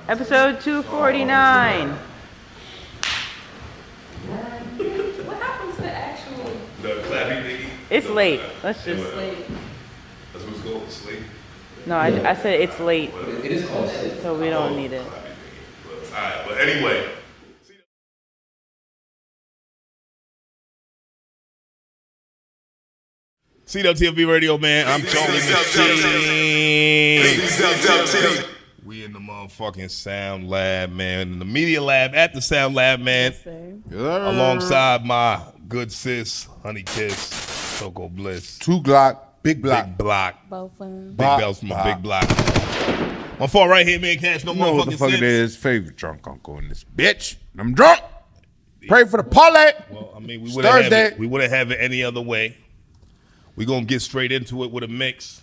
Episode 249. What happened to the actual? The clappy thingy? It's late. Let's just. That's what's called, slate. No, I said it's late, It is called slate. so we don't need it. Alright, but anyway. CWTFB Radio, man. I'm Charlie Machine. We in the motherfucking Sound Lab, man. In the Media Lab, at the Sound Lab, man. Alongside my good sis, Honey Kiss, Soko Bliss. 2 Glock, big block. Big block. Both of them. Big bells from my big block. My fault right here, man. Cash no You know what the motherfucking fuck sense. it is? Favorite drunk uncle in this bitch. I'm drunk. Pray for the parlay. Well, I mean, we It's wouldn't have Thursday. it. We wouldn't have it any other way. We gonna get straight into it with a mix.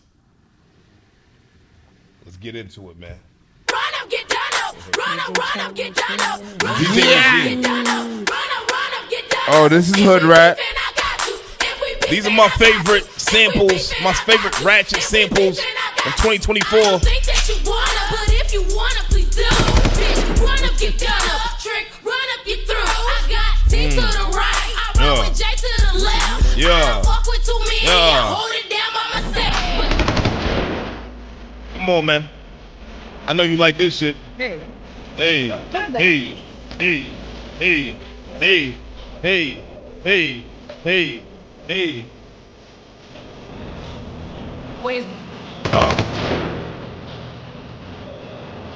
Let's get into it, man. Run up, get done up. Run up, get done up. Run up, DJ get done up. Run up, get done up. Oh, this is hood rat. These are my favorite samples, my favorite ratchet samples of 2024. I think that you wanna, but if you wanna, please do. Bitch, run up, get done up. Trick, run up, get through. I got T to the right. I roll with J to the left. Yeah. I don't fuck with too many. Yeah. I hold it down by myself. Come on, man. I know you like this shit. Hey. Hey, hey, hey, hey, hey, hey, hey, hey, hey. Wait.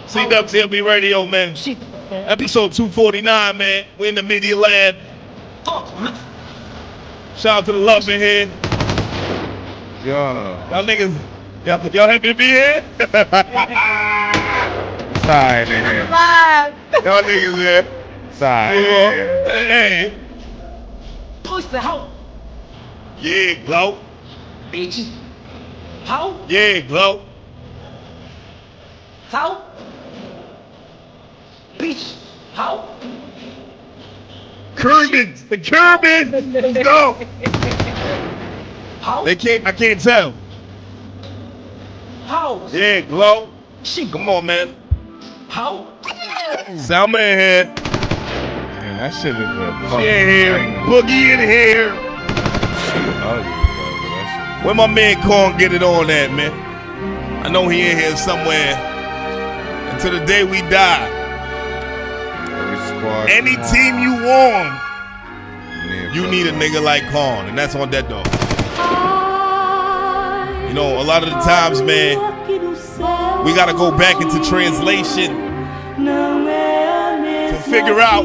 CWTFB Radio, man. Episode 249, man. We in the Media Lab. Shout out to the love in here. Yeah. Y'all niggas, y'all happy to be here? Side in here. Y'all niggas here. Side in here. Hey, Push the hoe, yeah, Glow. bitch. Hoe, Yeah, Glow. hoe. Bitch, hoe. Kermit, the Kermit. Let's go. Hoe, I can't tell. hoe. Yeah, Glow. She Come on, man. hoe. Salman here. Man, that shit is a She in here. Boogie in here. Where my man Corn get it on at, man? I know he in here somewhere. Until the day we die. Any team you on, you need a nigga like Corn, and that's on that though. You know, a lot of the times, man, we gotta go back into translation to figure out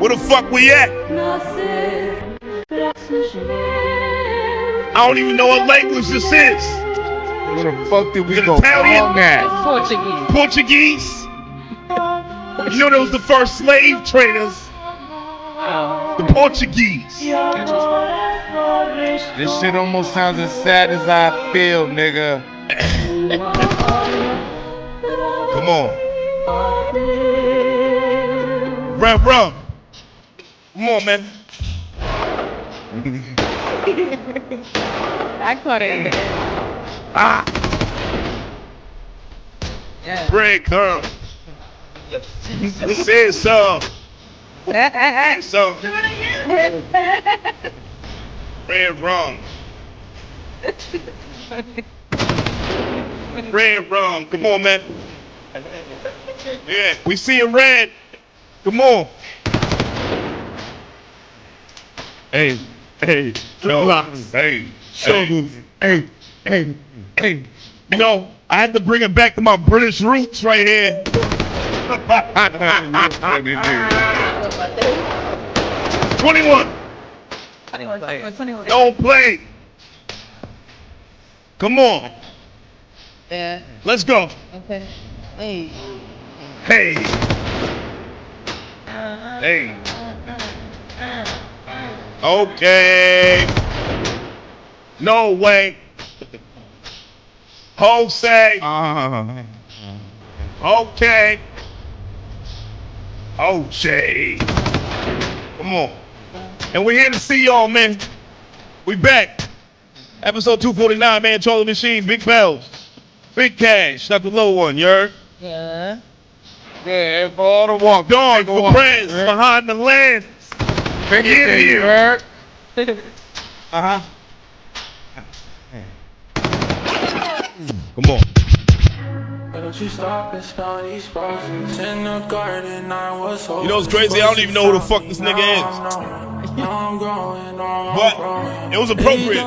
where the fuck we at. I don't even know what language this is. Where the fuck did we go Italian? wrong at? Portuguese. You know those the first slave traders. The Portuguese. This shit almost sounds as sad as I feel, nigga. Come on. Rum. Come on, man. I caught it. Ah. Yeah. Break her. This is so. So. Red rum. Red rum. Come on, man. Yeah, we see him red. Come on. Hey. No. Hey. You know, I had to bring it back to my British roots right here. 21. Don't play. Come on. Yeah. Let's go. Okay. Hey. Hey. Hey. Okay. No way. Jose. Okay. OJ. Come on. And we're here to see y'all, man. We back. Episode 249, man. Charlie Machine, Big Bells. Big Cash, not the little one, you heard? Yeah. Yeah, for all the walk. Dog for friends behind the lens. Get here. Uh-huh. Come on. Don't you stop and smell these roses in the garden. I was You know what's crazy? I don't even know who the fuck this nigga is. But it was appropriate.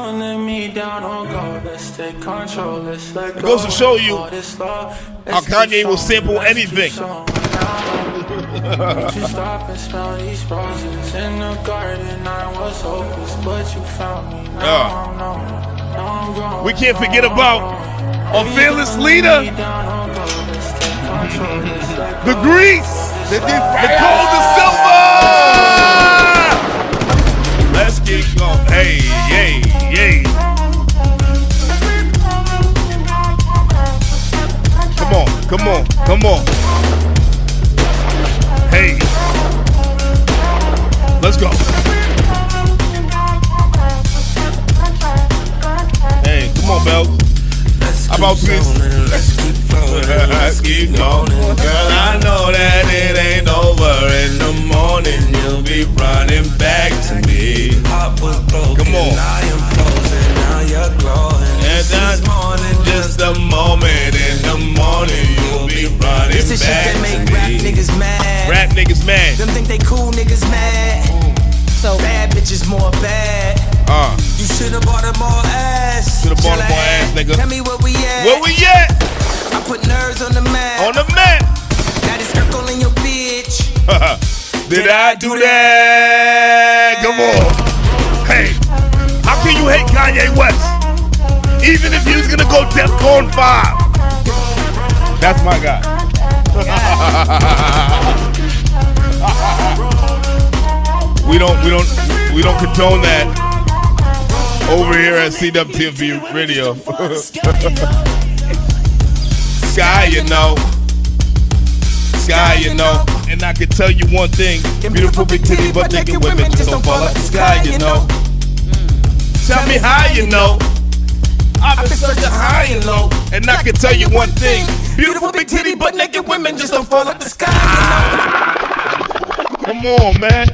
It goes to show you how Kanye will sample anything. Don't you stop and smell these roses in the garden. I was hopeless, but you found me. We can't forget about our fearless leader, the Grease, the Gold to Silver. Let's get going. Hey, yay, yay. Come on, come on, come on. Hey, let's go. Hey, come on, Bell. How about this? Let's keep flowing. Let's keep going. Girl, I know that it ain't over. In the morning, you'll be running back to me. Heart was broken. Come on. I am frozen. Now you're glowing. And that's just a moment. In the morning, you'll be running This is shit back that make to rap me. niggas mad. Rap niggas mad. Them think they cool niggas mad. So Bad bitches more bad. You should've bought them all ass. Should've bought them all Tell ass, nigga. Tell me where we at. Where we at? I put nerves on the map. On the map. That is circle in your bitch. Did I do that? Come on. Hey, how can you hate Kanye West? Even if he was gonna go DEFCON 5. That's my guy. We don't condone that over here at CWTFB Radio. Sky, you know. Sky, you know. And I can tell you one thing. Beautiful big titty but naked women just don't fall out the sky, you know. Tell me how you know. I've been searching high and low. And I can tell you one thing. Beautiful big titty but naked women just don't fall out the sky, you know. Come on, man.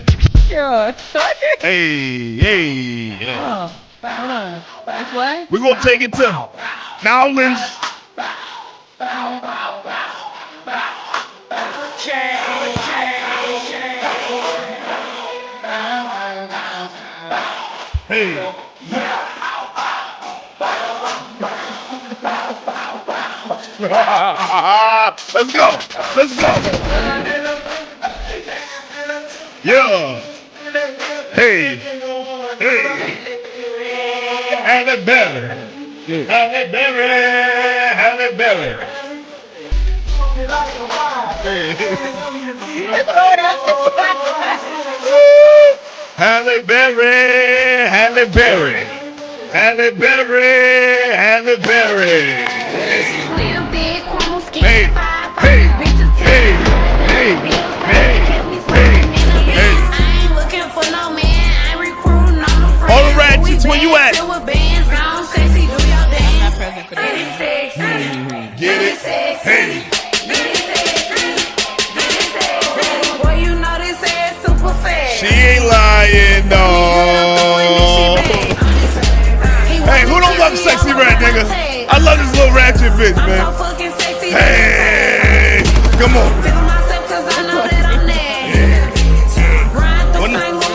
yeah. Hey, hey. Oh, hold on. That's what? We're gonna take it to Nowlands. Hey. Let's go. Let's go. Yeah. Hey. Hey. Halle Berry. Halle Berry. Halle Berry. Halle Berry. Halle Berry. Halle Berry. Halle Berry. Hey. Hey. Hey. Hey. Hey. Hey. Hey. All the ratchets, where you at? Get it? Hey. She ain't lying, no. Hey, who don't love sexy red, nigga? I love this little ratchet bitch, man. Hey, come on.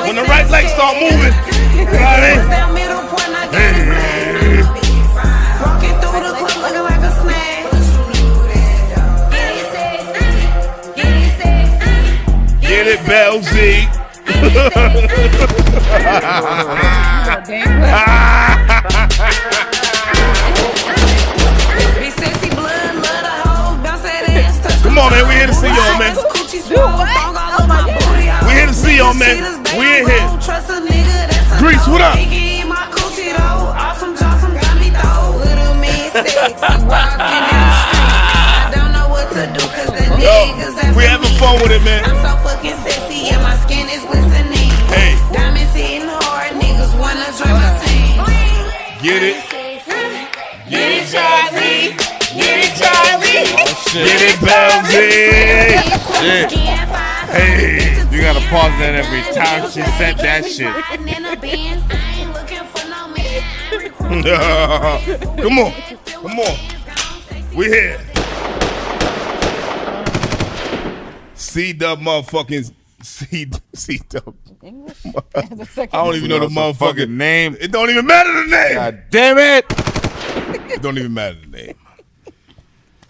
When the right leg start moving, you know what I mean? Hey. Get it, Bell Z. Come on, man. We here to see y'all, man. We here to see y'all, man. We in here. Grease, what up? Yo, we having fun with it, man. I'm so fucking sexy and my skin is glistening. Hey. Diamonds hitting hard, niggas wanna join my team. Get it. Get it, Charlie. Get it, Charlie. Oh, shit. shit. Get it, Belzy. Shit. Hey. You gotta pause that every time she said that shit. Come on. Come on. We here. C-Dub motherfucking C-Dub. English? I don't even know the motherfucking name. It don't even matter the name. God damn it. It don't even matter the name.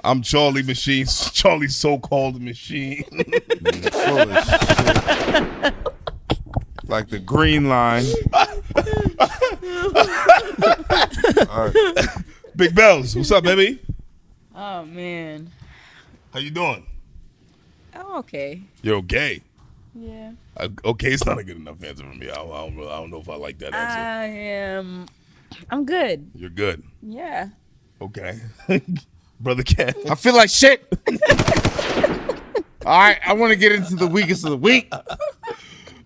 I'm Charlie Machine. Charlie so-called machine. Full of shit. Like the green line. All right. Big Bells, what's up, baby? Oh, man. How you doing? I'm okay. You're okay. Yeah. Okay, it's not a good enough answer for me. I don't know if I like that answer. I'm good. You're good. Yeah. Okay. Brother Cat. I feel like shit. All right, I want to get into the weakest of the week.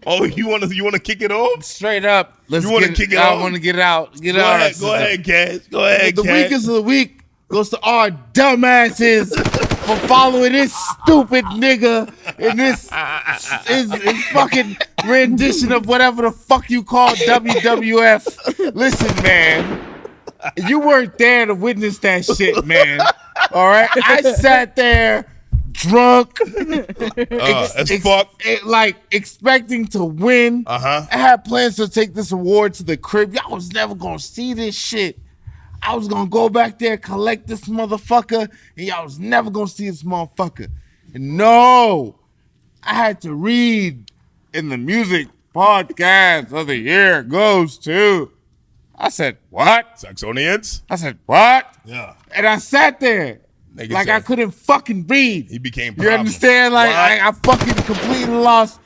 Oh, you want to kick it off? Straight up. Let's You wanna get kick it I off? want to get it out. Get it Go out. ahead, go ahead, Cat. Go ahead, The Cat. weakest of the week goes to our dumbasses for following this stupid nigga in this his fucking rendition of whatever the fuck you call WWF. Listen, man. You weren't there to witness that shit, man. All right? I sat there drunk, As fuck. like expecting to win. Uh-huh. I had plans to take this award to the crib. Y'all was never gonna see this shit. I was gonna go back there, collect this motherfucker, and y'all was never gonna see this motherfucker. And no, I had to read in the music podcast of the year goes to. I said, what? Saxonians? I said, what? Yeah. And I sat there Nigga like said- I couldn't fucking read. He became You problem. understand? Like What? I fucking completely lost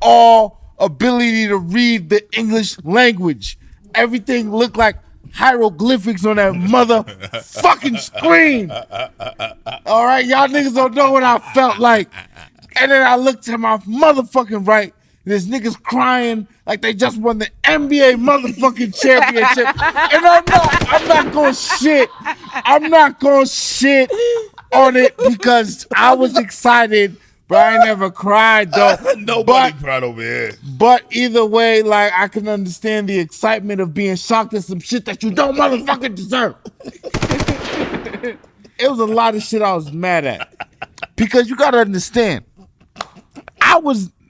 all ability to read the English language. Everything looked like hieroglyphics on that motherfucking screen. All right, y'all niggas don't know what I felt like. And then I looked to my motherfucking right. There's niggas crying like they just won the NBA motherfucking championship. And I'm not gonna shit. I'm not gonna shit on it because I was excited, but I never cried though. Nobody cried over here. But either way, like I can understand the excitement of being shocked at some shit that you don't motherfucking deserve. It was a lot of shit I was mad at. Because you gotta understand,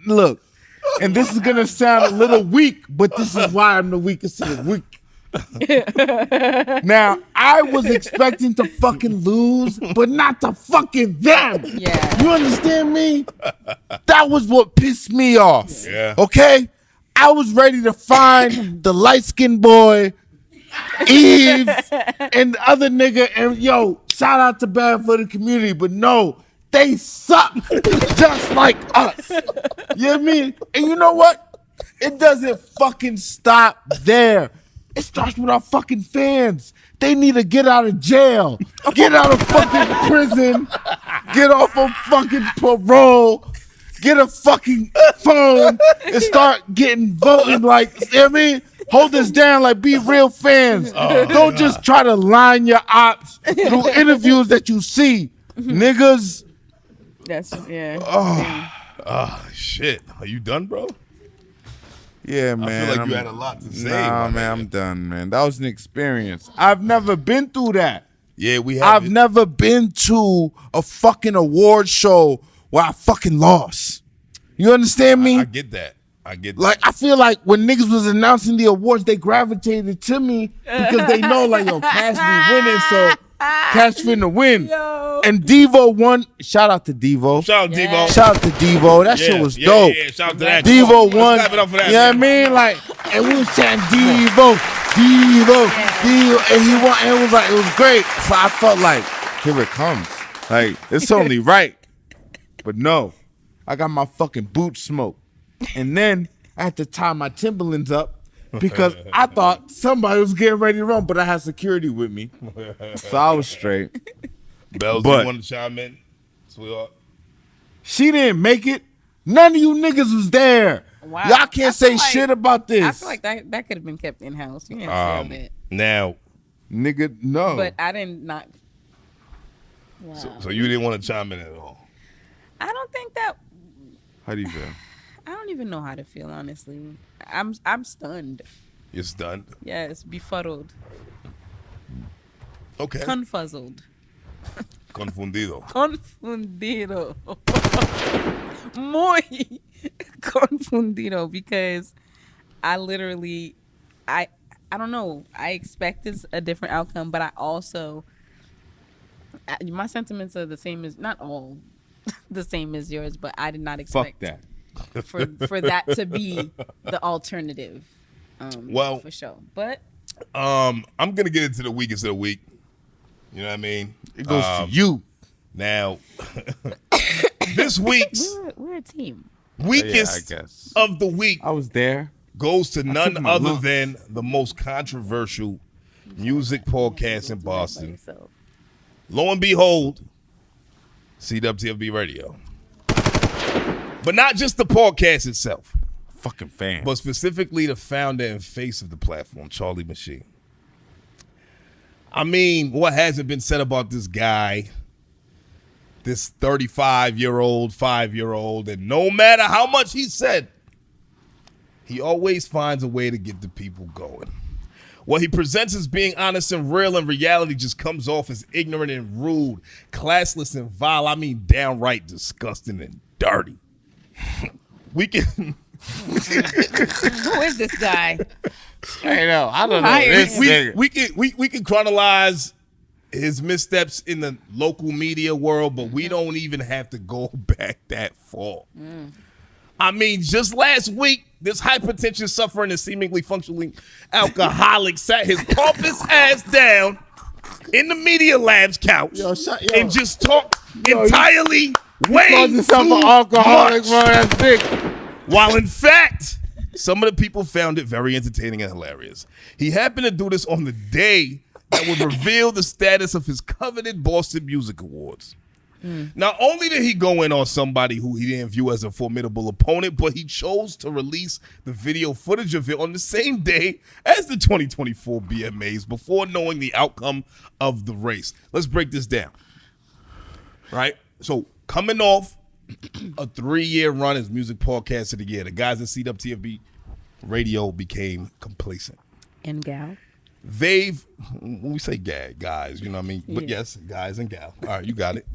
look, and this is gonna sound a little weak, but this is why I'm the weakest of the weak. Now, I was expecting to fucking lose, but not to fucking them. Yeah. You understand me? That was what pissed me off. Yeah. Okay? I was ready to find the light-skinned boy, Eve, and the other nigga, and yo, shout out to Bad for the Community, but no, they suck just like us. You know what I mean? And you know what? It doesn't fucking stop there. It starts with our fucking fans. They need to get out of jail, get out of fucking prison, get off of fucking parole, get a fucking phone, and start getting voting like, you know what I mean? Hold this down, like be real fans. Don't just try to line your ops through interviews that you see. Niggas. That's, yeah. Oh, shit. Are you done, bro? Yeah, man. I feel like you had a lot to say. Nah, my man, nigga. I'm done, man. That was an experience. I've never been through that. Yeah, we have. I've never been to a fucking award show where I fucking lost. You understand me? I get that. I get that. Like, I feel like when niggas was announcing the awards, they gravitated to me because they know, like, yo, Cash be winning, so Cash finna win. Yo. And Devo won. Shout out to Devo. Shout out, Devo. Shout out to Devo. That shit was dope. Yeah, shout out to that. Devo Let's won. clap it up for that, You know what I man. mean? Like, and we was chanting Devo. And he won. And it was like, it was great. So I felt like, here it comes. Like, it's only right. But no, I got my fucking boots smoked. And then I had to tie my Timberlands up because I thought somebody was getting ready to run, but I had security with me. So I was straight. Bells, But- you want to chime in? Sweetheart. She didn't make it. None of you niggas was there. Wow. Y'all can't I say feel like- shit about this. I feel like that could have been kept in house. You can't say all that. Now, Nigga, no. But I didn't not. Wow. So you didn't want to chime in at all. I don't think that. How do you feel? I don't even know how to feel, honestly. I'm stunned. You're stunned. Yes, befuddled, Okay. confuzzled, Confundido. confundido, muy confundido, because I literally, I don't know. I expected a different outcome, but I also, my sentiments are the same as, not all the same as yours, but I did not expect Fuck that. for that to be the alternative. Well, for sure. But I'm gonna get into the weakest of the week. You know what I mean? It goes to you. Now, this week's we're a team. weakest Yeah, I guess. of the week I was there. goes to none took my other lumps. than the most controversial music podcast in Boston. So, Lo and behold, CWTFB Radio. But not just the podcast itself, Fucking fan. but specifically the founder and face of the platform, Charlie Machine. I mean, what hasn't been said about this guy, this 35-year-old, 5-year-old, and no matter how much he said, he always finds a way to get the people going. What he presents as being honest and real, in reality just comes off as ignorant and rude, classless and vile. I mean, downright disgusting and dirty. We can... who is this guy? I know. I don't know. hired This him? nigga. we can chronologize his missteps in the local media world, but we don't even have to go back that far. I mean, just last week, this hypertension suffering and seemingly functioning alcoholic sat his pompous ass down in the media lab's couch and just talked entirely way Called too yourself an alcoholic, much. bro. That's big. While in fact, some of the people found it very entertaining and hilarious. He happened to do this on the day that would reveal the status of his coveted Boston Music Awards. Not only did he go in on somebody who he didn't view as a formidable opponent, but he chose to release the video footage of it on the same day as the 2024 BMAs before knowing the outcome of the race. Let's break this down. Right? So, coming off a 3-year run as Music Podcast of the Year, the guys at CWTFB Radio became complacent. And gal. They've, when we say guys, you know what I mean? But Yeah. yes, guys and gal. All right, you got it.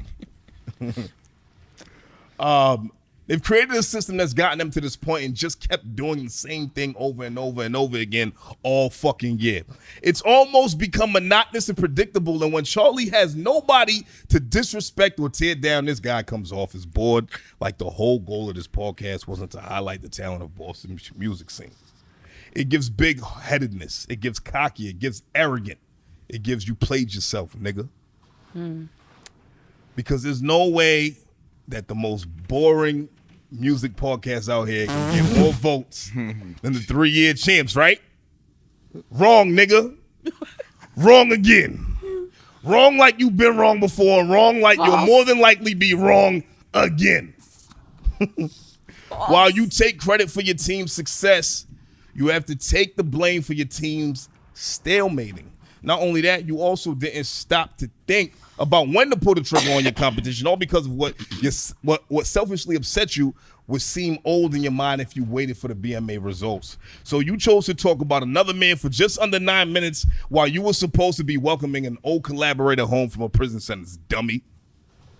They've created a system that's gotten them to this point and just kept doing the same thing over and over and over again all fucking year. It's almost become monotonous and predictable, and when Charlie has nobody to disrespect or tear down, this guy comes off as bored, like the whole goal of this podcast wasn't to highlight the talent of Boston music scene. It gives big-headedness. It gives cocky. It gives arrogant. It gives you played yourself, nigga. Because there's no way that the most boring music podcast out here can get more votes than the 3-year champs, right? Wrong, nigga. Wrong again. Wrong like you've been wrong before. Wrong like you'll more than likely be wrong again. While you take credit for your team's success, you have to take the blame for your team's stalemating. Not only that, you also didn't stop to think about when to pull the trigger on your competition, all because of what selfishly upset you would seem old in your mind if you waited for the BMA results. So you chose to talk about another man for just under 9 minutes while you were supposed to be welcoming an old collaborator home from a prison sentence, dummy.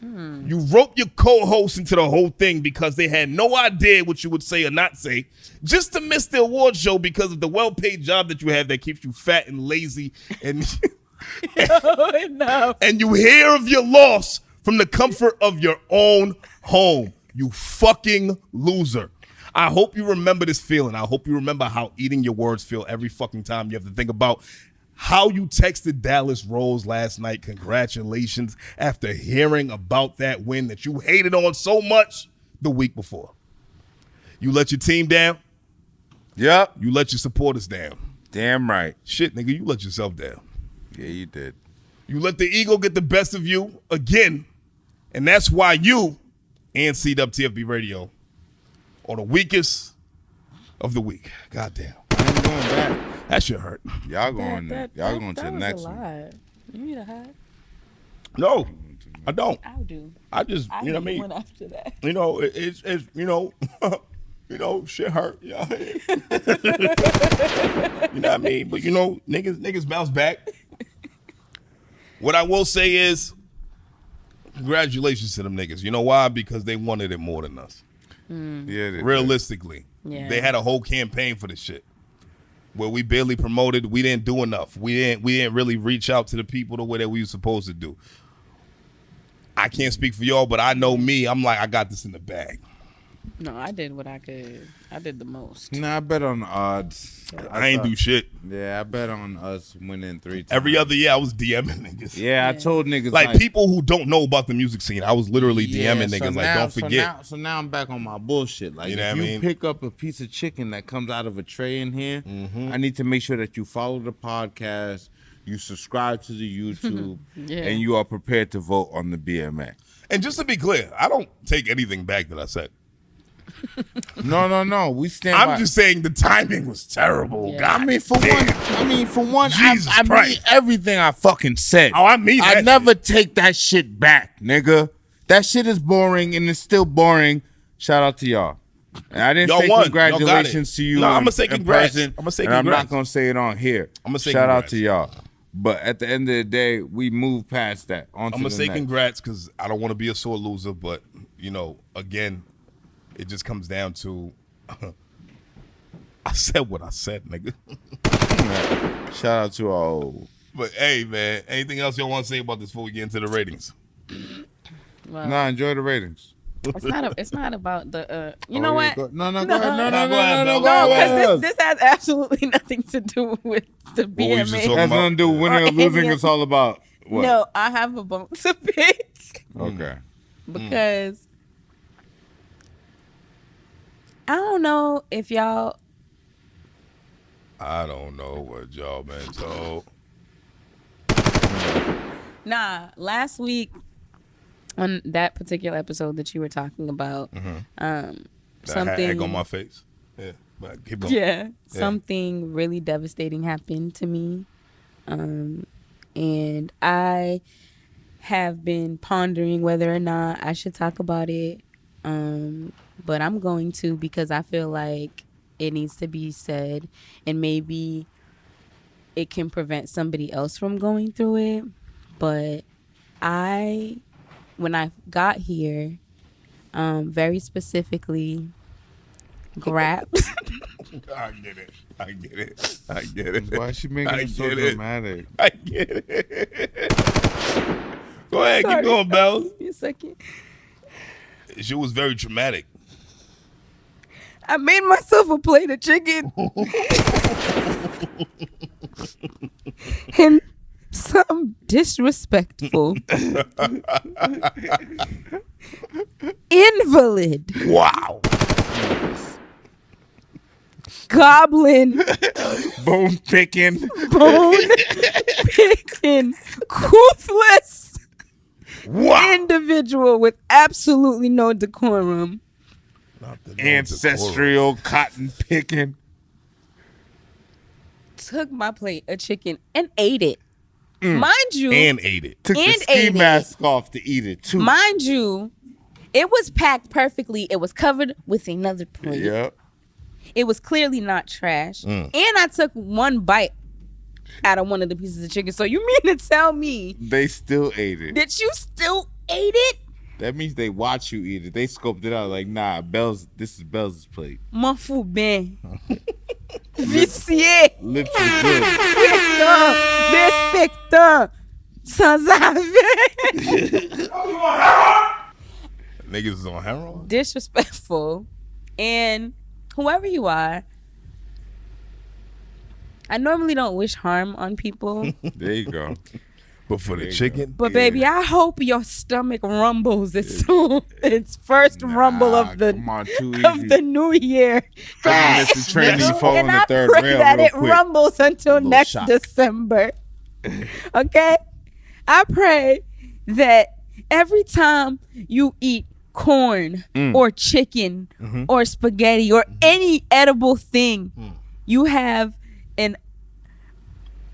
You roped your co-host into the whole thing because they had no idea what you would say or not say, just to miss the award show because of the well-paid job that you have that keeps you fat and lazy, and and you hear of your loss from the comfort of your own home. You fucking loser. I hope you remember this feeling. I hope you remember how eating your words feel every fucking time you have to think about how you texted Dallas Rose last night. Congratulations, after hearing about that win that you hated on so much the week before. You let your team down. Yep. You let your supporters down. Damn right. Shit, nigga, you let yourself down. Yeah, you did. You let the ego get the best of you again, and that's why you and CWTFB Radio are the weakest of the week. Goddamn. I ain't going back. That shit hurt. Y'all going to the next a one. lot. You need a high. No. I don't. I do. I just, I you know what I mean? One after that. You know, it's you know, shit hurt. You know what I mean? But you know, niggas bounce back. What I will say is, congratulations to them niggas. You know why? Because they wanted it more than us. Yeah, Realistically. Yeah. They had a whole campaign for this shit. Where we barely promoted, we didn't do enough. We didn't really reach out to the people the way that we were supposed to do. I can't speak for y'all, but I know me. I'm like, I got this in the bag. No, I did what I could. I did the most. Nah, I bet on the odds. I ain't do shit. Yeah, I bet on us winning 3 times. Every other year, I was DMing niggas. Yeah, I told niggas. Like people who don't know about the music scene, I was literally DMing niggas. Like, don't forget. So now I'm back on my bullshit. Like, You know if what I you mean? pick up a piece of chicken that comes out of a tray in here, I need to make sure that you follow the podcast, you subscribe to the YouTube, Yeah. and you are prepared to vote on the BMA. And just to be clear, I don't take anything back that I said. No. We stand by. I'm just saying the timing was terrible. Yeah. God I mean, for one, Jesus I mean Christ. everything I fucking said. Oh, I mean I that never shit. take that shit back, nigga. That shit is boring and it's still boring. Shout out to y'all. And I didn't Y'all say won. congratulations to you. No, I'ma in- say in congrats. person, I'ma say and I'm congrats. not gonna say it on here. I'ma say shout out congrats. to y'all. But at the end of the day, we move past that. I'm gonna say congrats because I don't want to be a sore loser, but you know, again, it just comes down to I said what I said, nigga. Shout out to all. But hey, man, anything else y'all want to say about this before we get into the ratings? Well, Nah, enjoy the ratings. it's not about the. You know what? No, Go ahead, Bell. No, because this has absolutely nothing to do with the What we just BMA. talking Has nothing to do with winning or Or losing. any- It's all about what? No, I have a bone to pick Okay. because I don't know if y'all. I don't know what y'all been told. Nah, last week on that particular episode that you were talking about, That something. egg on my face. Yeah, but keep going. Yeah, something really devastating happened to me. And I have been pondering whether or not I should talk about it. But I'm going to because I feel like it needs to be said and maybe it can prevent somebody else from going through it. But when I got here, very specifically, grabbed. I get it. Why is she making I it so get it. dramatic? I get it. Go ahead, keep going, Bell. Give me a second. She was very traumatic. I made myself a plate of chicken. And some disrespectful invalid Wow. goblin Bone picking. bone picking toothless Wow. individual with absolutely no decorum Not the Ancestral cotton picking. took my plate of chicken and ate it. Mind you, and ate it. Took the And ski ate it. mask off to eat it too. mind you, it was packed perfectly. It was covered with another plate. Yep. It was clearly not trash. And I took one bite out of one of the pieces of chicken. So you mean to tell me They still ate it. that you still ate it? That means they watch you eat it. They scoped it out like, nah, this is Bell's plate. M'en fous ben. Vicié. Lips are good. Respectant. Sans avec. Niggas is on heroin. Disrespectful. And whoever you are, I normally don't wish harm on people. There you go. But for the you chicken, But baby, I hope your stomach rumbles as soon. It's first rumble Nah, of the come on, too of easy. the new year. Mr. Trainee, you fall on And the I third pray rail that real it quick. rumbles until Little next shock. December. Okay? I pray that every time you eat corn or chicken or spaghetti or any edible thing, you have an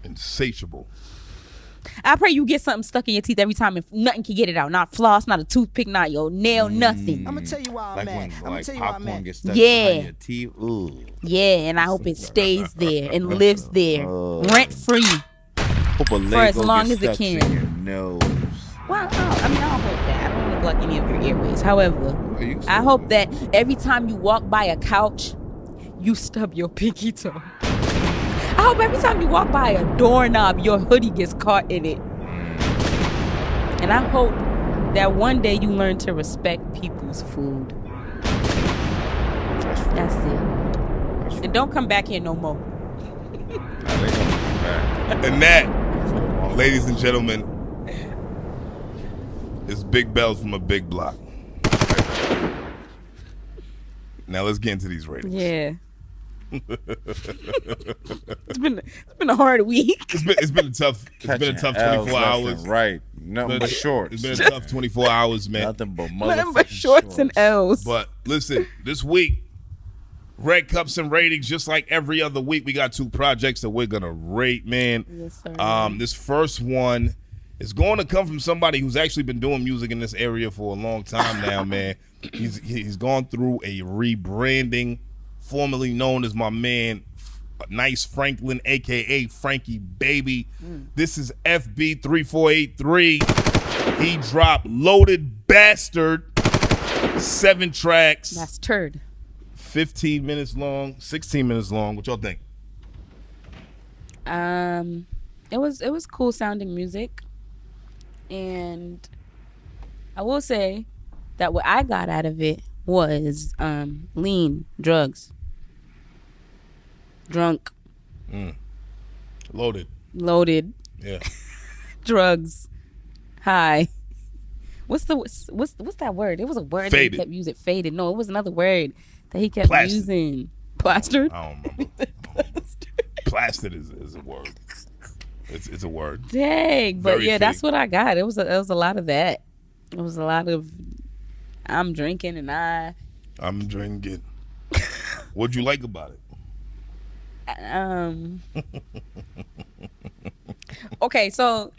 insatiable. I pray you get something stuck in your teeth every time and nothing can get it out. Not floss, not a toothpick, not your nail, nothing. I'm gonna tell you why I'm mad. I'm gonna tell you why I'm mad. Gets stuck Yeah. behind your teeth. Ooh. Yeah, and I hope it stays there and lives there, rent free. Hope a For as Lego long gets as it stuck in can. your nose. Well, I mean, I don't hope that. I don't want to block any of your airways. However, I hope that every time you walk by a couch, you stub your pinky toe. I hope every time you walk by a doorknob, your hoodie gets caught in it. And I hope that one day you learn to respect people's food. That's it. And don't come back here no more. And that, ladies and gentlemen, is Big Bells from a Big Block. Now let's get into these ratings. Yeah. It's been a hard week. It's been a tough 24 hours. Right. Nothing but shorts. It's been a tough 24 hours, man. Nothing but shorts and L's. But listen, this week, Red Cups and ratings, just like every other week, we got 2 projects that we're gonna rate, man. Yes, sir. This first one is going to come from somebody who's actually been doing music in this area for a long time now, man. He's gone through a rebranding, formerly known as my man Nice Franklin, aka Frankie Baby. This is FB3483. He dropped Loaded Bastard, 7 tracks. That's turd. 15 minutes long, 16 minutes long. What y'all think? It was cool sounding music, and I will say that what I got out of it was lean, drugs, drunk, Loaded. Yeah. drugs, high. What's that word? It was a word that Faded. he kept using. Faded. No, it was another word that he kept Plastered. using. Plastered. I don't remember. Plastered is a word. It's a word. Dang, but Very yeah, that's fitting. what I got. It was a lot of that. It was a lot of I'm drinking and I'm drinking. What'd you like about it? Okay, so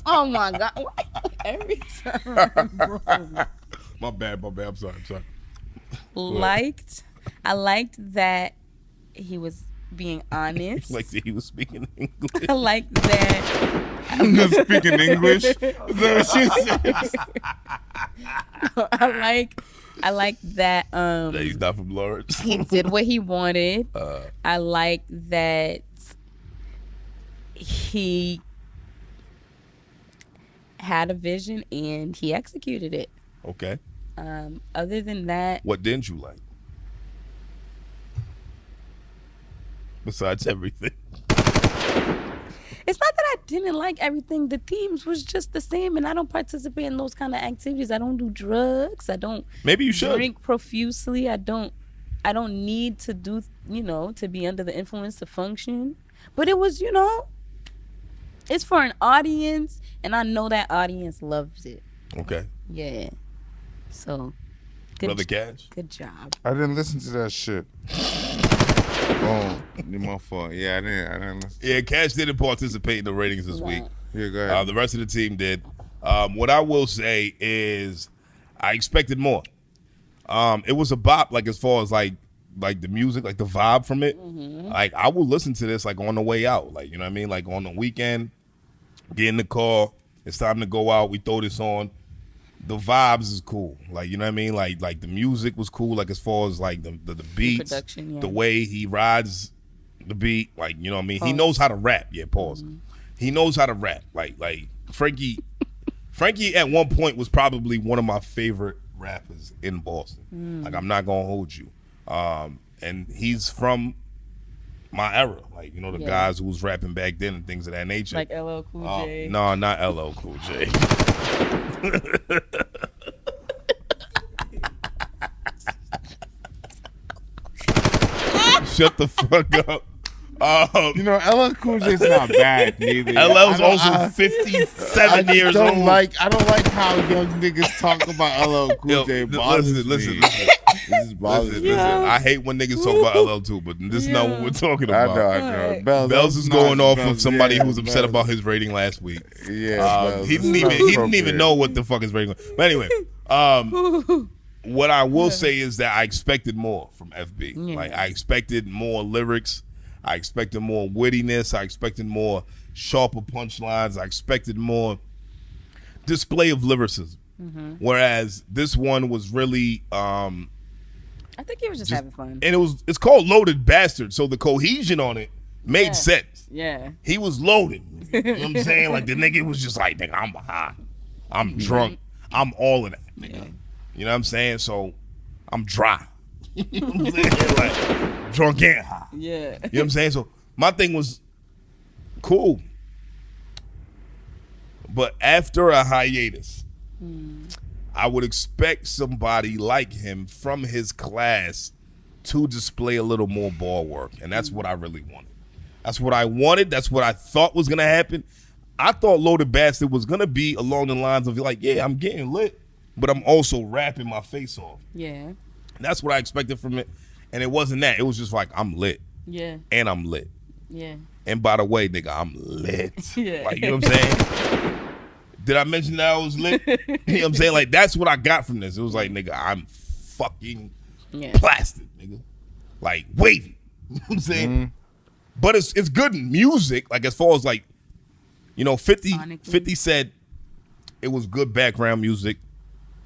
oh my god, every time, bro. My bad. I'm sorry. I liked that he was being honest. Like that he was speaking English. I liked that. Speaking English? Is that what she said? I like that That he's not from Lawrence. he did what he wanted. I like that he had a vision and he executed it. Okay. Other than that, What didn't you like? Besides everything. it's not that I didn't like everything. The themes was just the same, and I don't participate in those kind of activities. I don't do drugs. I don't Maybe you should. drink profusely. I don't need to do, to be under the influence to function. But it was, it's for an audience, and I know that audience loves it. Okay. Yeah. So, Brother Cash. good job. I didn't listen to that shit. Oh, my fault. Yeah, I didn't listen. Yeah, Cash didn't participate in the ratings this week. Yeah, go ahead. The rest of the team did. What I will say is I expected more. It was a bop, like as far as like the music, like the vibe from it. Mm-hmm. Like I will listen to this like on the way out. Like, you know what I mean? Like on the weekend, get in the car, it's time to go out, we throw this on. The vibes is cool. Like, you know what I mean? Like the music was cool, like as far as like the beats, production, yeah. the way he rides the beat, like, you know what I mean? He knows how to rap. Yeah, pause. Mm-hmm. He knows how to rap. Like Frankie at one point was probably one of my favorite rappers in Boston. Like, I'm not gonna hold you. And he's from my era, like, the guys who was rapping back then and things of that nature. Like LL Cool J. No, not LL Cool J. Shut the fuck up. LL Cool J's not bad neither. LL's also 57 years old. I don't like how young niggas talk about LL Cool J. Listen. This bothers me. Listen, I hate when niggas talk about LL too, but this is not what we're talking about. I know. Bells is going off of somebody who was upset about his rating last week. Yeah, he didn't even know what the fuck his rating was. But anyway, what I will say is that I expected more from FB. Yeah. Like I expected more lyrics. I expected more wittiness. I expected more sharper punchlines. I expected more display of lyricism. Mm-hmm. Whereas this one was really I think he was just having fun. And it's called Loaded Bastard, so the cohesion on it made sense. Yeah. He was loaded. You know what I'm saying? Like the nigga was just like, nigga, I'm high. I'm drunk. I'm all of that, nigga. Yeah. You know what I'm saying? So I'm dry. You know what I'm saying? Like drunk and high. Yeah. You know what I'm saying? So my thing was cool. But after a hiatus, I would expect somebody like him from his class to display a little more ball work. And that's what I really wanted. That's what I wanted. That's what I thought was going to happen. I thought Loaded Bastard was going to be along the lines of like, yeah, I'm getting lit, but I'm also rapping my face off. Yeah. And that's what I expected from it. And it wasn't that. It was just like, I'm lit. Yeah. And I'm lit. Yeah. And by the way, nigga, I'm lit. Yeah. Like, you know what I'm saying? Did I mention that I was lit? You know what I'm saying? Like, that's what I got from this. It was like, nigga, I'm fucking plastic, nigga. Like, wavy. You know what I'm saying? Mm-hmm. But it's good music. Like, as far as, like, you know, 50 said it was good background music.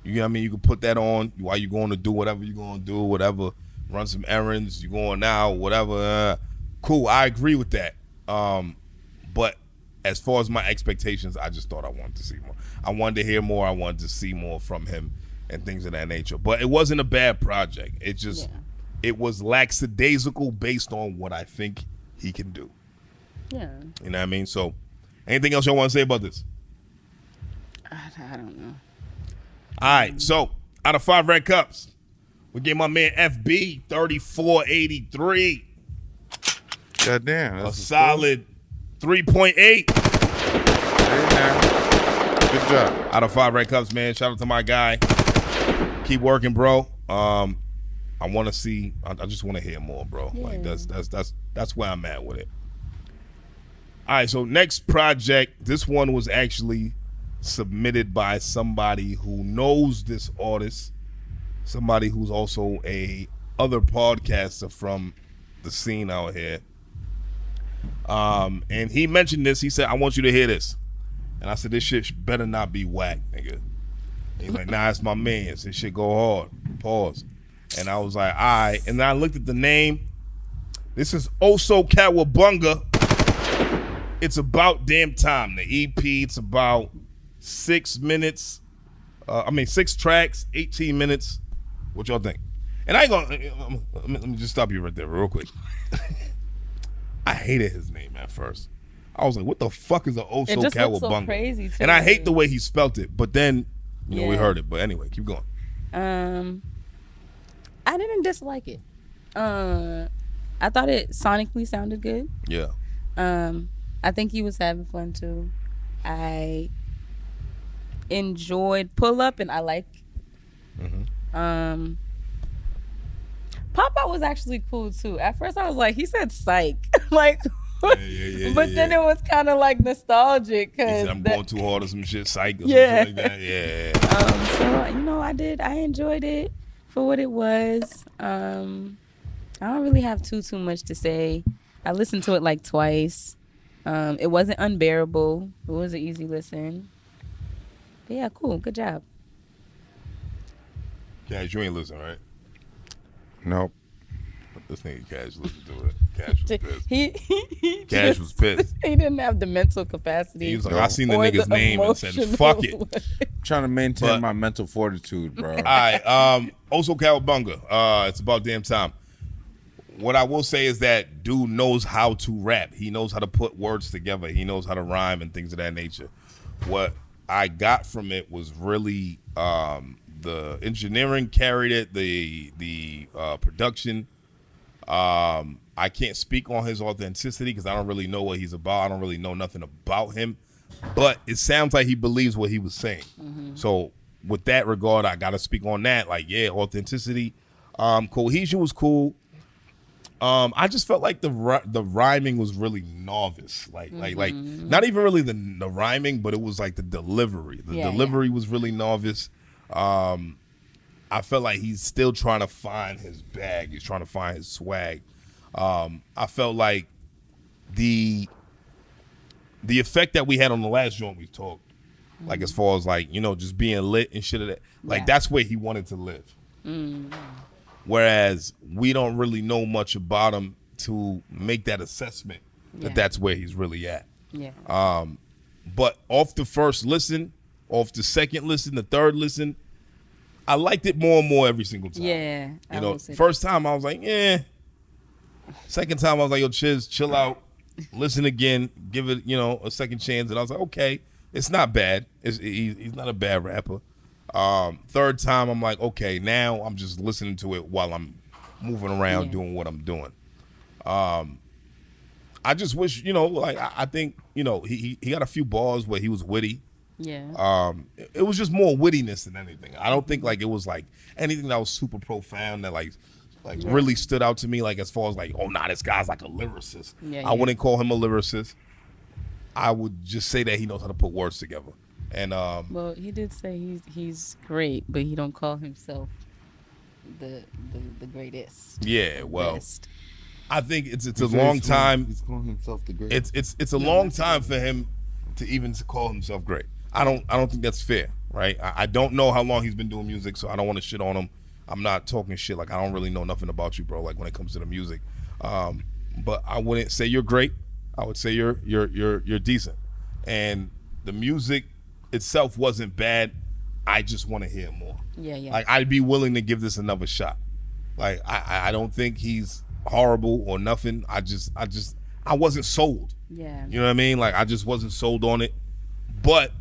You know what I mean? You can put that on while you're going to do whatever you're going to do, whatever. Run some errands. You're going out, whatever. Cool. I agree with that. But as far as my expectations, I just thought I wanted to see more. I wanted to hear more. I wanted to see more from him and things of that nature. But it wasn't a bad project. It just, it was lackadaisical based on what I think he can do. Yeah. You know what I mean? So, anything else y'all want to say about this? I don't know. All right. So, out of 5 red cups, we gave my man FB 3483. Goddamn. A solid 3.8. Good job. Out of 5 red cups, man. Shout out to my guy. Keep working, bro. I want to see. I just want to hear more, bro. Yeah. Like that's where I'm at with it. All right. So next project. This one was actually submitted by somebody who knows this artist. Somebody who's also a other podcaster from the scene out here. And he mentioned this. He said, I want you to hear this. And I said, this shit better not be whack, nigga. And he's like, nah, it's my man's. This shit go hard. Pause. And I was like, all right. And then I looked at the name. This is Oso Kawabunga. It's About Damn Time. The EP, it's about 6 minutes. 6 tracks, 18 minutes. What y'all think? And I ain't gonna, let me just stop you right there real quick. I hated his name at first. I was like, what the fuck is an Oso It just looks so Kawabunga? crazy too. And I hate the way he spelt it, but then, you know, we heard it. But anyway, keep going. I didn't dislike it. I thought it sonically sounded good. Yeah. I think he was having fun too. I enjoyed Pull Up, and I like. Pop Out was actually cool too. At first I was like, he said psych. Like, but then it was kind of like nostalgic because I'm going too hard or some shit, psych or something like that. Yeah. So you know, I enjoyed it for what it was. I don't really have too much to say. I listened to it like twice. It wasn't unbearable. It was an easy listen. But yeah, cool. Good job. Cash, you ain't listening, right? Nope. This nigga Cash listened to it. Cash was pissed. He Cash was pissed. He didn't have the mental capacity. He was like, I seen the nigga's name and said, fuck it. I'm trying to maintain my mental fortitude, bro. All right. Oso Kawabunga. It's About Damn Time. What I will say is that dude knows how to rap. He knows how to put words together. He knows how to rhyme and things of that nature. What I got from it was really the engineering carried it, the production. I can't speak on his authenticity because I don't really know what he's about. I don't really know nothing about him. But it sounds like he believes what he was saying. So with that regard, I got to speak on that. Like, yeah, authenticity. Cohesion was cool. I just felt like the rhyming was really novice, like not even really the rhyming, but it was like the delivery. The delivery was really novice. I felt like he's still trying to find his bag. He's trying to find his swag. I felt like the effect that we had on the last joint we talked, like as far as like, you know, just being lit and shit of that, like that's where he wanted to live. Whereas we don't really know much about him to make that assessment that that's where he's really at. But off the first listen, off the second listen, the third listen, I liked it more and more every single time. You know, first time I was like, yeah. Second time I was like, yo, chill out, listen again, give it, you know, a second chance. And I was like, okay, it's not bad. He's not a bad rapper. Third time I'm like, okay, now I'm just listening to it while I'm moving around doing what I'm doing. I just wish, you know, like I think, you know, he got a few bars where he was witty. It was just more wittiness than anything. I don't think like it was like anything that was super profound that like really stood out to me, like as far as like, oh nah, this guy's like a lyricist. I wouldn't call him a lyricist. I would just say that he knows how to put words together. And well, he did say he's great, but he don't call himself the greatest. Yeah, well, best. I think it's a long time. He's calling himself the greatest. It's a long time for him to even call himself great. I don't think that's fair, right? I don't know how long he's been doing music, so I don't want to shit on him. I'm not talking shit. Like, I don't really know nothing about you, bro, like when it comes to the music. But I wouldn't say you're great. I would say you're decent. And the music itself wasn't bad. I just want to hear more. Like, I'd be willing to give this another shot. Like, I don't think he's horrible or nothing. I wasn't sold. You know what I mean? Like, I just wasn't sold on it. But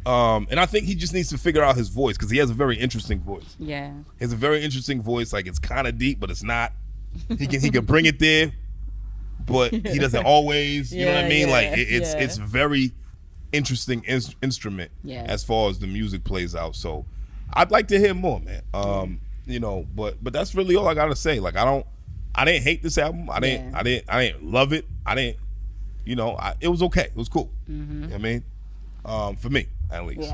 and I think he just needs to figure out his voice, because he has a very interesting voice. He has a very interesting voice. Like, it's kind of deep, but it's not. He can bring it there, but he doesn't always. You know what I mean? Like, it's very interesting instrument as far as the music plays out. So I'd like to hear more, man. You know, but that's really all I gotta say. Like, I didn't hate this album. I didn't love it. You know, it was okay. It was cool. You know what I mean? For me, at least.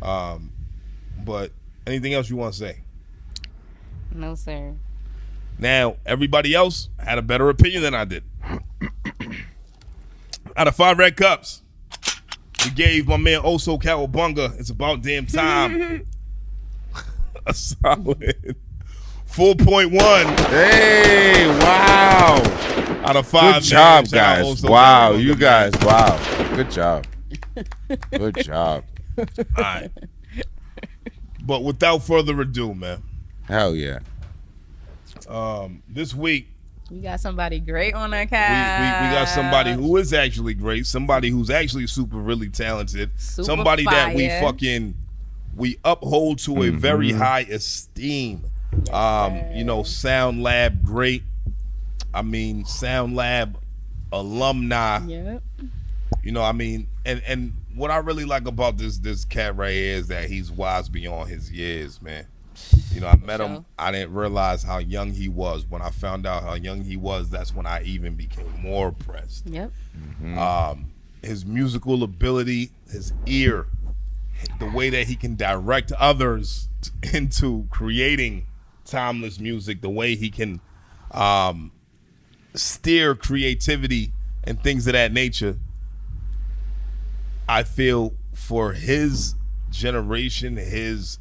But anything else you want to say? No, sir. Now, everybody else had a better opinion than I did. Out of 5 red cups, we gave my man Oso Cowabunga, It's About Damn Time, a solid 4.1. Hey, wow. Out of 5. Good job, guys. Wow, you guys. Wow. Good job. Good job. All right. But without further ado, man. Hell yeah. This week we got somebody great on our cast. We got somebody who is actually great, somebody who's actually super really talented, somebody fire. That we uphold to a very high esteem. You know, Sound Lab great. I mean, Sound Lab alumni. You know, I mean, and what I really like about this cat right here is that he's wise beyond his years, man. You know, I met him. I didn't realize how young he was. When I found out how young he was, that's when I even became more impressed. His musical ability, his ear, the way that he can direct others into creating timeless music, the way he can steer creativity and things of that nature. I feel for his generation, his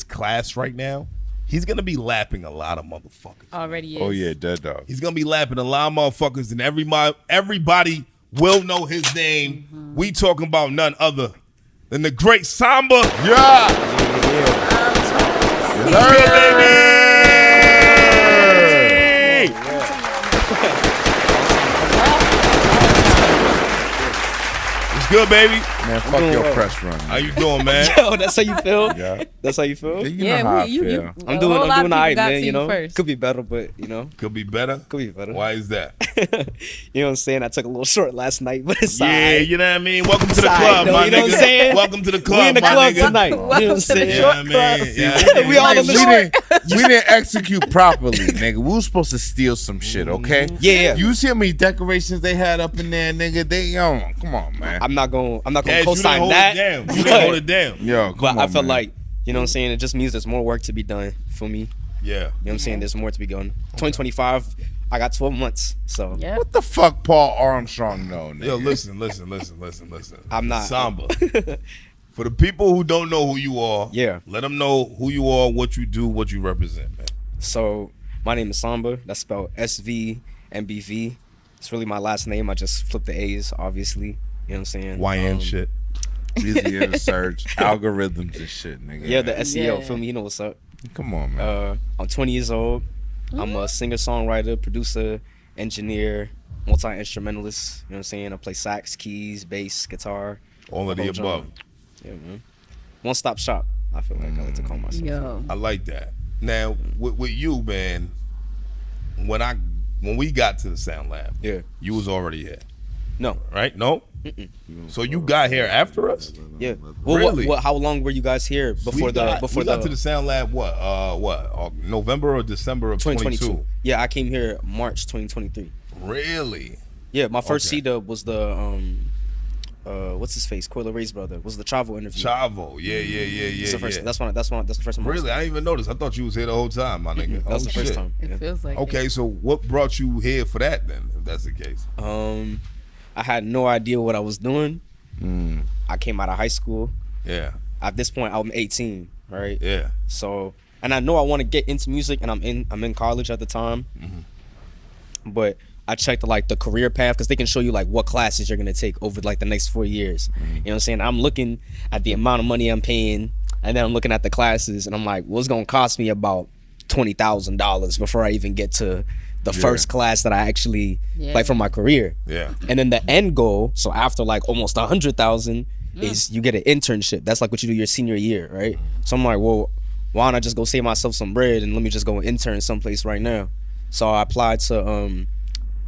class right now, he's gonna be lapping a lot of motherfuckers. Already is. Oh yeah, dead dog. He's gonna be lapping a lot of motherfuckers, and everybody will know his name. We talking about none other than the great Samba. Baby. good, baby? Man, fuck your press run. How you doing, man? Yo, that's how you feel? Yeah. That's how you feel? You know how I feel. I'm doing alright, man, you know? Could be better, but, you know. Could be better? Could be better. Why is that? You know what I'm saying? I took a little short last night, but it's Yeah, alright. you know what I mean? Welcome to the Side club, note, my you know nigga. what I'm saying? Welcome to the club, We in the my club nigga. tonight. You know what I'm saying? Yeah, I mean, yeah. We all in the short. We didn't execute properly, nigga. We were supposed to steal some shit, okay? Yeah. You see how many decorations they had up in there, nigga? Come on, man. I'm not gonna Cash, you didn't co-sign hold that. it down. You didn't hold it down. Yo, But come I on, felt man. like, you know what I'm saying? It just means there's more work to be done for me. Yeah. You know what I'm saying? There's more to be done. 2025, I got 12 months. So What the fuck Paul Armstrong know, nigga? Yo, listen. I'm not. Samba. For the people who don't know who you are, Yeah. let them know who you are, what you do, what you represent, man. So my name is Samba. That's spelled SVMBV. It's really my last name. I just flipped the A's, obviously. You know what I'm saying? YN shit. Easy to search, algorithms and shit, nigga. Yeah, the SEO. Yeah. Feel me? You know what's up. Come on, man. I'm 20 years old. I'm a singer-songwriter, producer, engineer, multi-instrumentalist. You know what I'm saying? I play sax, keys, bass, guitar. All of the whole genre. above. Yeah, man. One-stop shop. I feel like I like to call myself. Yo. I like that. Now, with you, man, when we got to the Sound Lab, Yeah. you was already here, No. right? No? So you got here after us? Yeah. Well, Really? how long were you guys here before we got to the Sound Lab, November or December of 2022? Yeah, I came here March 2023. Really? Yeah, my first Okay. C-dub was the what's his face? Coyle Ray's brother. Was the Chavo interview. Chavo. Yeah. That's the first. yeah. That's the first time. Really? I didn't even notice. I thought you was here the whole time, my nigga. That was the Oh, first shit. time. It Yeah. feels like Okay, so what brought you here for that then, if that's the case? I had no idea what I was doing. I came out of high school. Yeah. At this point, I'm 18, right? Yeah. So, and I know I want to get into music, and I'm in college at the time. But I checked like the career path because they can show you like what classes you're gonna take over like the next 4 years. You know what I'm saying? I'm looking at the amount of money I'm paying, and then I'm looking at the classes, and I'm like, well, it's gonna cost me about $20,000 before I even get to the first class that I actually like for my career. Yeah. And then the end goal, so after like almost 100,000, is you get an internship. That's like what you do your senior year, right? So I'm like, well, why don't I just go save myself some bread and let me just go intern someplace right now? So I applied to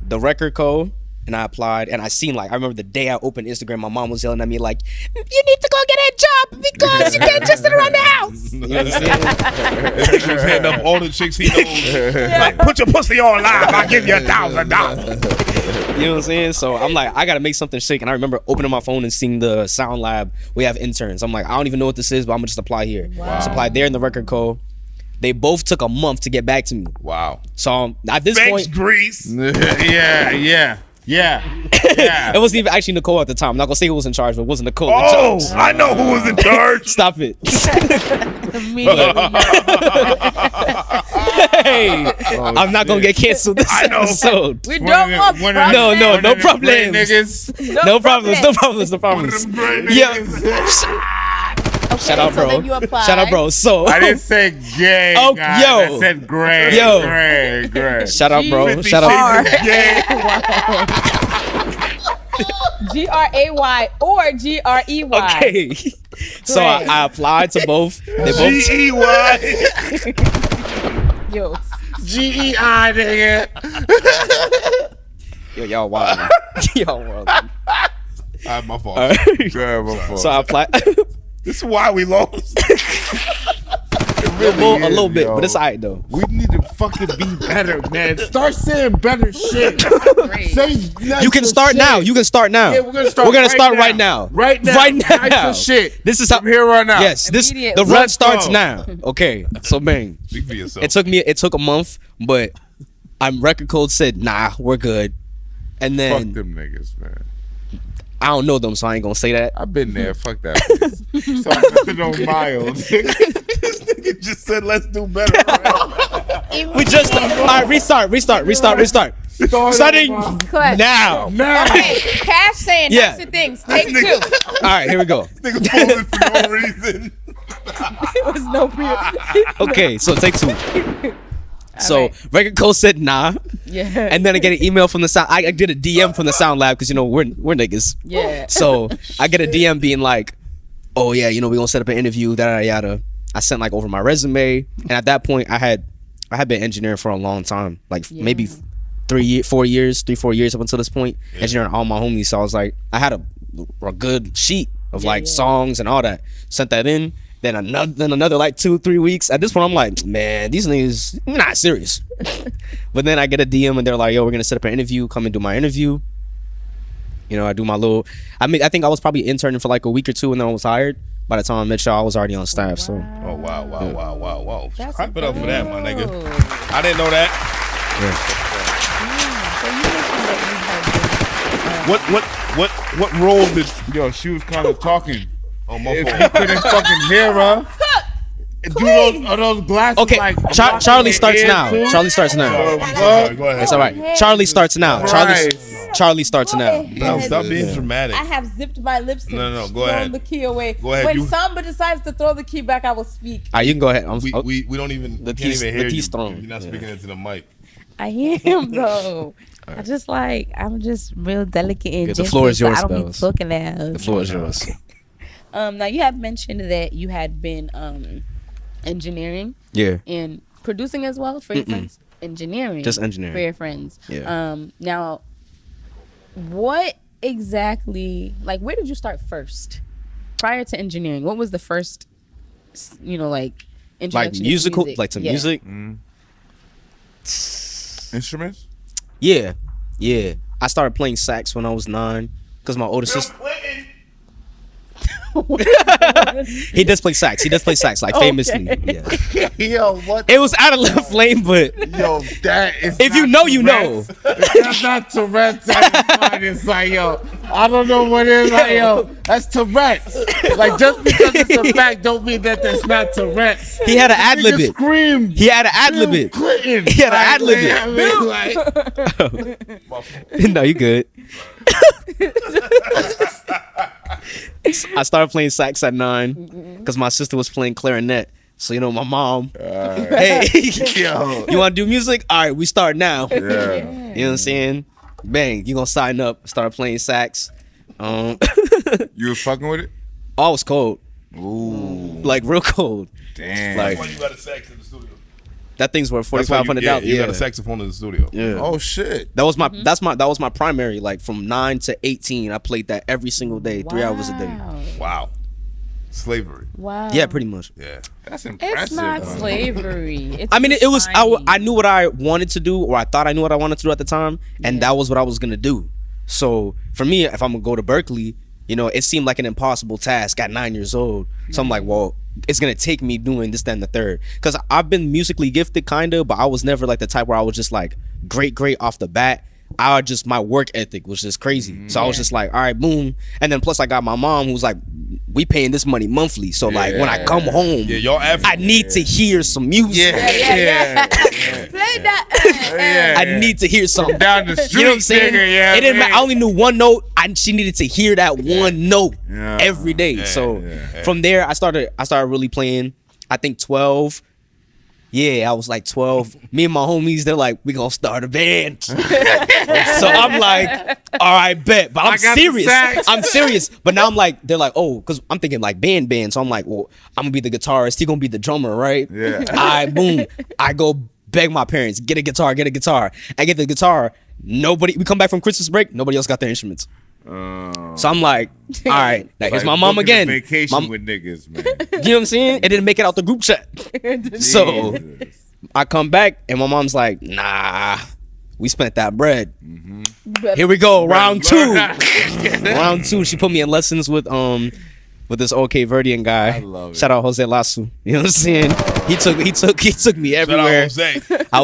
the record co, and I applied, and I seen like, I remember the day I opened Instagram, my mom was yelling at me like, you need to go get a job because you can't just sit around the house. You know what I'm saying? He was hitting up all the chicks he knows. Like, put your pussy on live, I'll give you $1,000. You know what I'm saying? So I'm like, I gotta make something shake. And I remember opening my phone and seeing the Sound Lab. We have interns. I'm like, I don't even know what this is, but I'm gonna just apply here. Wow. Just applied there in the record co. They both took a month to get back to me. Wow. So at this Thanks, point, Grease. yeah. it wasn't even actually Nicole at the time. I'm not gonna say who was in charge, but it wasn't Nicole. in Oh, charge. I know who was in charge. Stop it. immediately. Hey, I'm not gonna get canceled this I know. episode. We don't want One of problems. them- No one of them great problems. niggas. No problems. Yeah. Shout out, so bro. then you applied. Shout out, bro. So I didn't say gay. Oh, guys. yo. I said gray. Yo. Gray. shout out, bro. 50 Shout out. Shades of Gay. GRAY or GREY. Okay. So I applied to both. They both. G-E-Y. Yo, GEI, nigga. Yo, y'all wild. Man. Y'all wild. My fault. All right. Girl, before. So I applied. This is why we lost. a little bit, yo. but it's alright though. We need to fucking be better, man. Start saying better shit. Say nicer You can start shit. now. You can start now. Yeah, we're gonna start. We're gonna start right now. Right now. Right now. Nicer shit. This is how. From here on out. Yes. This Immediately. the run Let's starts go. now. Okay. So bang. Speak for yourself. It took a month, but record code said nah, we're good. And Fuck then them niggas, man. I don't know them, so I ain't gonna say that. I've been there. Fuck that. Place. So nothing on mild. This nigga just said, let's do better. Right? We just all right. Restart. Starting Clutch. now. Okay, Cash saying Yeah. nicer things. Take two. All right, here we go. Nigga falling for no reason. It was no real. Okay, so take two. So right. record code said nah. Yeah. And then I get an email from the sound. I did a DM from the Sound Lab because we're niggas. Yeah. So I get a DM being like, oh yeah, we gonna set up an interview. Yada. I sent like over my resume, and at that point I had been engineering for a long time, like maybe 3-4 years up until this point, engineering all my homies. So I was like, I had a good sheet of songs and all that. Sent that in. Then another like 2-3 weeks. At this point, I'm like, man, these niggas not serious. But then I get a DM and they're like, yo, we're gonna set up an interview. Come and do my interview. I do my little. I think I was probably interning for like a week or two, and then I was hired. By the time I met y'all, I was already on staff. So. Oh wow! Clap it up for that, my nigga. I didn't know that. What role did? Yo, she was kind of talking. Oh, my If fault. you couldn't fucking hear her, do those glasses Okay, like Charlie starts now. Too? Charlie starts now. Go ahead. It's all right. Charlie starts now. Charlie starts now. No, stop being dramatic. I have zipped my lips and No, go thrown ahead. the key away. Go ahead. When Samba decides to throw the key back, I will speak. You can go ahead. We don't even The can't tea's- even the hear tea's you. thrown. You're not speaking into the mic. I am though. I'm just real delicate and The floor is gentle, yours, so I don't be Bells. talking loud. The floor is yours. Now you have mentioned that you had been engineering Yeah. and producing as well for your friends. Engineering. Just engineering. For your friends. Yeah. Now, what exactly? Like, where did you start first? Prior to engineering, what was the first? Like introduction Like to musical, music? like to Yeah. music. Instruments? Yeah. I started playing sax when I was 9 because my older sister. He does play sax. Like famously. Yeah. Yo, what? It was out of left lane, but Yo, that is. if you know, you know. That's not Tourette's. It's like, yo, I don't know what it is. Like, yo, that's Tourette's. Like, just because it's a fact, don't mean that that's not Tourette's. He had to ad-lib Nigga it. screamed. He had to ad-lib it. Clinton. He had to ad-lib it. Like, No, you good. I started playing sax at 9 because my sister was playing clarinet. So my mom, hey, yo. you want to do music? All right, we start now. Yeah. You know what I'm saying? Bang, you gonna sign up? Start playing sax. You was fucking with it? I was cold, Ooh. like real cold. Damn. Like That's why you got a sax in the studio. that thing's worth That's why $4,500. you got a saxophone in the studio. Yeah. Oh shit. That was my that was my primary. Like from 9 to 18, I played that every single day, 3 hours a day. Wow. Slavery. Wow. Yeah, pretty much. Yeah. That's impressive. It's not man. slavery. It's I mean, it was finding. I knew what I wanted to do, or I thought I knew what I wanted to do at the time, and that was what I was gonna do. So for me, if I'm gonna go to Berkeley, it seemed like an impossible task at 9 years old. So I'm like, well, it's gonna take me doing this, then the third, because I've been musically gifted, kinda, but I was never like the type where I was just like great off the bat. My work ethic was just crazy. So I was just like, all right, boom. And then plus I got my mom who's like, we paying this money monthly. So like when I come home, y'all I need to hear some music. Yeah. Play that. I need to hear something. Down the street, You know what I'm saying? nigga, yeah, It didn't man. matter. I only knew one note. She needed to hear that one note every day. From there, I started really playing. I think 12. Yeah, I was like 12. Me and my homies, they're like, we gonna start a band. So I'm like, all right, bet. But I'm got the serious. sax. I'm serious. But now I'm like, they're like, oh, because I'm thinking like band. So I'm like, well, I'm gonna be the guitarist. He gonna be the drummer, right? Yeah. All right, boom. I go beg my parents, get a guitar. I get the guitar. We come back from Christmas break, nobody else got their instruments. So I'm like, all right, now here's my mom booking a again. Vacation with niggas, man. You know what I'm saying? It didn't make it out the group chat. So I come back and my mom's like, nah, we spent that bread. Here we go, round 2. Round 2. She put me in lessons with this old Cape Verdean guy. I love it. Shout out Jose Lasso. You know what I'm saying? He took me everywhere. Shout out Jose. I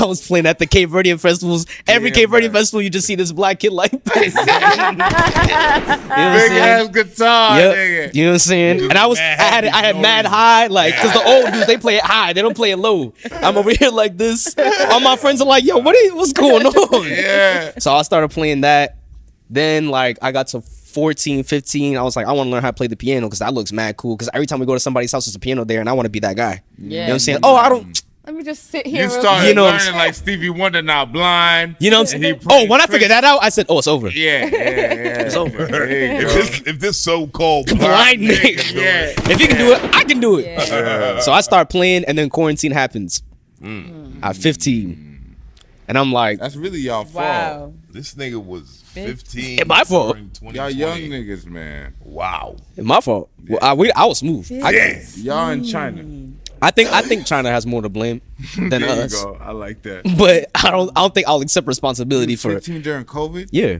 was playing at the Cape Verdean festivals. Every Yeah, Cape Verdean man. festival, you just see this black kid like this. You know what I'm Big saying? ass guitar, Yep. nigga. You know what I'm saying? And I had mad high, like, cause the old dudes, they play it high, they don't play it low. I'm over here like this. All my friends are like, yo, what's going on? Yeah. So I started playing that. Then like I got to 14, 15. I was like, I want to learn how to play the piano because that looks mad cool. Because every time we go to somebody's house, there's a piano there, and I want to be that guy. Yeah. You know what I'm saying? Oh, Let me just sit here. You real started quick. learning like Stevie Wonder, not blind. You know what I'm saying? Oh, when I figured that out, I said, "Oh, it's over." Yeah. It's over. If this so-called Blind nigga, if he can do it, I can do it. Yeah. So I start playing, and then quarantine happens. At 15, and I'm like, That's really y'all fault. Wow. This nigga was 15. It's my fault. during Y'all 2020. young niggas, man. Wow. my fault. Well, I was smooth. Y'all in China. I think China has more to blame than There you us. go. I like that. But I don't think I'll accept responsibility for it. 15 during COVID? Yeah,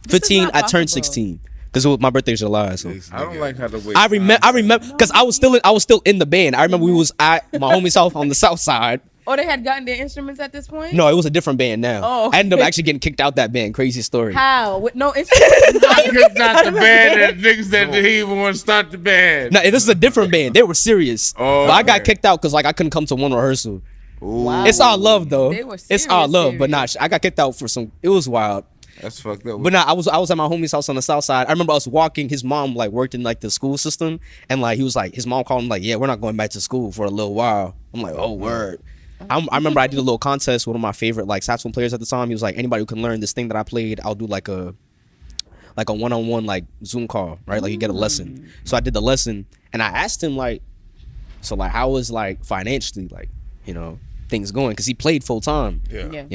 15. not I turned possible. 16 because my birthday's July. So I don't like how the way. I remember because I was still in the band. I remember we was at my homie's house on the south side. Oh, they had gotten their instruments at this point? No, it was a different band now. Oh, I ended okay. up actually getting kicked out that band. Crazy story. How? With no instruments? Kicked out the band and niggas that didn't even want to start the band. No, this is a different band. They were serious. Oh, But I got okay. kicked out because like I couldn't come to one rehearsal. Wow. It's all love though. They were It's all serious, love, but serious. nah, I got kicked out for some. It was wild. That's fucked up. But nah, I was at my homie's house on the south side. I remember us walking. His mom like worked in like the school system, and like he was like his mom called him like, yeah, we're not going back to school for a little while. I'm like, oh word. I remember I did a little contest with one of my favorite like saxophone players at the time. He was like, anybody who can learn this thing that I played, I'll do like a one-on-one like Zoom call, right? Like you get a lesson. So I did the lesson, and I asked him like, so like how was like financially like things going? Because he played full time. Yeah.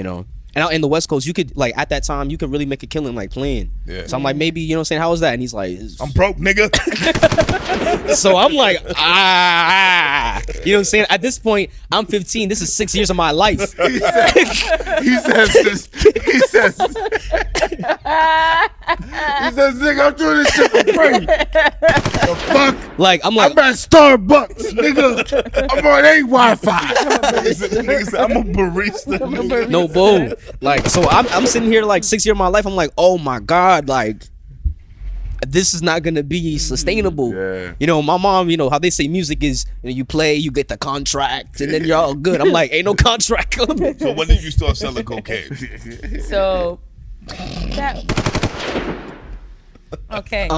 And out in the West Coast, you could like at that time you could really make a killing like playing. Yeah. So I'm like, maybe saying how was that? And he's like, I'm broke, nigga. so I'm like, you know what I'm saying? At this point, I'm 15. This is 6 years of my life. he says, nigga, I'm doing this shit for free. The fuck? Like I'm like, I'm at Starbucks, nigga. I'm on a Wi-Fi. Nigga said, I'm a barista. nigga. no bull. Like so I'm sitting here like 6 years of my life. I'm like, oh my God, like this is not gonna be sustainable. Yeah. My mom, how they say music is you play, you get the contract, and then you're all good. I'm like, ain't no contract coming. So when did you start selling cocaine? So, that... Okay. You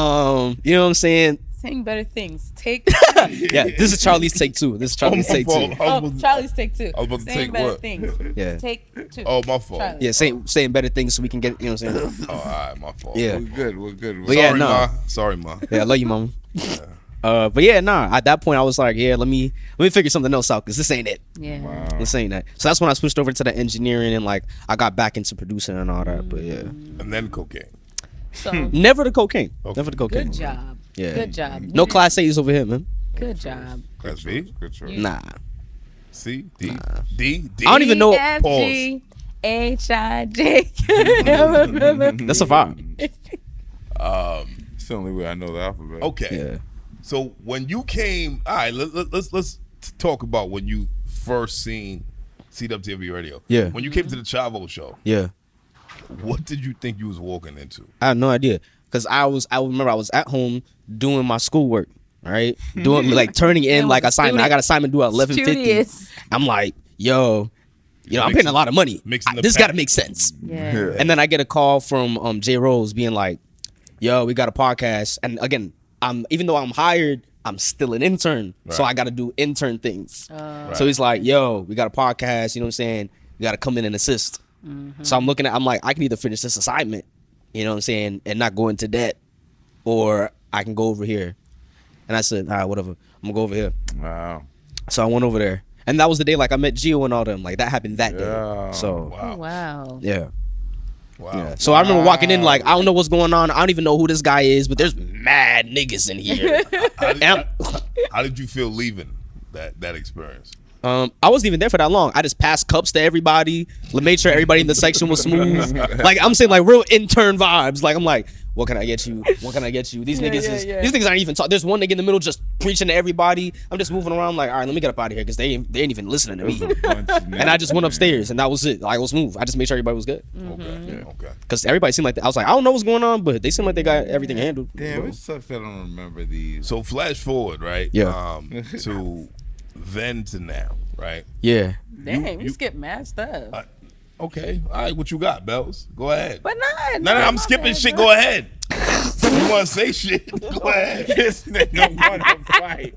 know what I'm saying? Saying better things. Take... Yeah, this is Charlie's take two. This is Charlie's take two. Oh, Charlie's take two. I was about to Saying take better what? things. Yeah. Take two. Oh, my fault. Charlie. Yeah, saying better things so we can get, you know what I'm saying? Oh, all right, my fault. Yeah. We're good. But yeah, Sorry, no. ma. Sorry, ma. Yeah, I love you, mama. But yeah, nah. At that point, I was like, yeah, let me figure something else out because this ain't it. Yeah. This ain't that. So that's when I switched over to the engineering and like I got back into producing and all that. But yeah, And then cocaine. So, never the cocaine. Okay. Never the cocaine. good job. Yeah. Good job. No class A's over here, man. Good job. That's B. Good choice. Nah. C. D. D. D. I don't even know. F, G, H, I, J. That's a vibe. It's the only way I know the alphabet. Okay. Yeah. So when you came, all right, let's talk about when you first seen CWTFB radio. Yeah. When you came to the Chavo show, Yeah. what did you think you was walking into? I had no idea because I remember I was at home doing my schoolwork, right? Doing like turning in Man like was a assignment. I got assignment due at 11:50. Studious. I'm like, yo, I'm paying a lot of money. Mixing the This got to pack. make sense. Yeah. And then I get a call from J Rose being like, yo, we got a podcast. And again, even though I'm hired, I'm still an intern. So Right. I got to do intern things. So he's like, yo, we got a podcast. You know what I'm saying? You got to come in and assist. So I'm like, I can either finish this assignment, you know what I'm saying, and not go into debt, or I can go over here. And I said, all right, whatever. I'm going to go over here. Wow. So I went over there. And that was the day like I met Gio and all them. Like that happened that day. Yeah. So Oh, wow. yeah. Wow. Yeah. So I remember walking in like, I don't know what's going on. I don't even know who this guy is, but there's mad niggas in here. How did you feel leaving that experience? I wasn't even there for that long. I just passed cups to everybody, made sure everybody in the section was smooth. Like I'm saying, like real intern vibes. Like I'm like, what can I get you? What can I get you? These niggas these niggas aren't even talking. There's one nigga in the middle just preaching to everybody. I'm just moving around like, all right, let me get up out of here because they ain't even listening to me. And I just went upstairs and that was it. Like, I was moved. I just made sure everybody was good. Okay. Because everybody seemed like I was like, I don't know what's going on, but they seemed like they got everything handled. Damn, it sucks that I don't remember these. So flash forward, right? Yeah. To then to now, right? Yeah. Damn, you skipped mad stuff. Okay. All right. What you got, Bells? Go ahead. But not. No, I'm skipping shit. Go ahead. If you want to say shit, go ahead. This nigga want to fight.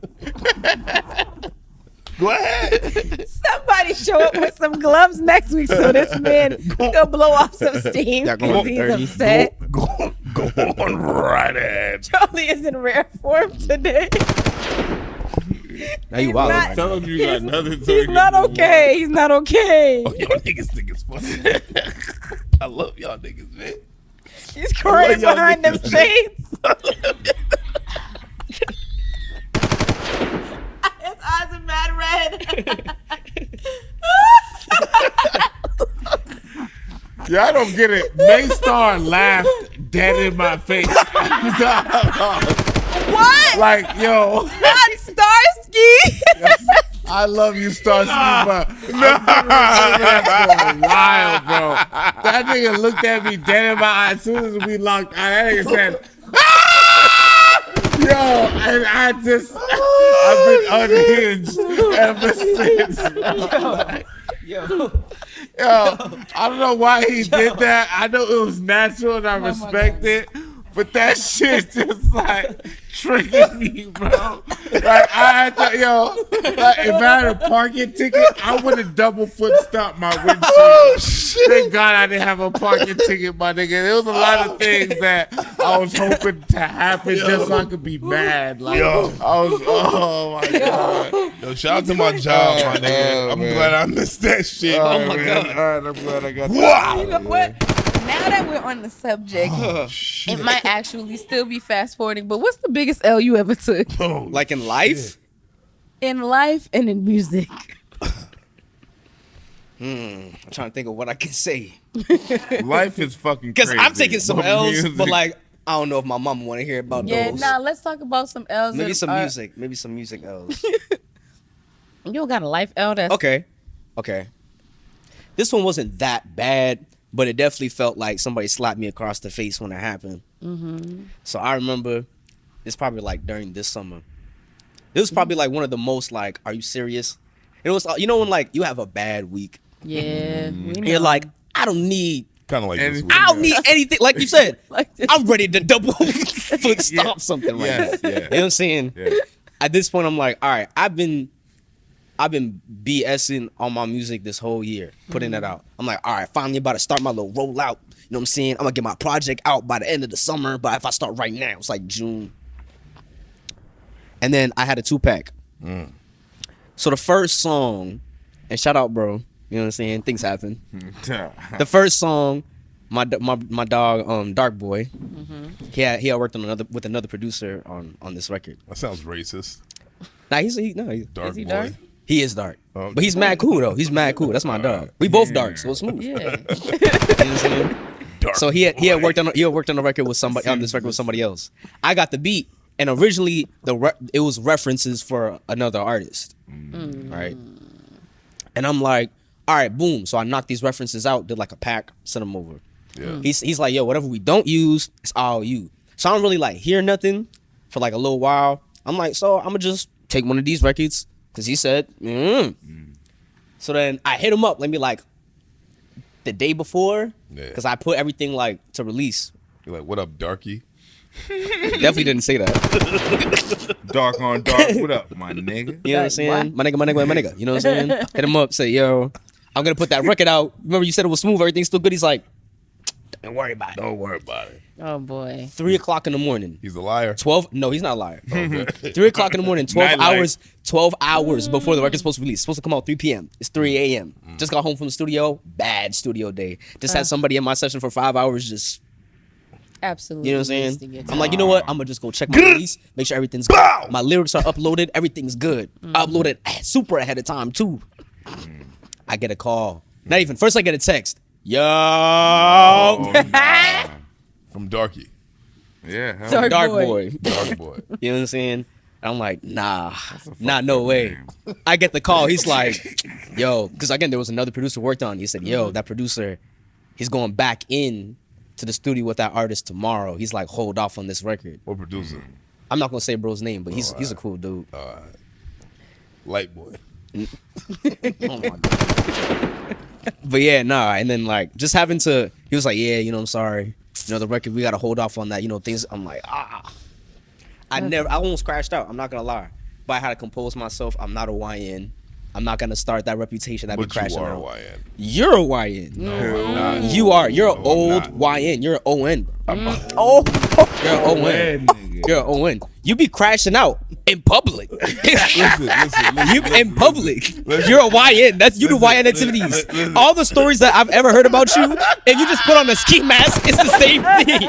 Go ahead. Somebody might show up with some gloves next week so this man can blow off some steam Y'all going because he's 30? upset. Go on right ahead. Charlie is in rare form today. Now you He's wild. not- Tell him you got nothing to He's not okay. He's not okay. Oh, y'all niggas think it's funny. I love y'all niggas, man. He's crying y'all behind them niggas. shades. His eyes are mad red. Yeah, I don't get it. Maystar laughed dead in my face. What? Like, yo, Not Starsky. I love you, Starsky, but that's wild, bro. That nigga looked at me dead in my eye as soon as we locked eyes. That nigga said, "Ah!" Yo, and I've been unhinged ever since. Yo, I don't know why he did that. I know it was natural and I respect it, but that shit just like triggered me, bro. Like I had to, like if I had a parking ticket, I would have double foot stopped my windshield. Oh, shit. Thank God I didn't have a parking ticket, my nigga. There was a lot of things that I was hoping to happen just so I could be mad. Like Yo. I was, oh my God. Yo, shout out to my job, my nigga. I'm man. glad I missed that shit. Oh my God. All right, I'm glad I got Wow. You know what? Now that we're on the subject, it might actually still be fast forwarding, but what's the biggest L you ever took Oh, Like in life? in life and in music? I'm trying to think of what I can say. Life is fucking Because crazy. I'm taking some But L's, music- but like, I don't know if my mama want to hear about Yeah, those. nah, let's talk about some L's. Maybe that some are- music. Maybe some music L's. You don't got a life L that's Okay. This one wasn't that bad, but it definitely felt like somebody slapped me across the face when it happened. So I remember it's probably like during this summer. It was probably like one of the most like, are you serious? It was, you know, when like you have a bad week, Yeah. we know. you're like, I don't need kind of like this week. I don't need anything. Like you said, Like this. I'm ready to double foot stomp something like Yes, that. yeah. You know what I'm saying? Yeah. At this point, I'm like, all right, I've been BSing on my music this whole year, putting it out. I'm like, all right, finally about to start my little rollout. You know what I'm saying? I'm gonna get my project out by the end of the summer. But if I start right now, it's like June. And then I had a 2-pack. So the first song, and shout out, bro. You know what I'm saying? Things happen. The first song, my dog, Dark Boy, he had worked on with another producer on this record. That sounds racist. Nah, he's Dark he boy. dark? he is dark, Oh, but he's mad cool though. He's mad cool. That's my dog. We both dark, so it's smooth. Yeah. You know what I'm saying? Dark So he had boy. worked on a record with somebody on this record with somebody else. I got the beat, and originally it was references for another artist, right? And I'm like, all right, boom. So I knocked these references out, did like a pack, sent them over. Yeah. He's like, yo, whatever we don't use, it's all you. So I don't really like hear nothing for like a little while. I'm like, so I'm gonna just take one of these records because he said, So then I hit him up, let me like the day before, Yeah. because I put everything like to release. You're like, what up, darky? Definitely didn't say that. Dark on dark. What up, my nigga? You know what I'm saying? My nigga. You know what I'm saying? Hit him up, say, yo, I'm gonna put that record out. Remember you said it was smooth, everything's still good. He's like, don't worry about it. Don't worry about it. Oh boy. 3 o'clock in the morning. He's a liar. 12. No, he's not a liar. 3 o'clock in the morning. 12 Nightlife. hours. 12 hours before the record's supposed to release. It's supposed to come out 3 p.m. It's 3 a.m. Just got home from the studio. Bad studio day. Just had somebody in my session for 5 hours. Just, Absolutely. you know what I'm needs to saying? get I'm like, you know what? I'm gonna just go check my release, make sure everything's good. My lyrics are uploaded. Everything's good. Uploaded super ahead of time too. I get a call. Not even. First, I get a text. Yo. From Darky. Yeah. hell Dark Dark boy. boy. Dark boy. You know what I'm saying? And I'm like, nah, no way. I get the call. He's like, yo, because again, there was another producer worked on. He said, yo, that producer, he's going back in to the studio with that artist tomorrow. He's like, hold off on this record. What producer? I'm not gonna say bro's name, but he's a cool dude. Light boy. Oh my God. But yeah, nah. And then like just having to, he was like, yeah, you know, I'm sorry. You know, the record, we gotta hold off on that. You know, things. I'm like, I almost crashed out. I'm not gonna lie. But I had to compose myself. I'm not a YN. I'm not gonna start that reputation that be But you crashing are a out. YN. You're a YN. No, I'm not. You are. You're an No, I'm old not. YN. You're an ON. Oh, You're an ON. You're an ON. You be crashing out in public. You in public. You're a YN. That's you do YN activities. All the stories that I've ever heard about you, if you just put on a ski mask, it's the same thing.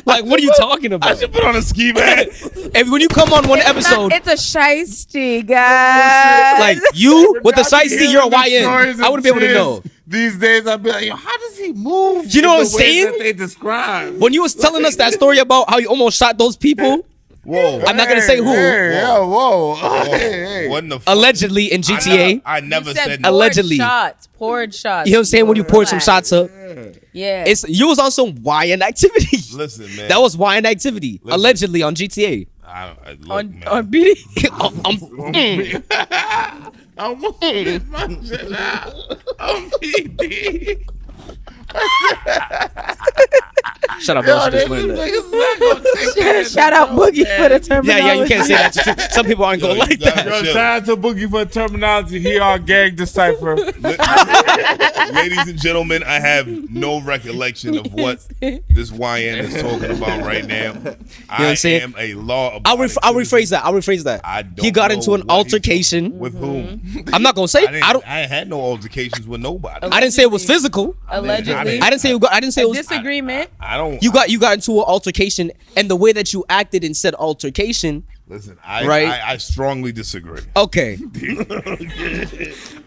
Like, what are you talking I about? should put on a ski mask. And when you come on one episode, it's a shiesty, guys. like you with the shiesty, you're a YN. I wouldn't be able to know. These days, I'd be like, yo, how does he move? You know in what I'm the way saying? That they describe. When you was telling us that story about how you almost shot those people, Whoa. I'm not gonna say who. Hey, yo, whoa. Hey. What in the fuck? Allegedly in GTA. I never said poured Allegedly. Poured shots. You know what I'm saying? When you poured some shots up, Yeah. it's you was on some YN activity. Listen, man. That was YN activity. Listen. Allegedly on GTA. Look, on man. BD. I'm moving my shit out. I'm PD. Shut up, bro. She just learned that. Shout out Boogie for the terminology. Yeah, you can't say that. Some people aren't going like that. Yo, shout out to Boogie for the terminology. He our gang decipher. Ladies and gentlemen, I have no recollection of what this YN is talking about right now. I I'm saying? am a law. I'll rephrase that. I'll rephrase that. I don't He got know into an what he's altercation. with whom? I'm not gonna say. I ain't had no altercations with nobody. I didn't say it was physical. Allegedly. I didn't say. I didn't say it was. Disagreement. I don't. You got into an altercation, and the way that you acted in said altercation. Listen, Right? I strongly disagree. Okay.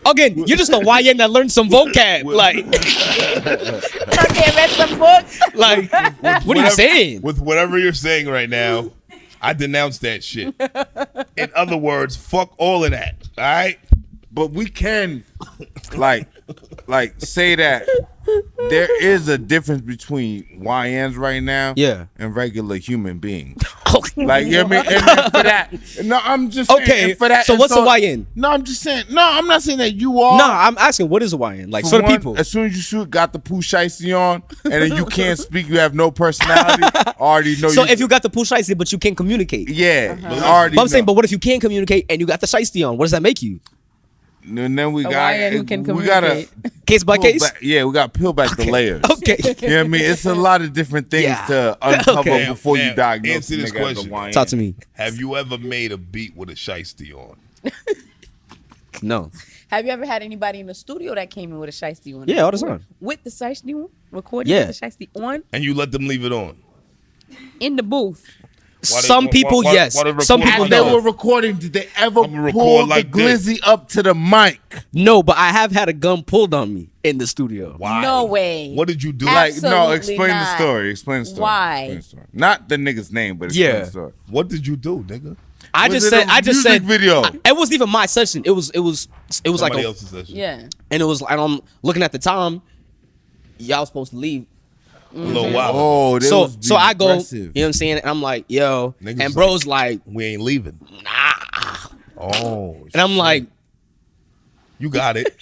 Again, you're just a YN that learned some vocab. Like, Okay, read some books. like, what are you saying? With whatever you're saying right now, I denounce that shit. In other words, fuck all of that. All right? But we can, like say that there is a difference between YNs right now, Yeah. and regular human beings. Okay. Like, you know what I mean? And for that, no, I'm just saying, Okay, and for that. so and what's a YN? No, I'm just saying. No, I'm not saying that you are. No, I'm asking, what is a YN? Like, for the one, people. as soon as you shoot, got the poo shiesty on, and then you can't speak, you have no personality. Already know. So if you got the push shiesty, but you can't communicate. yeah, already. But I'm saying, know. but what if you can't communicate and you got the shiesty on? What does that make you? And then we A got YN who can we gotta communicate. Case by peel case? back- yeah, we got to peel back the layers. Okay. You know what I mean? It's a lot of different things Yeah. to uncover Okay. before Now, you diagnose answer the this nigga as a question. YN. Talk to me. Have you ever made a beat with a shiesty on? No. Have you ever had anybody in the studio that came in with a shiesty on? Yeah, all the time. With the shiesty on? Recording Yeah. with the shiesty on? And you let them leave it on? In the booth. Why they- Some why- people, why- yes. why they Some record people, As they no. were recording, did they ever I'ma record pull like the this. glizzy up to the mic? No, but I have had a gun pulled on me in the studio. Why? No way. What did you do? Like, no, Absolutely explain the not. story. Explain the story. Why? Explain the story. Not the nigga's name, but explain Yeah. the story. What did you do, nigga? I Was just it said. a I just music said. video. It wasn't even my session. It was like Somebody a, else's session. Yeah. and it was. And I'm looking at the time. Y'all supposed to leave. A little while. Oh, they So was so I go. You know aggressive. what I'm saying? And I'm like, yo, Niggas and bro's like, We ain't leaving. nah. Oh. And I'm like, You got it.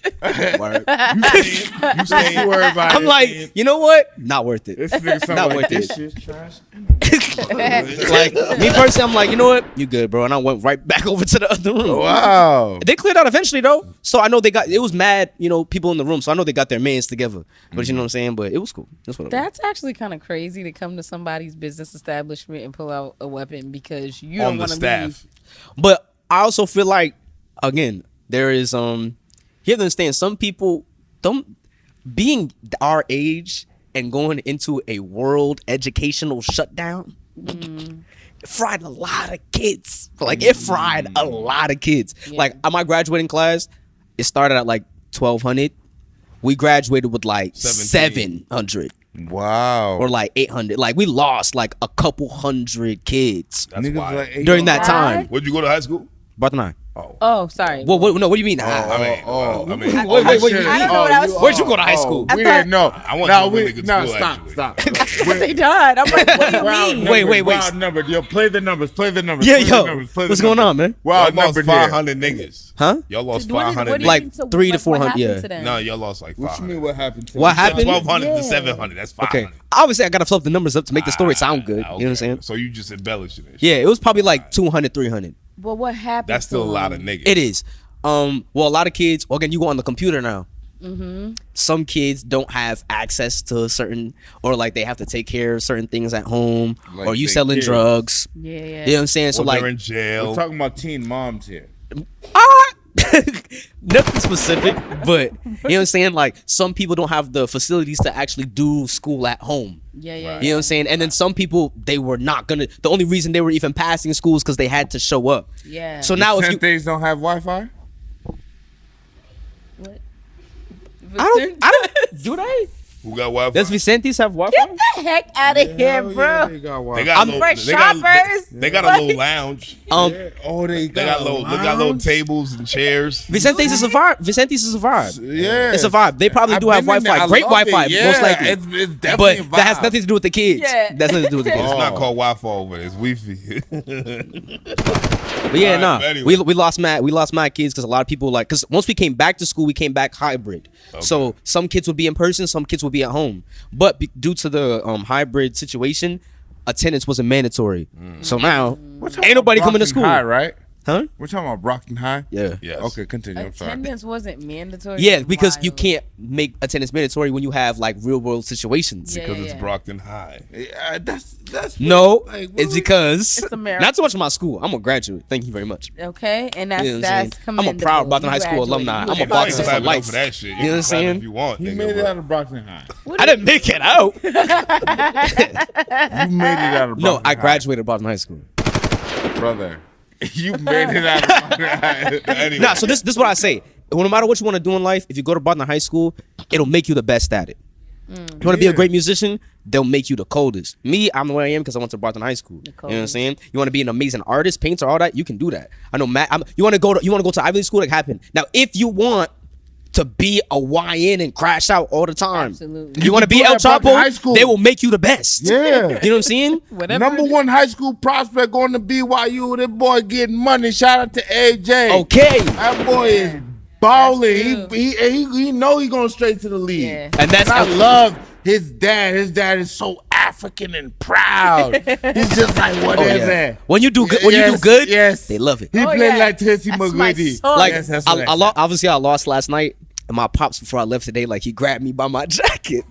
word. You staying. Worry about I'm it. like, you know what? Not worth it. This nigga sound Not like worth this it. shit's trash. Like me personally, I'm like, you know what? You good, bro. And I went right back over to the other room. Wow. They cleared out eventually though. So I know they got it was mad, people in the room. So I know they got their mans together. But you know what I'm saying? But it was cool. That's what it was. That's actually kind of crazy to come to somebody's business establishment and pull out a weapon because you On don't the want to staff. leave. But I also feel like, again, there is you have to understand some people don't being our age and going into a world educational shutdown fried a lot of kids. Like it fried a lot of kids. Yeah. Like my graduating class, it started at like 1,200. We graduated with like 17. 700 Wow. or like 800. Like we lost like a couple hundred kids That's Niggas why. like, hey, during yo, that time. Where'd you go to high school? Bartholomew. Oh, sorry. What do you mean? I mean, Wait, I don't know what I was. Where'd you go to high school? We didn't know. I went Nah, to a we, really good nah, school, stop, actually. stop. They died. I'm like, what do you Wild mean? Wait, numbers, wait. Wild number. Yo, play the numbers. Play the numbers. Yeah, play yo. the numbers, play the What's going numbers. on, man? Wild Y'all lost number there. 500 niggas. Huh? Y'all lost What 500 do you Like mean? So, 3 to what 400, happened yeah. to them? No, y'all lost like 500. What you mean? What happened? To What you? happened? 1,200 Yeah. to 700. That's 500. Okay. Obviously, I gotta flip the numbers up to make the story sound good. Ah, You know what I'm saying? So you just embellishing it. Yeah, it was probably like 200, 300. But what happened? That's still a to lot them? of niggas. It is. Well, a lot of kids. Well, again, you go on the computer now. Some kids don't have access to certain, or like they have to take care of certain things at home, Like or you they selling kids. drugs. Yeah. You know what I'm saying? So Or like, they're in jail. We're talking about teen moms here. nothing specific, but you know what I'm saying? Like some people don't have the facilities to actually do school at home. Yeah. You know what I'm saying? And then some people, they were not gonna, the only reason they were even passing schools because they had to show up. Yeah. So now if you, Things don't have Wi-Fi. What? I don't, do they? Who got Wi-Fi? Does Vicentes have Wi-Fi? Get the heck out of here, bro. They got They Wi-Fi. got I'm little- fresh they got- shoppers. They got a little lounge. Oh, they got little tables and chairs. Vicentes is a vibe. Vicentes is a vibe. Yeah, It's a vibe. They probably do have Wi-Fi. Great Wi-Fi, most likely. It's definitely a But vibe. that has nothing to do with the kids. Yeah. That's nothing to do with the kids. It's not called Wi-Fi over there. It's Wi-Fi. But yeah, Alright, nah. but anyway. We lost mad kids because a lot of people like, because once we came back to school, we came back hybrid. So some kids would be in person, some kids would be at home. But due to the hybrid situation, attendance wasn't mandatory. So now ain't nobody coming to school. High, right? Huh? We're talking about Brockton High. Yeah. Yes. Okay, continue. I'm sorry. Attendance wasn't mandatory. Yeah, because you Wild. can't make attendance mandatory when you have like real world situations. Yeah. Because it's Brockton High. That's No, like, what it's we- because It's America. not so much of my school. I'm a graduate. Thank you very much. Okay, and that's You know what I'm that's saying? commendable. I'm a proud Brockton You High School graduated. alumni. You I'm a graduated. Brockton Clap for it up life. for that shit. You know what I'm can clap saying? If you want, He nigga, made it but- out of Brockton High. I didn't make it out. You made it out of Brockton No, I High. graduated Brockton High School. Brother. You made it out of Brockton High. Anyway. Nah, so this is what I say. No matter what you want to do in life, if you go to Brockton High School, it'll make you the best at it. You want to be a great musician, they'll make you the coldest. Me, I'm the way I am because I went to Brockton High School. You know what I'm saying? You want to be an amazing artist, painter, all that, you can do that. I know Matt. You want to go to Ivy League school, that happen. Now, if you want to be a YN and crash out all the time, Absolutely. you want to can be do El that at Brockton High Chapo, School. they will make you the best. Yeah. You know what I'm saying? Whatever. Number one high school prospect going to BYU. That boy getting money. Shout out to AJ. Okay. That boy is balling. That's He know he going straight to the league. Yeah. And that's I love his dad. His dad is so African and proud. He's just like whatever. When you do good, when you do good, yes, they love it. He Oh, played yeah. like Tessie That's my McGrady. son. Like Yes, that's I, what I I lost. Obviously, I lost last night, and my pops before I left today, like he grabbed me by my jacket,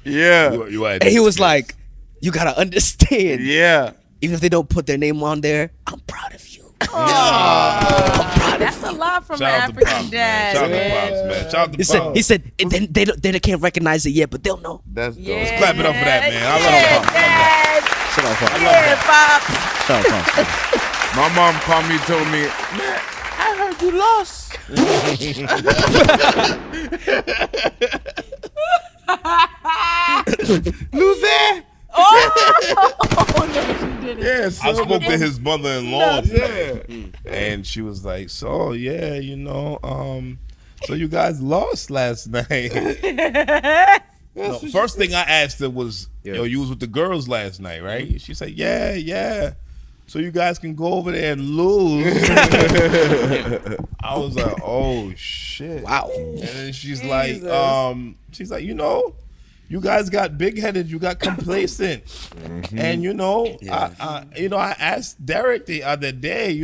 Yeah, You had and he these was kids. like, "You gotta understand, yeah. even if they don't put their name on there, I'm proud of you." That's a lot from Shout an out to African Pops, man. dad. Shout out to man. Pops, man. Shout out to He said, Pops. "He said they can't recognize it yet, but they'll know." That's dope. Yeah. Clap it up for that, man. I love Yeah, Pops. Dad. Shut up, Pops. Yeah, Pops. Shut up, Pops. My mom called me and told me, man, I heard you lost. Loser. Oh, no, she didn't. Yeah, I so spoke to his mother-in-law today, yeah. and she was like, "So yeah, so you guys lost last night." No, first thing I asked her was, "Yo, you was with the girls last night, right?" She said, "Yeah. So you guys can go over there and lose." I was like, "Oh shit!" Wow. And then she's like, you guys got big-headed, you got complacent, and I asked Derek the other day,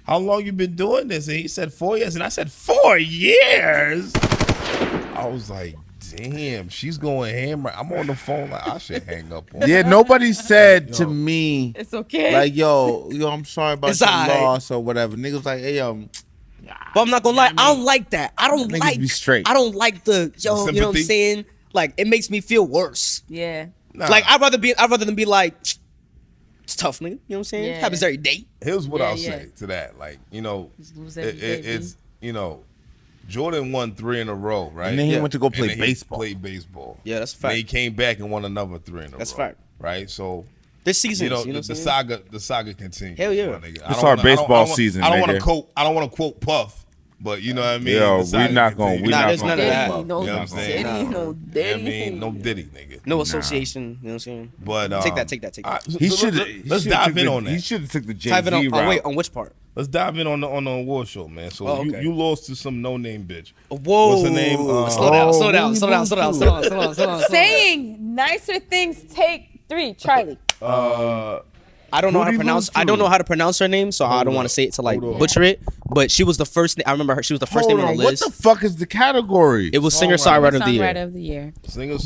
how long you been doing this, and he said 4 years, and I said 4 years. I was like, damn, she's going ham. I'm on the phone like I should hang up on. Yeah, nobody said to me, It's okay. like, yo, I'm sorry about It's your alright. loss or whatever. Niggas like, hey, But I'm not gonna lie, I don't like that. I don't Niggas like. be straight. I don't like the you know what I'm sympathy? saying. Like it makes me feel worse. yeah. Nah. Like I'd rather than be like, it's tough, nigga. You know what I'm saying? Yeah. Happens every day. Here's what Yeah, I'll yeah. say to that. Like, Just lose every day, it's, Jordan won 3 in a row, right? And then he Yeah. went to go And play then he baseball. played baseball. Yeah, that's a Then he fact. came back and won another 3 in a That's row. fact. Right? So, This season, the saga continues. Hell yeah. my nigga. I It's don't our wanna- baseball I don't season, I don't want nigga. to quote. I don't want to quote Puff, but you know what I mean. Yo, The saga we not gonna- continues. we Nah, not there's gonna none of that. Diddy, no You know what I'm saying? Diddy, no You know what I Diddy. mean? No Diddy, nigga. No association. You know what I'm saying? But Take that. all right, He so should let's dive in on He that. should have took the Type it Jay-Z on. route. Wait, on which part? Let's dive in on the award show, man. So Oh, okay. you lost to some no name bitch. Whoa. What's her name? Slow down. Slow down. Slow down. Slow down. Slow down. Saying nicer things. Take 3, Charlie. I don't know how to Who'd he pronounce. lose to? I don't know how to pronounce her name, so I don't want to say it to like butcher it. But she was the first. I remember her. She was the first Hold name on on. the What list. the fuck is the category? It was singer-songwriter of the year. Songwriter of the year.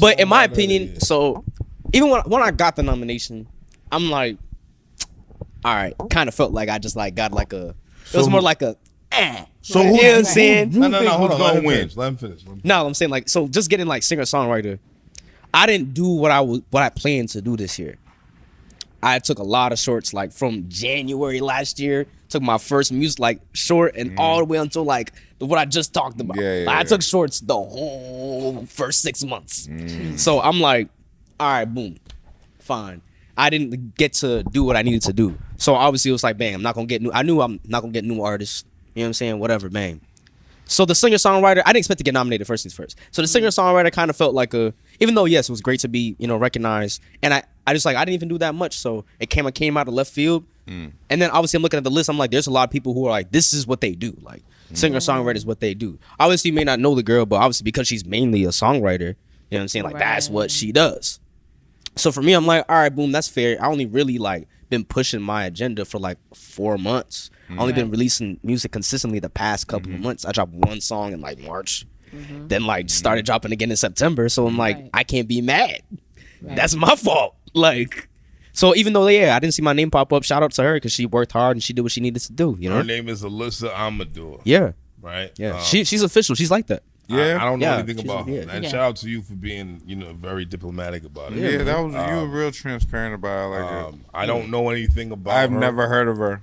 But in my opinion, so even when I got the nomination, I'm like, all right, kind of felt like I just like got like a. It was more like a. So who You know what I'm saying? No, hold on. Let him win? finish. Let him finish. No, I'm saying like so. Just getting like singer-songwriter. I didn't do what I planned to do this year. I took a lot of shorts like from January last year. Took my first music like short and all the way until like what I just talked about. I took shorts the whole first 6 months. So I'm like, all right, boom, fine. I didn't get to do what I needed to do. So obviously it was like, bang, I'm not gonna get new. I knew I'm not gonna get new artists. You know what I'm saying? Whatever, bang. So the singer-songwriter, I didn't expect to get nominated first things first. So the singer-songwriter kind of felt like even though yes, it was great to be, recognized, and I just like I didn't even do that much, so it came out of left field. And then obviously I'm looking at the list, I'm like, there's a lot of people who are like, this is what they do, like singer-songwriter is what they do. Obviously you may not know the girl, but obviously because she's mainly a songwriter, you know what I'm saying, like that's what she does. So for me, I'm like, all right, boom, that's fair. I only really like been pushing my agenda for like 4 months. I only been releasing music consistently the past couple of months. I dropped one song in like March, then like started dropping again in September. So I'm like, I can't be mad. That's my fault. Like, so even though I didn't see my name pop up, shout out to her because she worked hard and she did what she needed to do. You know, her name is Alyssa Amador. Yeah, right. Yeah, she's official. She's like that. Yeah, I don't know anything about her. Yeah. And shout out to you for being, very diplomatic about it. Yeah, that was you were real transparent about it. Like I don't know anything about I've her. never heard of her.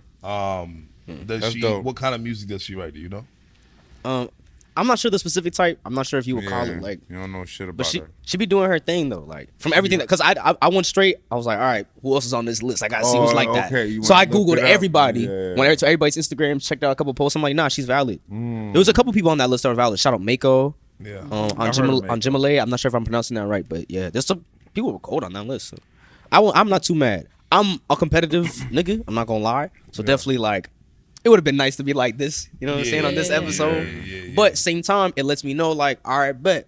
Does That's she? dope. What kind of music does she write? Do you know? I'm not sure the specific type. I'm not sure if you would call it like. You don't know shit about But her. she be doing her thing though, like from everything because I went straight. I was like, all right, who else is on this list? I gotta see who's like that. okay, So I went and looked googled it up. everybody. Yeah. Went to everybody's Instagram, checked out a couple posts. I'm like, nah, she's valid. There was a couple people on that list that were valid. Shout out Mako. Yeah. On I've heard of on Jimalay. I'm not sure if I'm pronouncing that right, but yeah, there's some people were cold on that list. So I'm not too mad. I'm a competitive nigga. I'm not gonna lie. So definitely like. It would have been nice to be like this, you know what I'm saying, on this episode. Yeah. But same time, it lets me know, like, all right, bet.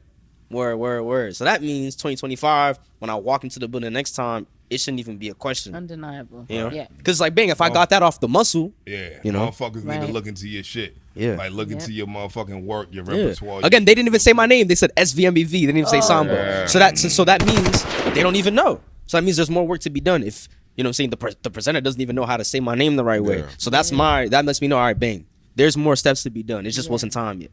Word. So that means 2025, when I walk into the building next time, it shouldn't even be a question. Undeniable. You know? Yeah. Because, like, bang, if I got that off the muscle, motherfuckers need to look into your shit. Yeah. Like, look into your motherfucking work, your repertoire. Again, they didn't even say my name. They said SVMBV. They didn't even say Samba. Yeah. So that means they don't even know. So that means there's more work to be done if... You know what I'm saying? The presenter doesn't even know how to say my name the right way. So that lets me know, all right, bang, there's more steps to be done. It just wasn't time yet.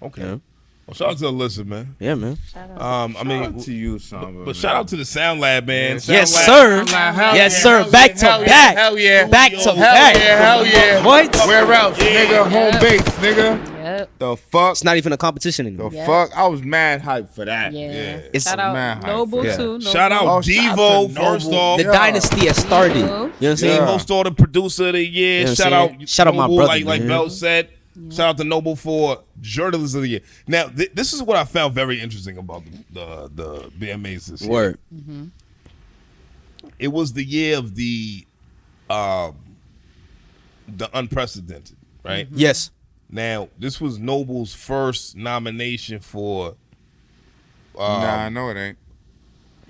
Okay. You know? Well, shout out to Alyssa, man. Yeah, man. I mean, Shout out to you, Samba. but shout out to the Sound Lab, man. Yes, Sound Lab. sir. Yes, sir. Back to back. Hell yeah. Back to Hell back. yeah. Hell yeah. What? Where else, nigga? Home base, nigga. Yep. The fuck? It's not even a competition anymore. The fuck? I was mad hyped for that. Yeah. It's Shout out mad hype. Noble Yeah. too. Noble. Shout out Oh, shout out Devo, to first Noble. off. The dynasty has started. You know what I'm saying? Yeah. Host the producer of the year. You know what Shout I'm saying? out, Shout out my Noble, brother, like man. Bell said. Shout out to Noble for journalist of the year. Now, this is what I found very interesting about the BMAs this year. Word. It was the year of the unprecedented, right? Yes. Now, this was Noble's first nomination for. Nah, I know it ain't.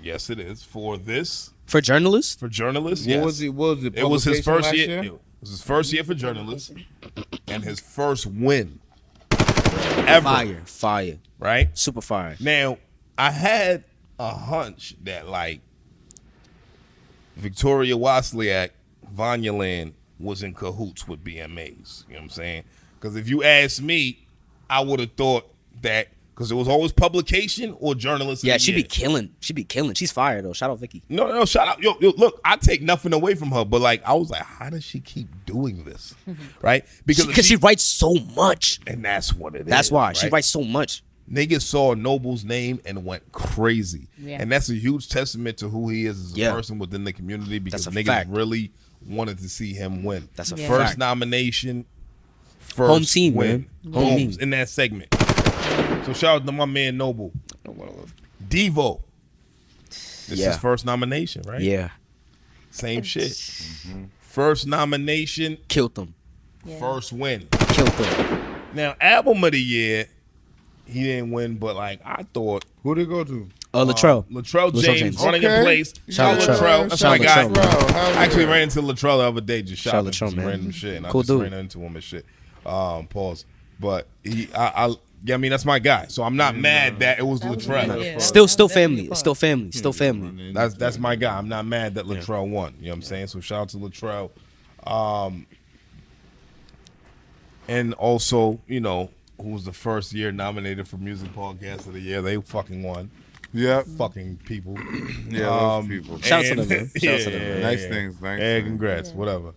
Yes, it is for this For journalists? for journalists. What Yes, was it? What was it? it was his publication first last year. It was his first year for journalists, and his first win ever. Fire. Right Super fire. now, I had a hunch that like Victoria Wasliak, Vanya Land was in cahoots with BMAs. You know what I'm saying? Because if you ask me, I would have thought that because it was always publication or journalist. Yeah, she be killing. She's fire though. Shout out Vicky. No, shout out. Yo, look, I take nothing away from her, but like I was like, how does she keep doing this? Right? Because she writes so much. and that's what it is. That's why. She right? writes so much. Niggas saw Noble's name and went crazy. Yeah. And that's a huge testament to who he is as a person within the community because That's a niggas fact. really wanted to see him win. That's a First fact. nomination, first Home team, win. man. Home Home team. in that segment. So shout out to my man Noble. Devo. This is his first nomination, right? Yeah. Same shit. First nomination, Killed them. first win. Killed them. Now, album of the year, he didn't win, but like I thought Who'd it go to? Latrell James running in place. Shout out Latrell. That's my guy. I actually ran into Latrell the other day just shopping for some random shit, and I just ran into him and shit. Pause. But I mean, that's my guy. So I'm not mad that it was Latrell. Yeah. Still family. It's still family. Still family. That's my guy. I'm not mad that Latrell won. You know what I'm saying? So shout out to Latrell. And also, you know, who was the first year nominated for Music Podcast of the Year. They fucking won. Yeah. Fucking people. Yeah, those people. Shout out to them, man. Shout out to them. Nice things. And congrats. Whatever.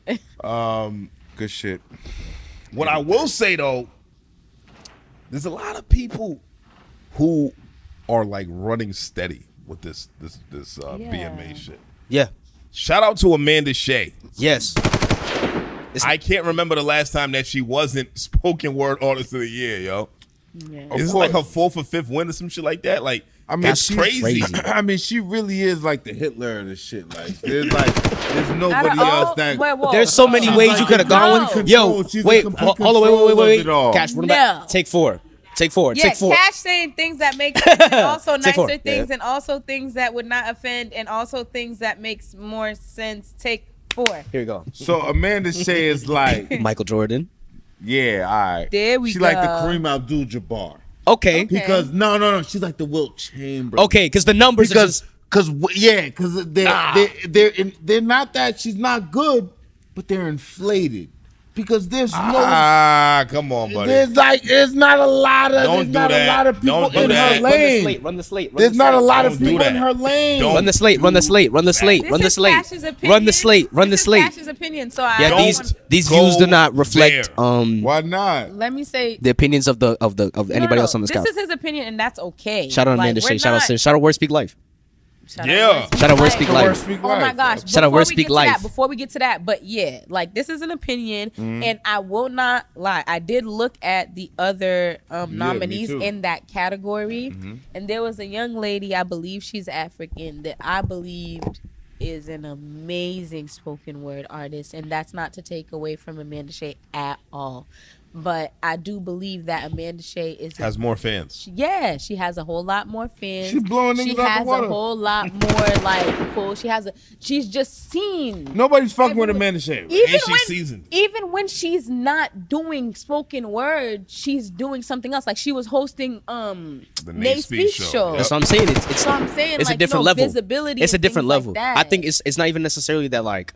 Good shit. What I will say, though, there's a lot of people who are like running steady with this BMA shit. Yeah. Shout out to Amanda Shea. Yes. I can't remember the last time that she wasn't spoken word artist of the year, yo. Yeah. Is it like her 4th or 5th win or some shit like that? Like, I mean, that's crazy. I mean, she really is like the Hitler of this shit. Like, there's nobody else that. There's so many ways you could have gone with. Yo, wait, hold on, wait. Cash, what about take 4? Take 4. Yeah, take 4. Cash saying things that make sense, and also nicer things, yeah. and also things that would not offend, and also things that makes more sense. Take 4. Here you go. So Amanda Shea is like Michael Jordan. Yeah, all right. There we she go. like the Kareem Abdul-Jabbar. Okay. Because no, she's like the Wilt Chamberlain. Okay, because the numbers because they're not that she's not good, but they're inflated. Because there's come on, buddy. There's not a lot of people in her lane. Run the slate. There's not a lot of people in her lane. Run the slate. Run the slate. Cash's opinion. So these views do not reflect. Why not? Let me say the opinions of anybody else on this. This is his opinion, and that's okay. Shout out Amanda Shea. Shout out Word Speak Life. Shout out Word Speak Life. Oh my gosh. Shout out Word Speak Life. Before we get to that, but yeah, like this is an opinion, and I will not lie. I did look at the other nominees in that category, and there was a young lady, I believe she's African, that I believed is an amazing spoken word artist, and that's not to take away from Amanda Shea at all. But I do believe that Amanda Shea has more fans. She has a whole lot more fans. She's blowing niggas out the water. She has a whole lot more like pull. She's just seen. Nobody's fucking with Amanda Shea. She's seasoned. Even when she's not doing spoken word, she's doing something else. Like she was hosting the Nate Speak show. That's what I'm saying. That's what I'm saying. It's like, a different level. Visibility. It's a different level. Like I think it's not even necessarily that like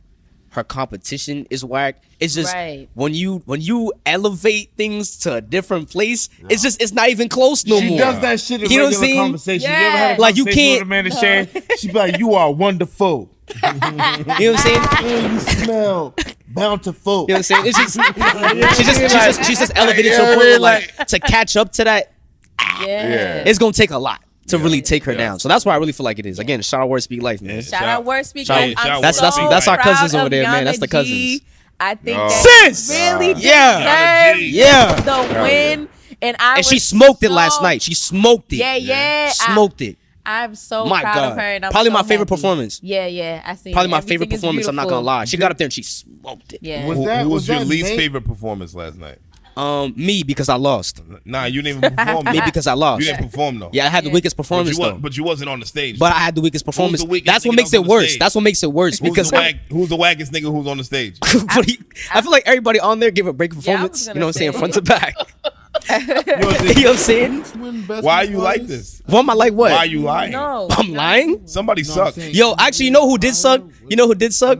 her competition is whack. It's just when you elevate things to a different place, it's not even close no more. She does that shit in you know what I'm regular saying? conversation. Yeah. You ever had a Like, you conversation can't- with Amanda Shea? She be like, "You are wonderful. You know what I'm saying? You smell bountiful." You know what I'm saying? It's just she's just elevated to a point where, like, to catch up to that, it's gonna take a lot to really take her down. So that's why I really feel like it is. Again, shout out Word Speak Life, man. Shout out Word Speak shout Life. out That's our cousins over there, man. That's the cousins. I think Sis! that really Yeah. deserved the win. And she smoked it last night. She smoked it. Yeah. Smoked it. I'm so My proud God. of her. And I'm Probably so my favorite happy. performance. Yeah. I see. Probably my favorite performance. I'm not gonna lie. She got up there and she smoked it. Yeah. Who was your least favorite performance last night? Me, because I lost. Nah, you didn't even perform. Me, because I lost. You didn't perform though. Yeah, I had the weakest performance though. But you wasn't on the stage. But I had the weakest performance. the weakest That's what nigga makes that it was on the worse. stage? That's what makes it worse. Because who's the wackest nigga who's on the stage? I feel like everybody on there gave a break performance. You know what I'm saying? Front to back. You know what I'm saying? Why are you like this? Why am I like what? Why are you lying? No. I'm lying? Somebody sucks. Yo, actually, you know who did suck? You know who did suck?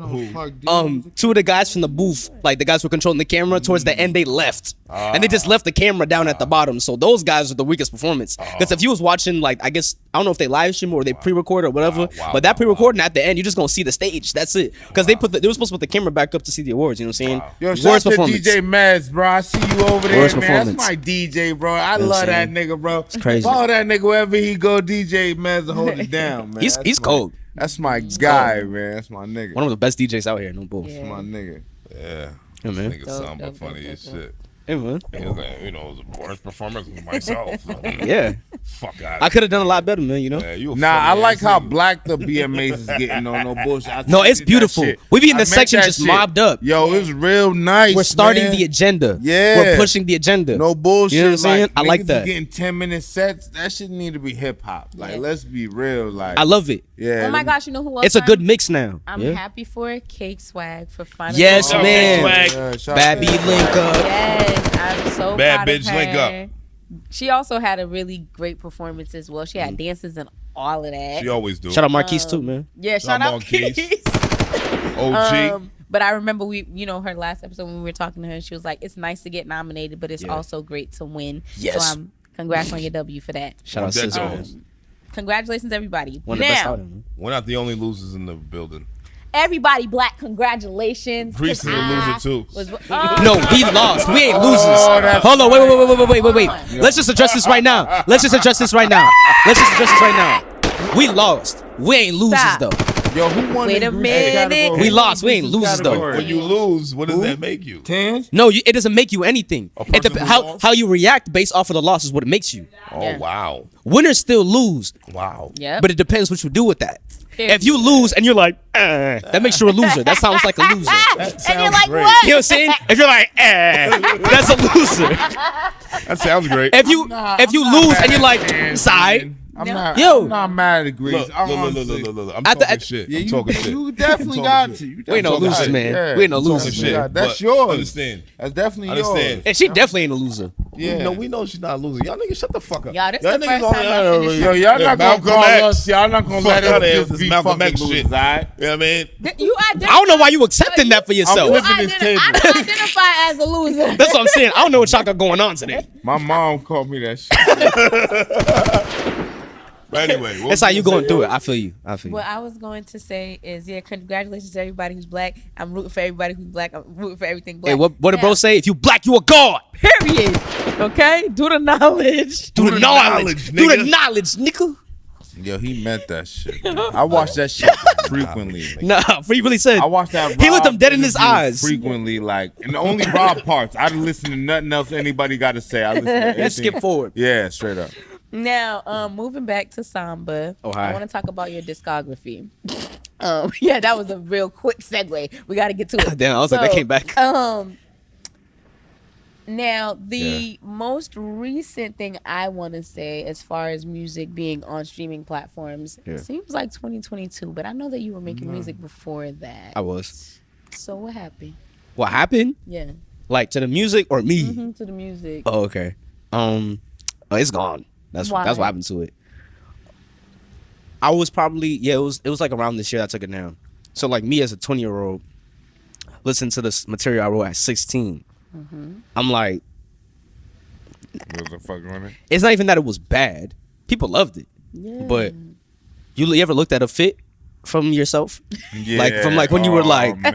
Two of the guys from the booth, like the guys who were controlling the camera, towards the end they left. And they just left the camera down at the bottom. So those guys are the weakest performance. Because if you was watching, like, I guess, I don't know if they live stream or they pre-record or whatever, but that pre-recording at the end, you're just gonna see the stage. That's it. Because they were supposed to put the camera back up to see the awards. You know what I'm saying? Yo, shout out to DJ Maz, bro. I see you over there, Worst man. performance. That's my DJ, bro. I love that nigga, bro. It's crazy. Follow that nigga wherever he go. DJ Maz to hold it down, man. He's cold. That's my guy, man. That's my nigga. One of the best DJs out here. No bull. That's my nigga. Yeah. Man. Nigga sound but funny as shit. Hey, man. He was like, the worst performance was myself. Yeah. Fuck out. I could have done a lot better, man. You know. Yeah, you a Nah, I funny like ass how nigga. black the BMAs is getting on no bullshit. No, it's beautiful. We be in the section just mobbed up. Yo, it's real nice. We're starting man. the agenda. Yeah. We're pushing the agenda. No bullshit. You know what I'm saying? I like niggas that. is getting 10-minute sets. That shit need to be hip hop. Like, let's be real. Like, I love it. yeah. Oh my gosh, you know who else? It's a good mix now. I'm Yeah. happy for Cake Swag for finally. Yes, Shout out man. Cake Swag. Yeah, shout Bad out B to- link up. Yes, I'm so Bad proud bitch of her. link up. She also had a really great performance as well. She had dances and all of that. She always do. Shout out Marquise too, man. Yeah, Shout shout out out Keys. Keys. OG. But I remember her last episode when we were talking to her, she was like, "It's nice to get nominated, but it's also great to win." Yes. So congrats on your W for that. Shout out Dead Sizzle. Jones. Congratulations, everybody. One of the best Now, out there, man. We're not the only losers in the building. everybody black, congratulations. Priest is a loser too. No, we lost. We ain't losers. Hold on, wait. Let's just address this right now. Let's just address this right now. We lost. We ain't losers Stop. though. Yo, who won Wait the a Grease minute. category? We Who lost. won We ain't Grease losers, though. category? When you lose, what does that make you? Tans? No, it doesn't make you anything. person who How lost? you react based off of the loss is what it makes you. Oh Yeah. wow, Winners still lose, wow. Yep. but it depends what you do with that. Period. If you lose and you're like, that makes you a loser. That sounds like a loser. That and you're sounds like, great. what? You know what I'm saying? If you're like, that's a loser. That sounds great. If you lose and you're like, side, I'm No. not. Yo. I'm not mad at Grease. Look. I'm At the- talking shit. Yeah, I'm talking shit. you definitely I'm got talking to. shit. You we ain't no definitely losers, got to. man. Yeah. We ain't no Talking losers, shit. man. That's But yours. Understand. That's definitely Understand. yours. And she definitely ain't a loser. Yeah. We know she's not losing. Y'all niggas shut the fuck up. Y'all, this Y'all the niggas first time I finished Yo, y'all not gonna Malcolm call X. us. Y'all not gonna Fuck let outta here. us This just be Malcolm fucking X shit. losers, alright? You know what I mean? You I don't know why you accepting that for yourself. flipping this table. I don't identify as a loser. That's what I'm saying. I don't know what y'all got going on today. My mom called me that shit. But anyway, what That's how you going through it. I feel you. What I was going to say is, congratulations to everybody who's black. I'm rooting for everybody who's black. I'm rooting for everything black. Hey, what did Now, bro say? If you black, you a god. Period. Okay? Do the knowledge. Do the knowledge. Do the nigga. knowledge, nigga. Yo, he meant that shit. I watch that shit frequently. Nah, he really said. I watched that. He looked Rob him dead in his interview eyes. frequently, like, and only Rob parts. I didn't listen to nothing else anybody got to say. I listen to Let's everything. skip forward. Yeah, straight up. Now, moving back to Samba, Oh, hi. I want to talk about your discography. Yeah, that was a real quick segue. We got to get to it. Damn, I was like, that came back. Now, the most recent thing I want to say as far as music being on streaming platforms seems like 2022, but I know that you were making music before that. I was. So what happened? What happened? Yeah. Like to the music or me? To the music. Oh, okay. It's gone. That's Why? what happened to it. I was probably it was like around this year I took it down. So like me as a 20-year-old, listen to this material I wrote at 16. I'm like, it's not even that it was bad. People loved it. Yeah. But you ever looked at a fit from yourself? Yeah. Like from like when you were like, man.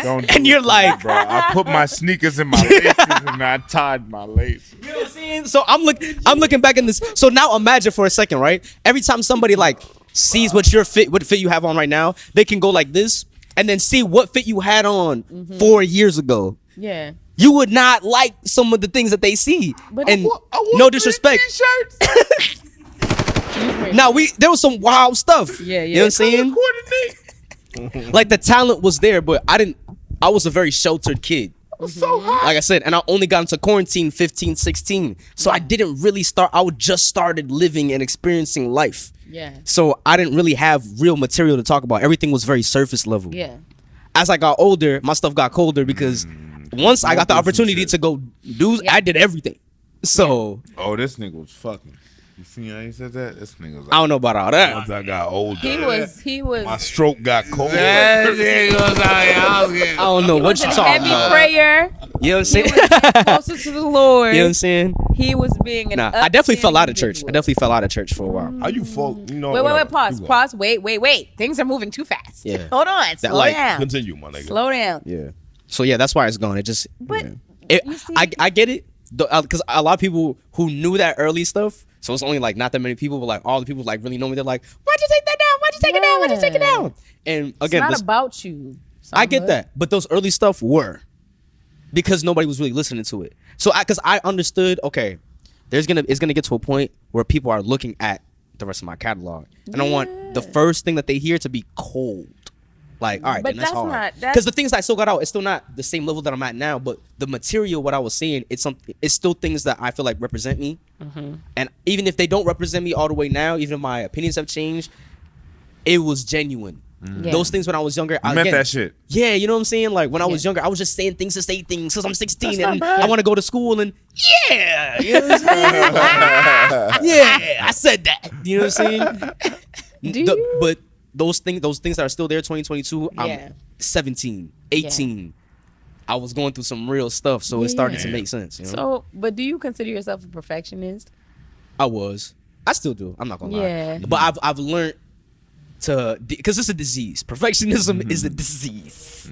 Don't do and you're it to me, like, bro. I put my sneakers in my laces and I tied my laces. you know what I'm saying? So I'm looking back in this. So now imagine for a second, right? Every time somebody like sees what fit you have on right now, they can go like this and then see what fit you had on 4 years ago. Yeah. You would not like some of the things that they see. But and I wore no 3 disrespect. t-shirts. Now there was some wild stuff. Yeah, You know what I'm saying? Like the talent was there, but I was a very sheltered kid. So hot. Like I said, and I only got into quarantine 15, 16. So I didn't really I just started living and experiencing life. Yeah. So I didn't really have real material to talk about. Everything was very surface level. Yeah. As I got older, my stuff got colder because once I got the opportunity to go do, I did everything. So Oh, this nigga was fucking. You see how he said that? This nigga was I don't know about all that. Once I got older, He was my stroke got cold. That nigga was out here. I don't know what a you talking heavy about. prayer. You know what I'm He saying? was closer to the Lord. You know what I'm saying? He was being an Nah, I definitely fell out of church. upstanding I definitely fell out of church for a while. How you fall? You know. Wait, whatever. pause. You go. Pause. Wait. Things are moving too fast. Yeah. Hold on. Slow like, down. Continue, my nigga. Slow down. Yeah. So yeah, that's why it's gone. It just. But yeah. you see- I get it because a lot of people who knew that early stuff. So it's only like not that many people, but like all the people like really know me. They're like, "Why'd you take that down? Why'd you take it down? Why'd you take it Yeah. down?" And It's again, not about you. I get that, but those early stuff were because nobody was really listening to it. So because I understood, okay, it's gonna get to a point where people are looking at the rest of my catalog, and I want the first thing that they hear to be cold. Like, all right, But then that's that's hard. not- Because the things that I still got out, it's still not the same level that I'm at now. But the material, what I was saying, it's still things that I feel like represent me. And even if they don't represent me all the way now, even if my opinions have changed, it was genuine. Yeah. Those things when I was younger, I meant that shit. Yeah, you know what I'm saying? Like when I was younger, I was just saying things to say things because I'm 16 and bad. I want to go to school and you know what I'm saying? Yeah, I said that. You know what I'm saying? But those things that are still there, 2022, Yeah. I'm 17, 18. I was going through some real stuff, so it started to make sense. You know? So, but do you consider yourself a perfectionist? I still do. I'm not gonna Yeah. lie. But I've learned to, because it's a disease. Perfectionism is a disease,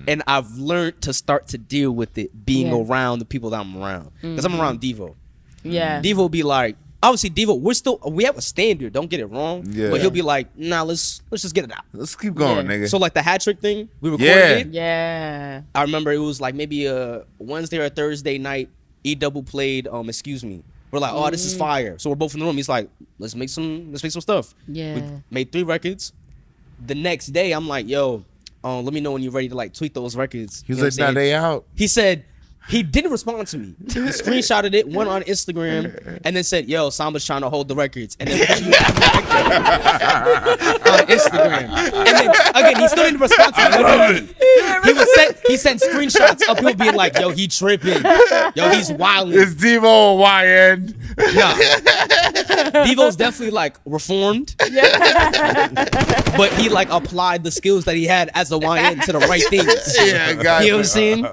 and I've learned to start to deal with it being around the people that I'm around. Because I'm around Devo. Yeah. Devo be like, obviously Devo, we have a standard. Don't get it wrong. Yeah. But he'll be like, nah, let's just get it out. Let's keep going, Yeah. nigga. So like the hat trick thing, we recorded Yeah. it. Yeah. I remember it was like maybe a Wednesday or a Thursday night. E double played Excuse Me. We're like, oh, this is fire. So we're both in the room. He's like, let's make some stuff. Yeah. We made 3 records. The next day, I'm like, yo, let me know when you're ready to like tweet those records. He's You know like, what I'm now saying? they out. He said he didn't respond to me. He screenshotted it, went on Instagram, and then said, yo, Samba's trying to hold the records. And then on Instagram. And then again, he still didn't respond to me. I love it. He sent screenshots of people being like, yo, he tripping. Yo, he's wilding. It's Devo YN. Nah. Devo's definitely like reformed. But he like applied the skills that he had as a YN to the right things. Yeah, got You know what I'm saying? You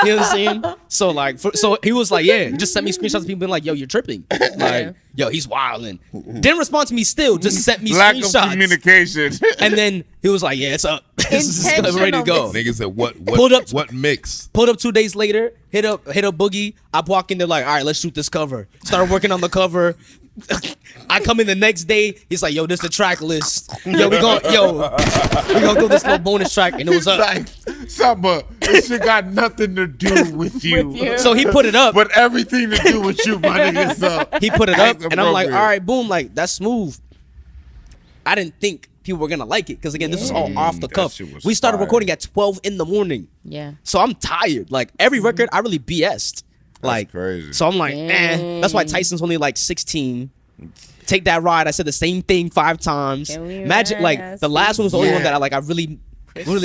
know what I'm saying? So like, so he was like, yeah, he just sent me screenshots of people being like, yo, you're tripping. Like, yo, he's wilding. Didn't respond to me still, just sent me Lack screenshots. of communication. And then he was like, yeah, it's up. This is ready to go. Niggas said Pulled up- what mix? Pulled up 2 days later, hit up Boogie. I walk in there like, all right, let's shoot this cover. Started working on the cover. I come in the next day. He's like, yo, this the track list. Yo, we gonna do this little bonus track, and it was up. Like, Samba, this shit got nothing to do with you. So he put it up. But everything to do with you, my nigga. So He put it up, that's and I'm like, all appropriate. right, boom, like that's smooth. I didn't think people were gonna like it because again, this is all off the that cuff. shit was We started fire. recording at 12 in the morning, Yeah. so I'm tired. Like every record, I really BS'd. Like crazy. So I'm like, That's why Tyson's only like 16. Take that ride. I said the same thing 5 times. Can we Magic, like rest? the last one was the only one that I really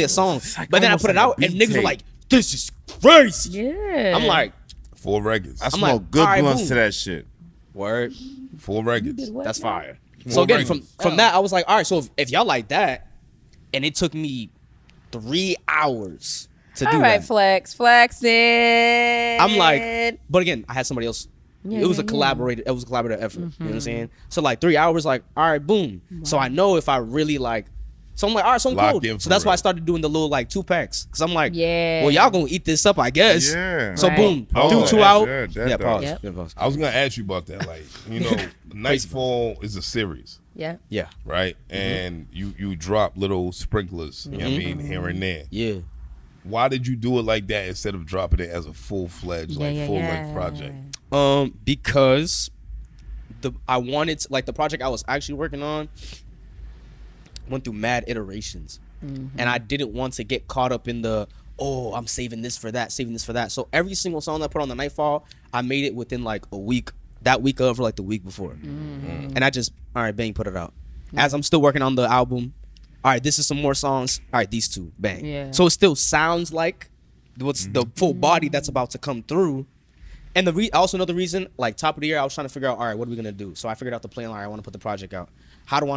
a song. like But then I almost put it like a out, and beat niggas were tape. like, "This is crazy." Yeah. I'm like, 4 records. I I'm smoke like, good all right, blunts boom. to that shit. word. 4 records. That's fire. Four So again, records. from that, I was like, all right. So if y'all like that, and it took me 3 hours to do All right, that. flex it. I'm like, but again, I had somebody else. Yeah, It was yeah, a collaborative. It was a collaborative effort. You know what I'm saying? So like 3 hours, like all right, boom. So I know if I really like. So I'm like, all right, so I'm Locked cold. in So for that's why I real. started doing the little like 2-packs. Cause I'm like, Yeah. well, y'all gonna eat this up, I guess. Yeah. So Right. boom, Oh, do 2 that's out. good. That Yeah, does. pause. Yep. Yeah, pause. I was gonna ask you about that. Like, you know, Nightfall is a series, Yeah. Yeah, right? And you drop little sprinklers, you know what I mean, here and there. yeah. Why did you do it like that instead of dropping it as a full-fledged, full-length project? Because I wanted to, like the project I was actually working on went through mad iterations, and I didn't want to get caught up in the I'm saving this for that. So every single song that I put on the Nightfall, I made it within like a week, that week of or like the week before, and I just all right, bang, put it out. As I'm still working on the album, all right, this is some more songs. All right, these 2, bang. Yeah. So it still sounds like what's the full body that's about to come through. And also another reason, like top of the year, I was trying to figure out, all right, what are we gonna do? So I figured out the plan. All right, I want to put the project out. How do I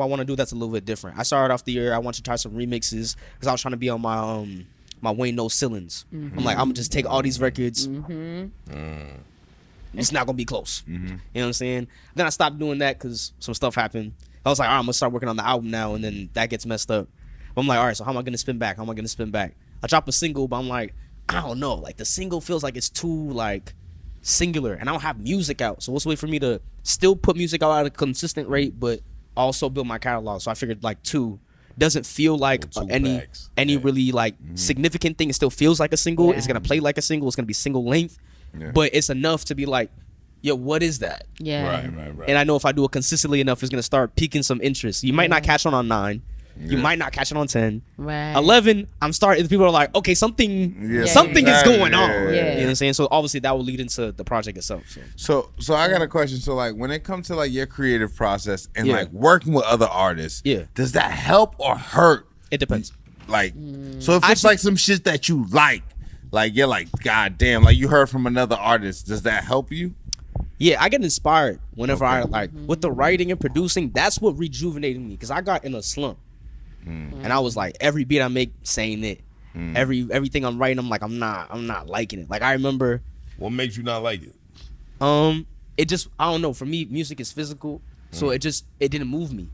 want to do that's a little bit different? I started off the year. I wanted to try some remixes because I was trying to be on my my Wayne No Ceilings. I'm like, I'm gonna just take all these records. It's not gonna be close. You know what I'm saying? Then I stopped doing that because some stuff happened. I was like, all right, I'm gonna start working on the album now, and then that gets messed up. But I'm like, all right, so how am I gonna spin back? I drop a single, but I'm like, I don't know. Like the single feels like it's too like singular, and I don't have music out. So what's the way for me to still put music out at a consistent rate, but also build my catalog? So I figured like 2 doesn't feel like Two any packs. really like significant thing. It still feels like a single. It's gonna play like a single. It's gonna be single length. but it's enough to be like, yo, what is that? Yeah. Right. And I know if I do it consistently enough, it's gonna start piquing some interest. You might not catch on 9. You might not catch it on 10. Right. 11, I'm starting. People are like, okay, something is going on. Yeah. You know what I'm saying? So obviously that will lead into the project itself. So I got a question. So like when it comes to like your creative process and like working with other artists, does that help or hurt? It depends. Like, so if it's like some shit that you like you're like, God damn, like you heard from another artist, does that help you? Yeah, I get inspired whenever I like with the writing and producing. That's what rejuvenated me because I got in a slump. And I was like, every beat I make, saying it. Everything I'm writing, I'm like, I'm not liking it. Like I remember. What makes you not like it? It just, I don't know. For me, music is physical, so it didn't move me.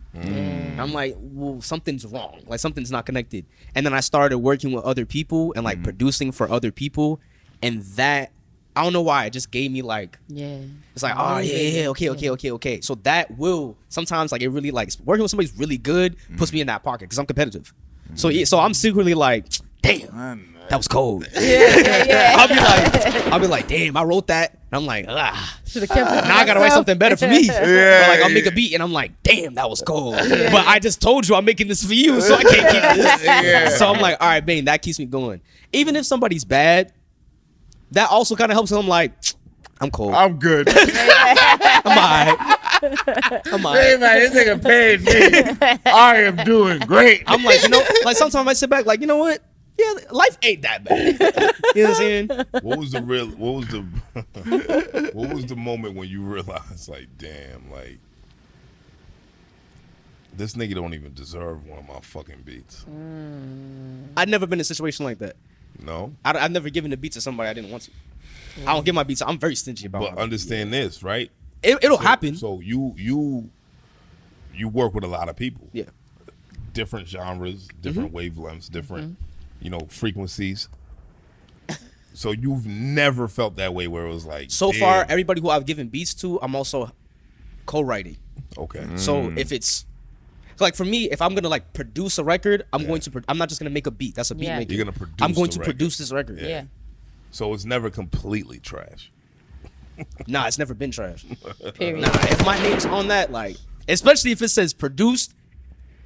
I'm like, well, something's wrong. Like something's not connected. And then I started working with other people and like producing for other people, and that. I don't know why. It just gave me like, it's like, oh yeah, okay. So that will sometimes like it really like working with somebody's really good puts me in that pocket because I'm competitive. So I'm secretly like, damn, that was cold. I'll be like, damn, I wrote that. And I'm like, should have kept it. Now I gotta write something better for me. Or like I'll make a beat and I'm like, damn, that was cold. But I just told you I'm making this for you, so I can't keep this. So I'm like, all right, man, that keeps me going. Even if somebody's bad. That also kind of helps. I'm like, I'm cold. I'm good. I'm alright. Hey man, this nigga paid me. I am doing great. I'm like, like sometimes I sit back, like, you know what? Yeah, life ain't that bad. You know what I'm saying? What was the moment when you realized, like, damn, like, this nigga don't even deserve one of my fucking beats? I've never been in a situation like that. No, I've never given a beat to somebody I didn't want to. I don't give my beats. I'm very stingy about. But understand this, right? It'll happen. So you work with a lot of people. Yeah. Different genres, different wavelengths, different frequencies. So you've never felt that way where it was like. So far, everybody who I've given beats to, I'm also co-writing. Okay. So if it's. Like for me, if I'm gonna like produce a record, I'm going to. I'm not just gonna make a beat. That's a beat maker. You're gonna produce. I'm going to produce this record. Yeah. So it's never completely trash. Nah, it's never been trash. Period. Nah, if my name's on that, like, especially if it says produced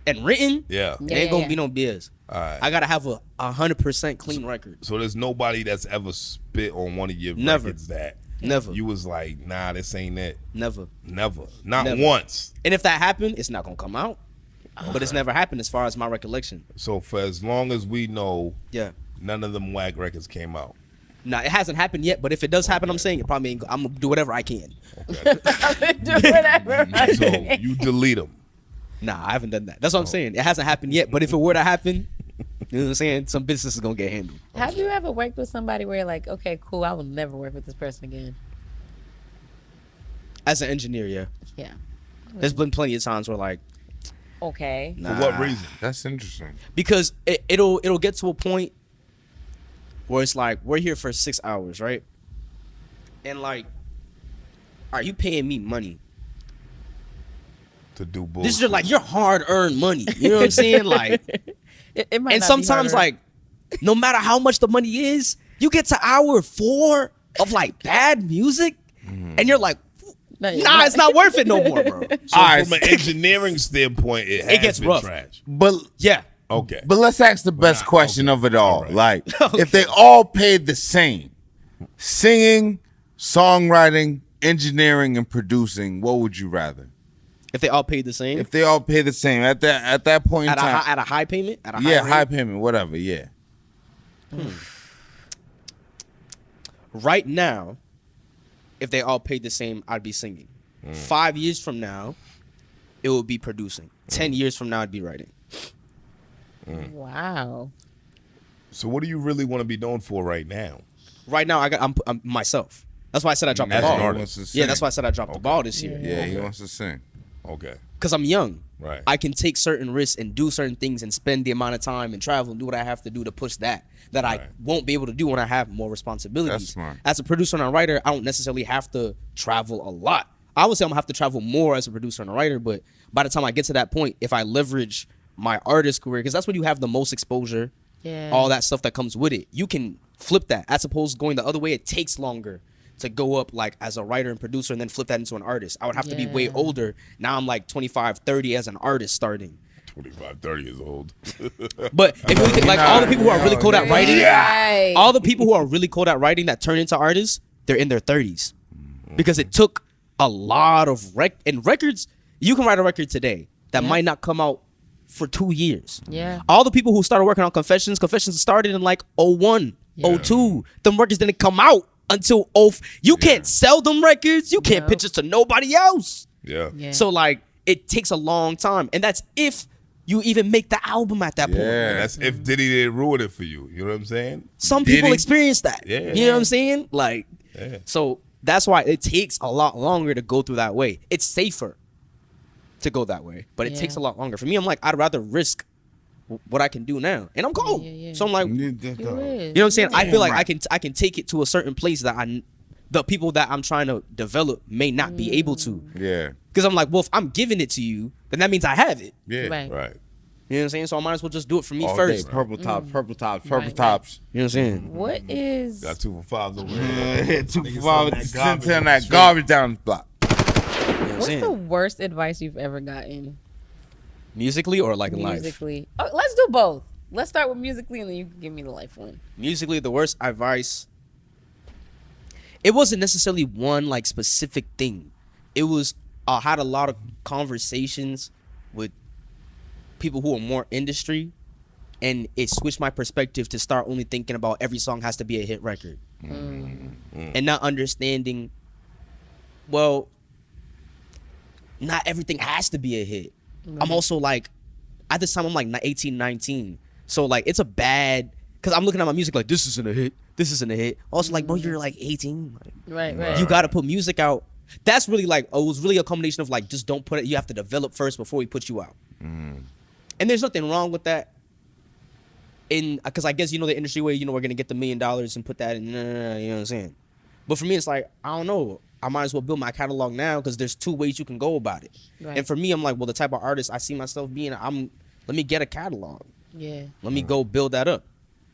and written, it ain't gonna be no BS. All right. I gotta have a 100% clean record. So there's nobody that's ever spit on one of your records that. Never. You was like, nah, this ain't it. Never. Not once. And if that happened, it's not gonna come out. But it's never happened as far as my recollection. So for as long as we know, none of them whack records came out. Nah, it hasn't happened yet. But if it does happen, I'm saying it probably ain't. I'm gonna do whatever I can. Okay. So you delete them. Nah, I haven't done that. That's what I'm saying. It hasn't happened yet. But if it were to happen, you know what I'm saying? Some business is gonna get handled. Have you ever worked with somebody where you're like, okay, cool, I will never work with this person again? As an engineer, yeah. Yeah. There's been plenty of times where like. Okay. For what reason? That's interesting. Because it'll get to a point where it's like we're here for 6 hours, right? And like, are you paying me money to do bullshit? This is like your hard-earned money. You know what I'm saying? Like, it might and not sometimes be like, no matter how much the money is, you get to hour 4 of like bad music, and you're like. Nah, it's not worth it no more, bro. So from an engineering standpoint, it gets been rough. Trash. But yeah, okay. But let's ask the best question of it all. Right. Like, if they all paid the same, singing, songwriting, engineering, and producing, what would you rather? If they all paid the same? If they all paid the same at that point in time, at a high payment, at a high payment, whatever. Yeah. Right now, if they all paid the same, I'd be singing. 5 years from now, it would be producing. 10 years from now, I'd be writing. Wow. So what do you really want to be known for right now? Right now, I'm myself. That's why I said I dropped the ball. Yeah, that's why I said I dropped the ball this year. Yeah, he wants to sing. Okay. Because I'm young. Right. I can take certain risks and do certain things and spend the amount of time and travel and do what I have to do to push that I won't be able to do when I have more responsibilities. That's smart. As a producer and a writer, I don't necessarily have to travel a lot. I would say I'm gonna have to travel more as a producer and a writer, but by the time I get to that point, if I leverage my artist career, because that's when you have the most exposure, all that stuff that comes with it, you can flip that. As opposed to going the other way, it takes longer. to go up like as a writer and producer and then flip that into an artist. I would have to be way older. Now I'm like 25, 30 as an artist starting. 25, 30 years old. But if you think like all the people who are really cool at writing, Right. all the people who are really cool at writing that turn into artists, they're in their 30s. Because it took a lot of records. You can write a record today that might not come out for 2 years. Yeah. All the people who started working on Confessions started in like 01, 02. Them records didn't come out until you can't sell them records. You can't pitch it to nobody else. Yeah. So like it takes a long time. And that's if you even make the album at that point. And that's if Diddy didn't ruin it for you. You know what I'm saying? Some people experience that. Yeah. You know what I'm saying? Like, so that's why it takes a lot longer to go through that way. It's safer to go that way, but it takes a lot longer. For me, I'm like, I'd rather risk what I can do now. And I'm cold. So I'm like, you know what I'm saying? I feel like I can take it to a certain place that the people that I'm trying to develop may not be able to. Yeah. Because I'm like, well, if I'm giving it to you, then that means I have it. Yeah. Right. You know what I'm saying? So I might as well just do it for me All first. day, purple tops, purple tops, purple Right. tops. You know what I'm saying? What is Got 2 for 5s over here. 2 Niggas for 5, send that garbage down the block. You know what I'm what's saying? the worst advice you've ever gotten Musically or like in life? musically? Oh, let's do both. Let's start with musically, and then you can give me the life one. Musically, the worst advice, it wasn't necessarily one like specific thing. It was I had a lot of conversations with people who are more industry, and it switched my perspective to start only thinking about every song has to be a hit record, and not understanding, well, not everything has to be a hit. I'm also like, at this time I'm like 18, 19. So like it's a bad, because I'm looking at my music like this isn't a hit. This isn't a hit. Also like, bro, you're like 18. Like, Right. you got to put music out. That's really like, it was really a combination of like, just don't put it. You have to develop first before we put you out. And there's nothing wrong with that. Because I guess, the industry way, we're going to get the $1 million and put that in, you know what I'm saying? But for me, it's like, I don't know. I might as well build my catalog now because there's 2 ways you can go about it. Right. And for me, I'm like, well, the type of artist I see myself being, let me get a catalog. Yeah. Let me go build that up.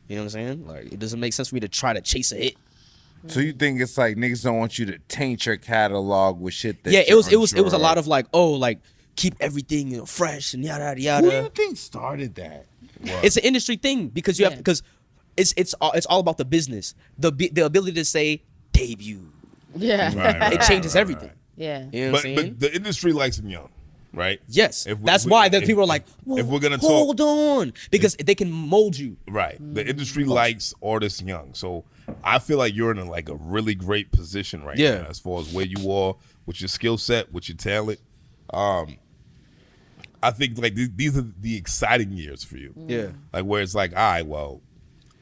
You know what I'm saying? Like, it doesn't make sense for me to try to chase a hit. So you think it's like niggas don't want you to taint your catalog with shit that It was a lot of like, keep everything fresh and yada yada Who do yada. you think started that? It's an industry thing because you have because it's all about the business, the ability to say debut. Yeah. It changes everything. Yeah. You know what I'm saying? But the industry likes them young, right? Yes, If we- that's we- why that if- people are like, well, if we're gonna hold on, because they can mold you. Right. The industry likes artists young. So I feel like you're in a really great position right now as far as where you are with your skill set, with your talent. I think like these are the exciting years for you. Yeah. Like where it's like, all right, well,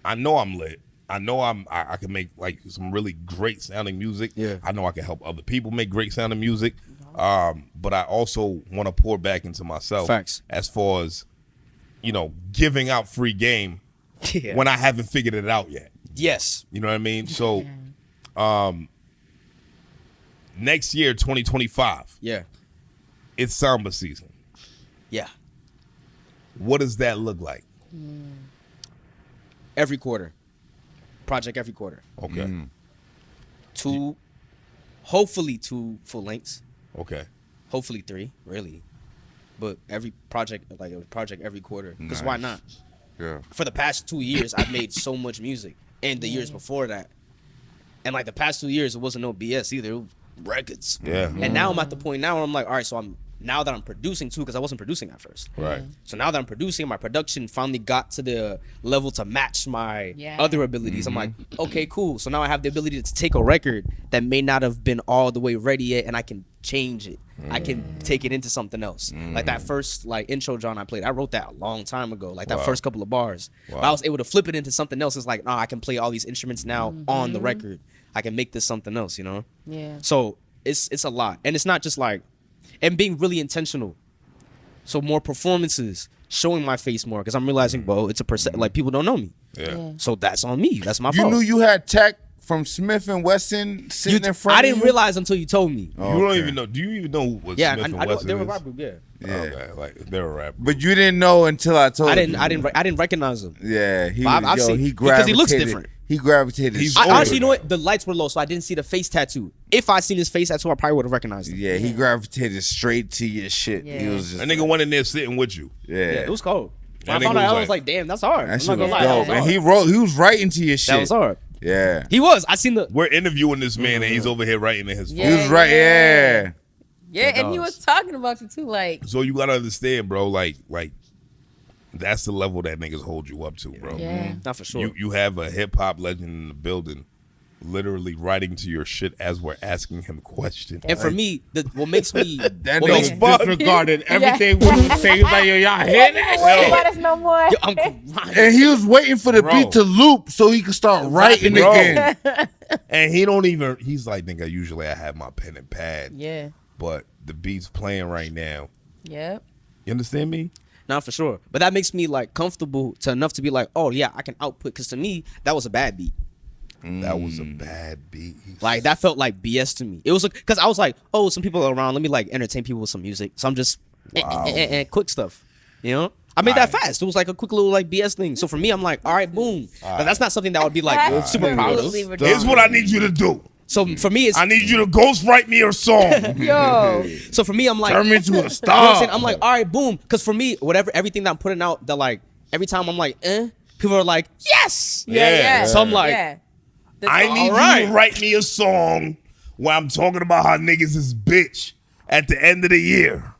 I know I'm lit. I know I can make like some really great sounding music. Yeah. I know I can help other people make great sounding music. But I also want to pour back into myself. Facts. As far as, giving out free game Yeah. when I haven't figured it out yet. Yes. You know what I mean? So next year, 2025, Yeah. it's samba season. Yeah. What does that look like? Every quarter. Project every quarter. Okay. Hopefully 2 full lengths. Okay. Hopefully 3, really. But every project, like a project every quarter. Because why not? Yeah. For the past 2 years, I've made so much music. And the years before that. And like the past 2 years, it wasn't no BS either. It was records. Yeah. And now I'm at the point now where I'm like, all right, so now that I'm producing too, because I wasn't producing at first. Right. So now that I'm producing, my production finally got to the level to match my other abilities. I'm like, okay, cool. So now I have the ability to take a record that may not have been all the way ready yet, and I can change it. I can take it into something else. Like that first intro John I played, I wrote that a long time ago. Like that first couple of bars. Wow. But I was able to flip it into something else. It's like, I can play all these instruments now on the record. I can make this something else, Yeah. So it's a lot. And it's not just like, and being really intentional. So more performances, showing my face more, because I'm realizing, well, it's a like people don't know me. Yeah. So that's on me. That's my You fault. knew you had tech from Smith and Wesson sitting in front I of you? didn't realize until you told me. You don't even know. Do you even know what Yeah, Smith and I know Wesson they were is? rap group. Yeah, Yeah. Okay, like they're a rap. But you didn't know until I told you. I didn't recognize him. Yeah, he But I've was, seen he because he looks gravitated. different. he gravitated. I honestly, you know what? The lights were low, so I didn't see the face tattoo. If I seen his face tattoo, I probably would have recognized him. Yeah, he gravitated straight to your shit. Yeah. He was just That nigga went in there sitting with you. yeah. It was cold. When That I found nigga out, I was was like, damn, that's hard. That I'm shit not was gonna lie, that dope. was And hard. he was writing to your shit. That was hard. Yeah. He was. I seen the. We're interviewing this man and he's over here writing in his phone. Yeah. He was right. Yeah. Yeah, and he was talking about you too. Like, So you gotta understand, bro. Like that's the level that niggas hold you up to, bro. yeah, Not for sure. You have a hip hop legend in the building, literally writing to your shit as we're asking him questions. And for me, what makes me That what makes nigga disregarded everything we was saying. He was like, yo, y'all hear that? about us no more. Yo, I'm crying. And he was waiting for the Bro. beat to loop so he could start writing Bro. again. And he don't even. He's like, nigga. Usually I have my pen and pad, Yeah, but the beat's playing right now. yep. You understand me? Not for sure. But that makes me like comfortable to enough to be like, oh yeah, I can output. Because to me, that was a bad beat. That was a bad beat. Like that felt like BS to me. It was because I was like, oh, some people are around. Let me like entertain people with some music. So I'm just and quick stuff. You know, I made that fast. It was like a quick little like BS thing. So for me, I'm like, all right, boom. But that's not something that I would be like super proud of. Here's what I need you to do. So for me, it's I need you to ghostwrite me a song. Yo, so for me, I'm like, Turn me into a you know what I'm star. saying? I'm like, all right, boom. Because for me, everything that I'm putting out, that like every time I'm like, people are like, yes. yeah. So I'm like, yeah. I need Alright. you to write me a song where I'm talking about how niggas is bitch at the end of the year.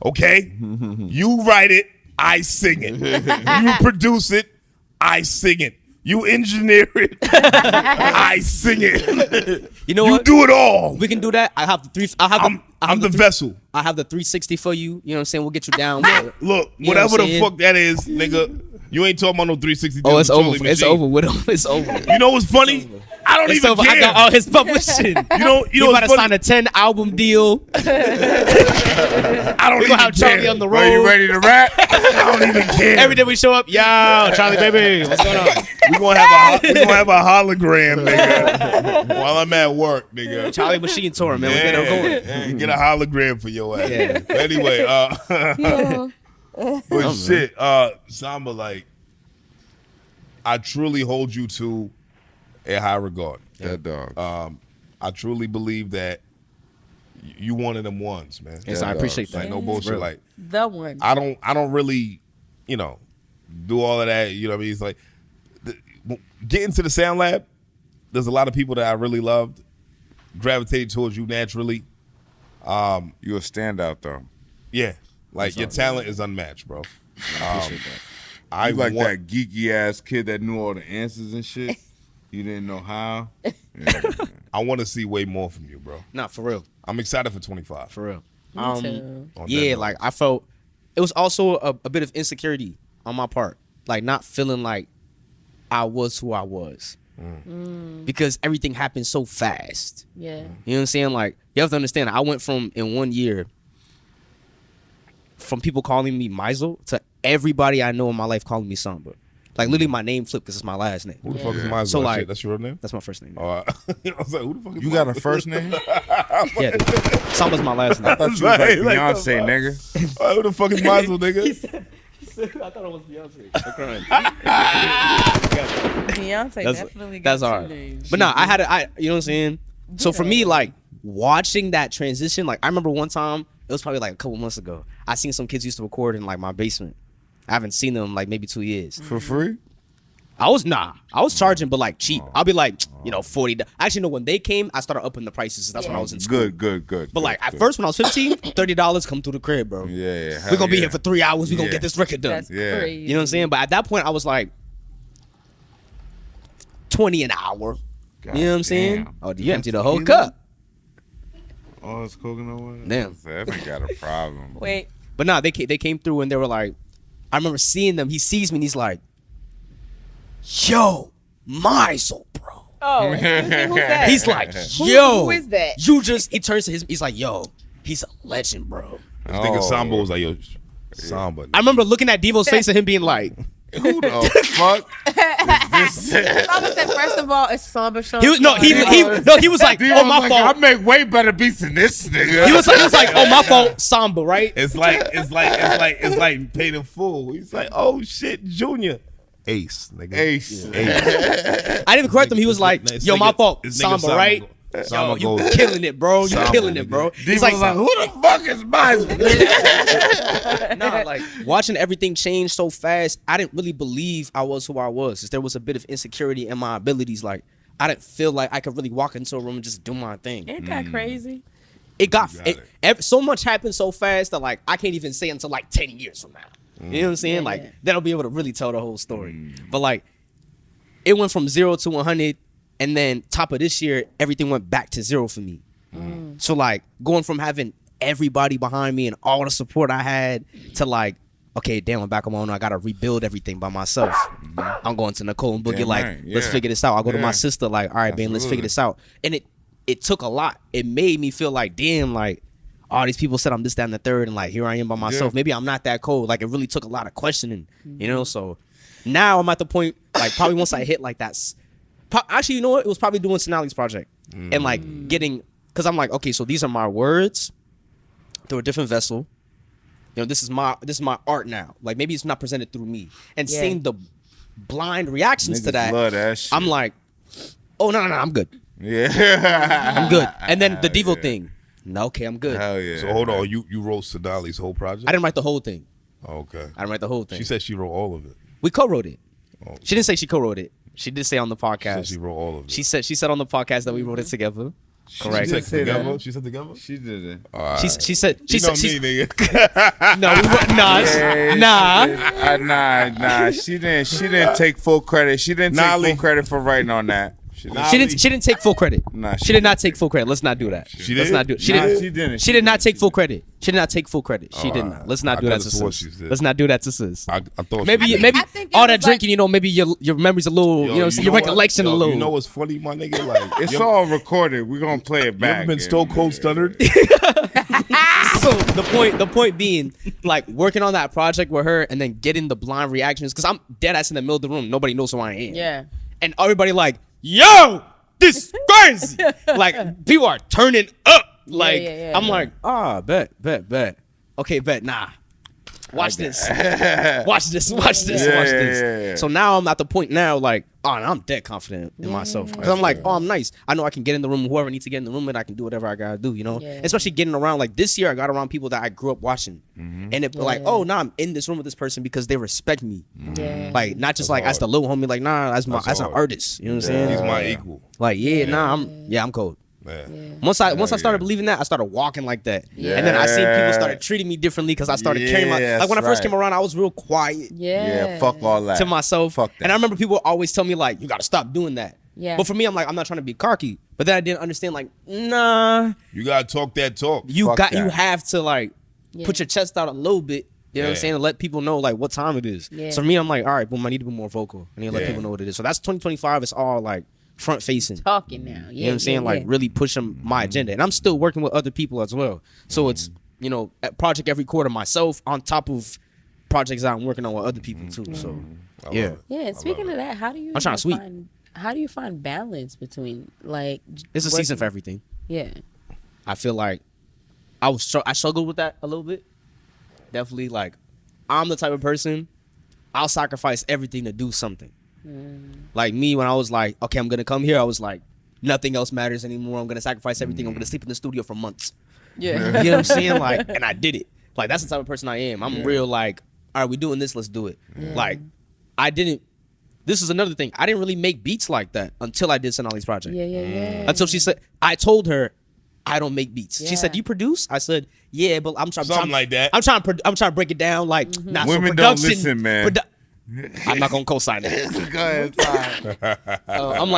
Okay? You write it, I sing it. You produce it, I sing it. You engineer it, I sing it. you know You what? do it all. We can do that. I have the three. I'm the vessel. I have the 360 for you. You know what I'm saying? We'll get you down. Look, You know whatever what I'm the saying? fuck that is, nigga, you ain't talking about no 360. Oh, it's deal with over. Charlie It's Machine. over with him. It's over. You know what's funny? I don't It's even over. care. I got all his publishing. You know You about to what's sign funny? a 10 album deal. I don't We even gonna have Charlie care. on the Are you road. ready to rap? I don't even care. Every day we show up, yo, Charlie baby, what's going on? We gonna have a hologram, nigga, while I'm at work, nigga. Charlie Machine tour, man. We get her going. Yeah, get a hologram for your ass. Yeah. Anyway, Yo. but shit, Samba, like, I truly hold you to a high regard. That dog. I truly believe that you one of them ones, man. Yes, I appreciate that. Like no bullshit. Real. Like The one. I don't really, do all of that. You know what I mean? It's like getting to the Sound Lab. There's a lot of people that I really loved, gravitated towards you naturally. You a standout though. Yeah, like your talent is unmatched, bro. I You like want, that geeky ass kid that knew all the answers and shit. You didn't know how. Yeah. I want to see way more from you, bro. Nah, for real. I'm excited for 25. For real. too. On that Yeah, note. like I felt it was also a bit of insecurity on my part. Like not feeling like I was who I was. Because everything happened so fast. Yeah. You know what I'm saying? Like, you have to understand, I went from, in 1 year, from people calling me Mizel to everybody I know in my life calling me Samba. Like, literally, my name flipped because it's my last name. Who the fuck is Mizel? So, like- That's your real name? That's my first name. Oh, I was like, who the fuck is You got a Mizel? first name? Yeah, dude. Samba's my last name. I thought you was like Like, Beyonce, nigga. Who the fuck is Mizel, nigga? I thought it was Beyonce. Beyonce definitely got That's two hard. names. But no, you know what I'm saying? So for me, like, watching that transition, like, I remember one time, it was probably like a couple months ago, I seen some kids used to record in, like, my basement. I haven't seen them, like, maybe 2 years. For free? I was charging, but, like, cheap. I'll be like, $40. Actually, no, when they came, I started upping the prices. That's when I was in school. Good. But, like, at first, when I was 15, $30 come through the crib, bro. Yeah. We're going to be here for 3 hours. We're going to Yeah. get this record done. That's Yeah. crazy. You know what I'm saying? But at that point, I was like, 20 an hour. You know what I'm saying? damn. Oh, you empty the whole Tequila? cup. Oh, it's coconut water? Damn. That nigga got a problem. Wait. But no, they came through and they were like, I remember seeing them. He sees me and he's like, yo, Mizel, bro. Oh, who's that? He's like, yo. who is that? He turns to he's like, yo, he's a legend, bro. I was thinking Samba was like, yo, Samba. I remember looking at Devo's face and him being like, Who the fuck is this? Samba said, first of all, it's Samba Sean. he was like, He oh, was my like, fault. I make way better beats than this nigga. He was like, oh, my fault, Samba, right? It's like paid in full. He's like, oh shit, Junior. Ace, nigga. Ace. I didn't even correct him. He was like, This "Yo, my nigga- fault, this nigga Samba, right? Samba Yo, you goes- killing it, bro. You Samba, killing it, nigga. bro." He's like, who the fuck is Miles? Nah, like watching everything change so fast, I didn't really believe I was who I was. There was a bit of insecurity in my abilities. Like I didn't feel like I could really walk into a room and just do my thing. It got crazy. It got so much happened so fast that like I can't even say until like 10 years from now. You know what I'm saying? Yeah, like yeah. then I'll be able to really tell the whole story. But like it went from 0 to 100, and then top of this year, everything went back to 0 for me. So like going from having everybody behind me and all the support I had to like, okay, damn, I'm back on my own. I gotta rebuild everything by myself. I'm going to Nicole and Boogie, Damn like, right, let's yeah. figure this out. I'll go to my Yeah. sister, like, all right, man, let's figure Absolutely. this out. And it took a lot. It made me feel like, damn, like, all these people said I'm this, that, and the third, and like here I am by myself. Yeah. Maybe I'm not that cold. Like it really took a lot of questioning, you know. So now I'm at the point, like probably once I hit like that. Actually, you know what? It was probably doing Sonali's project and like getting, because I'm like, okay, so these are my words through a different vessel. You know, this is my art now. Like maybe it's not presented through me, and Yeah. seeing the blind reactions to Niggas love that, that shit. I'm like, oh no, I'm good. Yeah. I'm good. And then the Devo thing. No, okay, I'm good. Hell yeah. So hold on, you wrote Sonali's whole project? I didn't write the whole thing. Okay. I didn't write the whole thing. She said she wrote all of it. We co-wrote it. Oh. She didn't say she co-wrote it. She did say on the She podcast. said she wrote all of it. She said on the podcast that we wrote it together. Correct. She said say that. together? She said together? She didn't. She said You know she me, nigga. no, we wrote, nah. She didn't take full credit. She didn't take Nolly. full credit for writing on that. She didn't. She didn't take full credit. Nah, she did not take full credit. Let's not do that. She Let's did? not do it. She Nah, didn't. she didn't. She did not take full credit. She did not take full credit. She did Alright. not. Let's not I do that could've to sworn sis. she did. Let's not do that to sis. I thought Maybe she did. maybe I think it all was that drinking, like- you know, maybe your memory's a little, Yo, you know, you your know what? recollection a Yo, little. You know what's funny, my nigga? Like, It's you all recorded. We're gonna play it you back. ever been stone cold stuttered? So the point being, like working on that project with her and then getting the blind reactions, because I'm dead ass in the middle of the room. Nobody knows who I am. Yeah. And everybody like, yo, this is crazy. Like people are turning up. Like yeah, I'm yeah. like, bet. Okay, bet. Nah. Watch this. Watch this. Yeah. So now I'm at the point now, like, oh, I'm dead confident in myself. Because I'm like, oh, I'm nice. I know I can get in the room with whoever needs to get in the room and I can do whatever I gotta do, you know? Yeah. Especially getting around, like this year I got around people that I grew up watching. And it like, oh, nah, I'm in this room with this person because they respect me. Yeah. Like, not just That's like as the hard. little homie, like, nah, as an hard. artist. You know what I'm saying? He's my equal. Like, I'm cold. Man. Once I started believing that, I started walking like that. Yeah. And then I seen people started treating me differently because I started carrying my Yeah, like when I that's first right. came around, I was real quiet Yeah, fuck all that. to myself. Fuck that. And I remember people always tell me like, you gotta stop doing that. Yeah. But for me, I'm like, I'm not trying to be cocky. But then I didn't understand, like, nah, You gotta talk that talk. you Fuck you that. have to like Yeah. put your chest out a little bit. You know what I'm Yeah. saying? To let people know like what time it is. Yeah. So for me, I'm like, all right, boom, I need to be more vocal. I need to let Yeah. people know what it is. So that's 2025. It's all like front facing. Talking now. Yeah. You know what I'm saying? yeah, Like yeah. really pushing my agenda. And I'm still working with other people as well. So it's, you know, a project every quarter myself on top of projects that I'm working on with other people too. So I yeah. love it. Yeah, speaking of that, how do you I'm trying to sweep. how do you find balance between like It's a working- season for everything. Yeah. I feel like I struggled with that a little bit. Definitely like I'm the type of person I'll sacrifice everything to do something. Like me when I was like, okay, I'm gonna come here, I was like, nothing else matters anymore. I'm gonna sacrifice everything. I'm gonna sleep in the studio for months. Yeah. You know what I'm saying? Like, and I did it. Like, that's the type of person I am. I'm real like, all right, we doing this, let's do it. Like, this is another thing. I didn't really make beats like that until I did Sonali's project. Yeah. Until she said, I told her, I don't make beats. She Yeah. said, "You produce?" I said, "Yeah, but I'm trying Something like that. I'm trying to break it down. Like, not Women so don't production. listen, man. I'm not gonna co-sign it. Go ahead, fine. I'm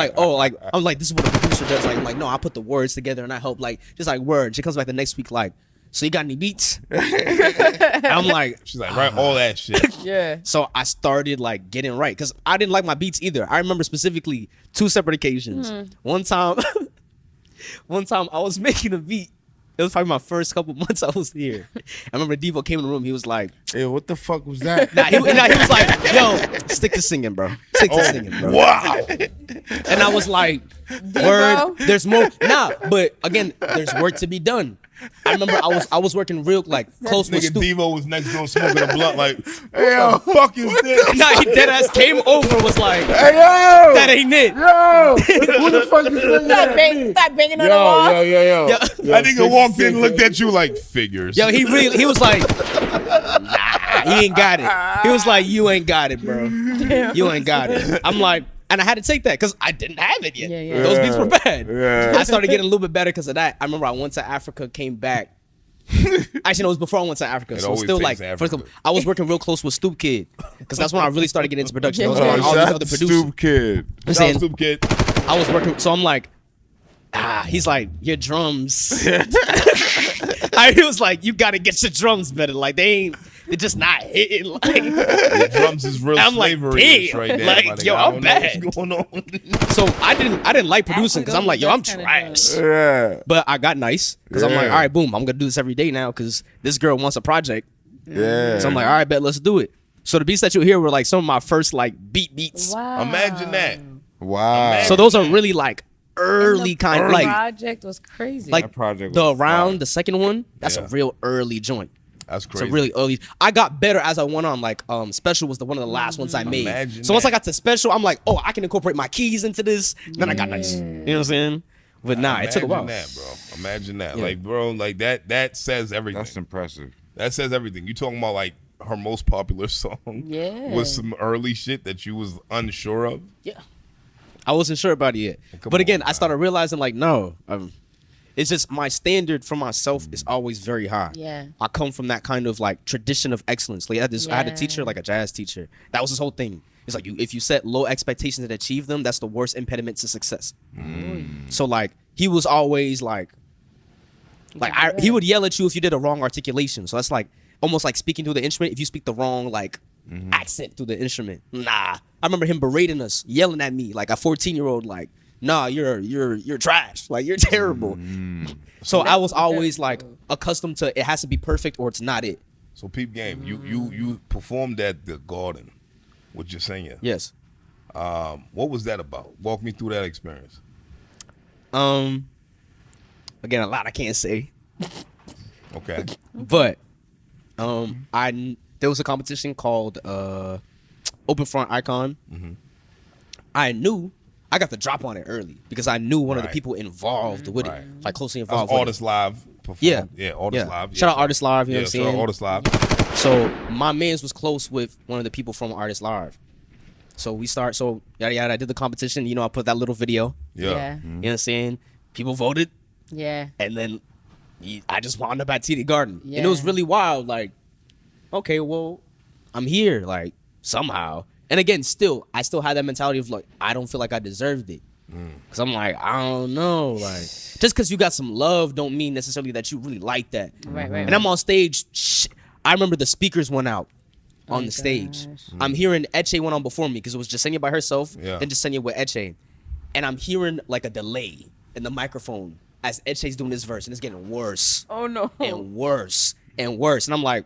like, this is what a producer does. Like, I'm like, no, I put the words together and I help. Like, just like words. She comes back the next week, like, so you got any beats? And I'm like, She's like, write all that shit. Yeah. so I started like getting right because I didn't like my beats either. I remember specifically 2 separate occasions. One time I was making a beat. It was probably my first couple months I was here. I remember Devo came in the room. He was like, Hey, what the fuck was that? he was like, yo, stick to singing, bro. Stick to singing, bro. Wow. And I was like, word, there's more. Nah, but again, there's work to be done. I remember I was working real like close with Nigga Stu. Devo was next door smoking a blunt like, what the fuck is this? Nah, he dead ass came over was like, Hey yo, that ain't it. yo, who the fuck is that? Stop banging on the wall. Yo. That nigga walked in and looked at you like figures. Yo, he was like, nah, he ain't got it. He was like, you ain't got it, bro. You ain't got it. I'm like, and I had to take that because I didn't have it yet. Yeah. Those beats were bad. Yeah. I started getting a little bit better because of that. I remember I went to Africa, came back. Actually, no, it was before I went to Africa. It So always still takes like, Africa. first of all, I was working real close with Stoop Kid because that's when I really started getting into production. I was Yeah. getting all these Shout other out to producers. Stoop Kid. I'm Shout out saying, to Kid. I was working, so I'm like, he's like, your drums. He was like, you gotta get your drums better. Like they're just not hitting. Like The drums is real I'm like, slavery damn. right there. Like, my nigga. yo, I I'm don't know bad. what's going on. so I didn't like producing because I'm like, yo, I'm That's kinda trash. Yeah. But I got nice because I'm like, Yeah. all right, boom, I'm gonna do this every day now because this girl wants a project. Yeah. So I'm like, all right, bet, let's do it. So the beats that you hear were like some of my first like beats. Wow. Imagine that. Wow. So those are really like early kind, The like project was crazy. like That project the was round, fire. the second one. That's Yeah. a real early joint. That's It's crazy. a really early. I got better as I went on. Like Special was one of the last ones I made. Imagine So once I that. got to Special, I'm like, oh, I can incorporate my keys into this. Then I got nice. You know what I'm saying? But nah, it took a while. Imagine that, bro. Imagine that. Yeah. Like, bro, like that says everything. That's impressive. That says everything. You talking about like her most popular song Yeah. with some early shit that you was unsure of. Yeah. I wasn't sure about it yet. Come But again, on, I started realizing like, no, it's just my standard for myself is always very high. Yeah. I come from that kind of like tradition of excellence. Like I had a teacher, like a jazz teacher. That was his whole thing. It's like if you set low expectations and achieve them, that's the worst impediment to success. So like he was always like he would yell at you if you did a wrong articulation. So that's like almost like speaking through the instrument. If you speak the wrong like accent through the instrument, nah. I remember him berating us, yelling at me like a 14-year-old, like, nah, you're trash, like you're terrible. So I was always like accustomed to it has to be perfect or it's not it. So peep game. You performed at the Garden with your singing. Yes. What was that about? Walk me through that experience. Again, a lot I can't say, Okay. but there was a competition called Open Front Icon. I knew I got the drop on it early because I knew one of the Right. people involved with Right. it, like closely That's involved with Artist Live performed. Yeah. Yeah, Artist Live. Shout out Artist Live, you know Yeah, what I'm shout out saying? Artist Live. So my mans was close with one of the people from Artist Live. So yada yada. I did the competition. You know, I put that little video. Yeah. You know what I'm saying? People voted, Yeah. and then I just wound up at TD Garden, and it was Yeah. really wild. Like, okay, well, I'm here, like somehow. And again, I still had that mentality of like, I don't feel like I deserved it, because I'm like, I don't know, like just because you got some love don't mean necessarily that you really like that. Right. And I'm on stage. I remember the speakers went out on the stage. I'm hearing Etche went on before me because it was Jasenia by herself, Yeah. then Jasenia with Etche. And I'm hearing like a delay in the microphone as Etche's doing this verse, and it's getting worse Oh no. and worse and worse. And I'm like,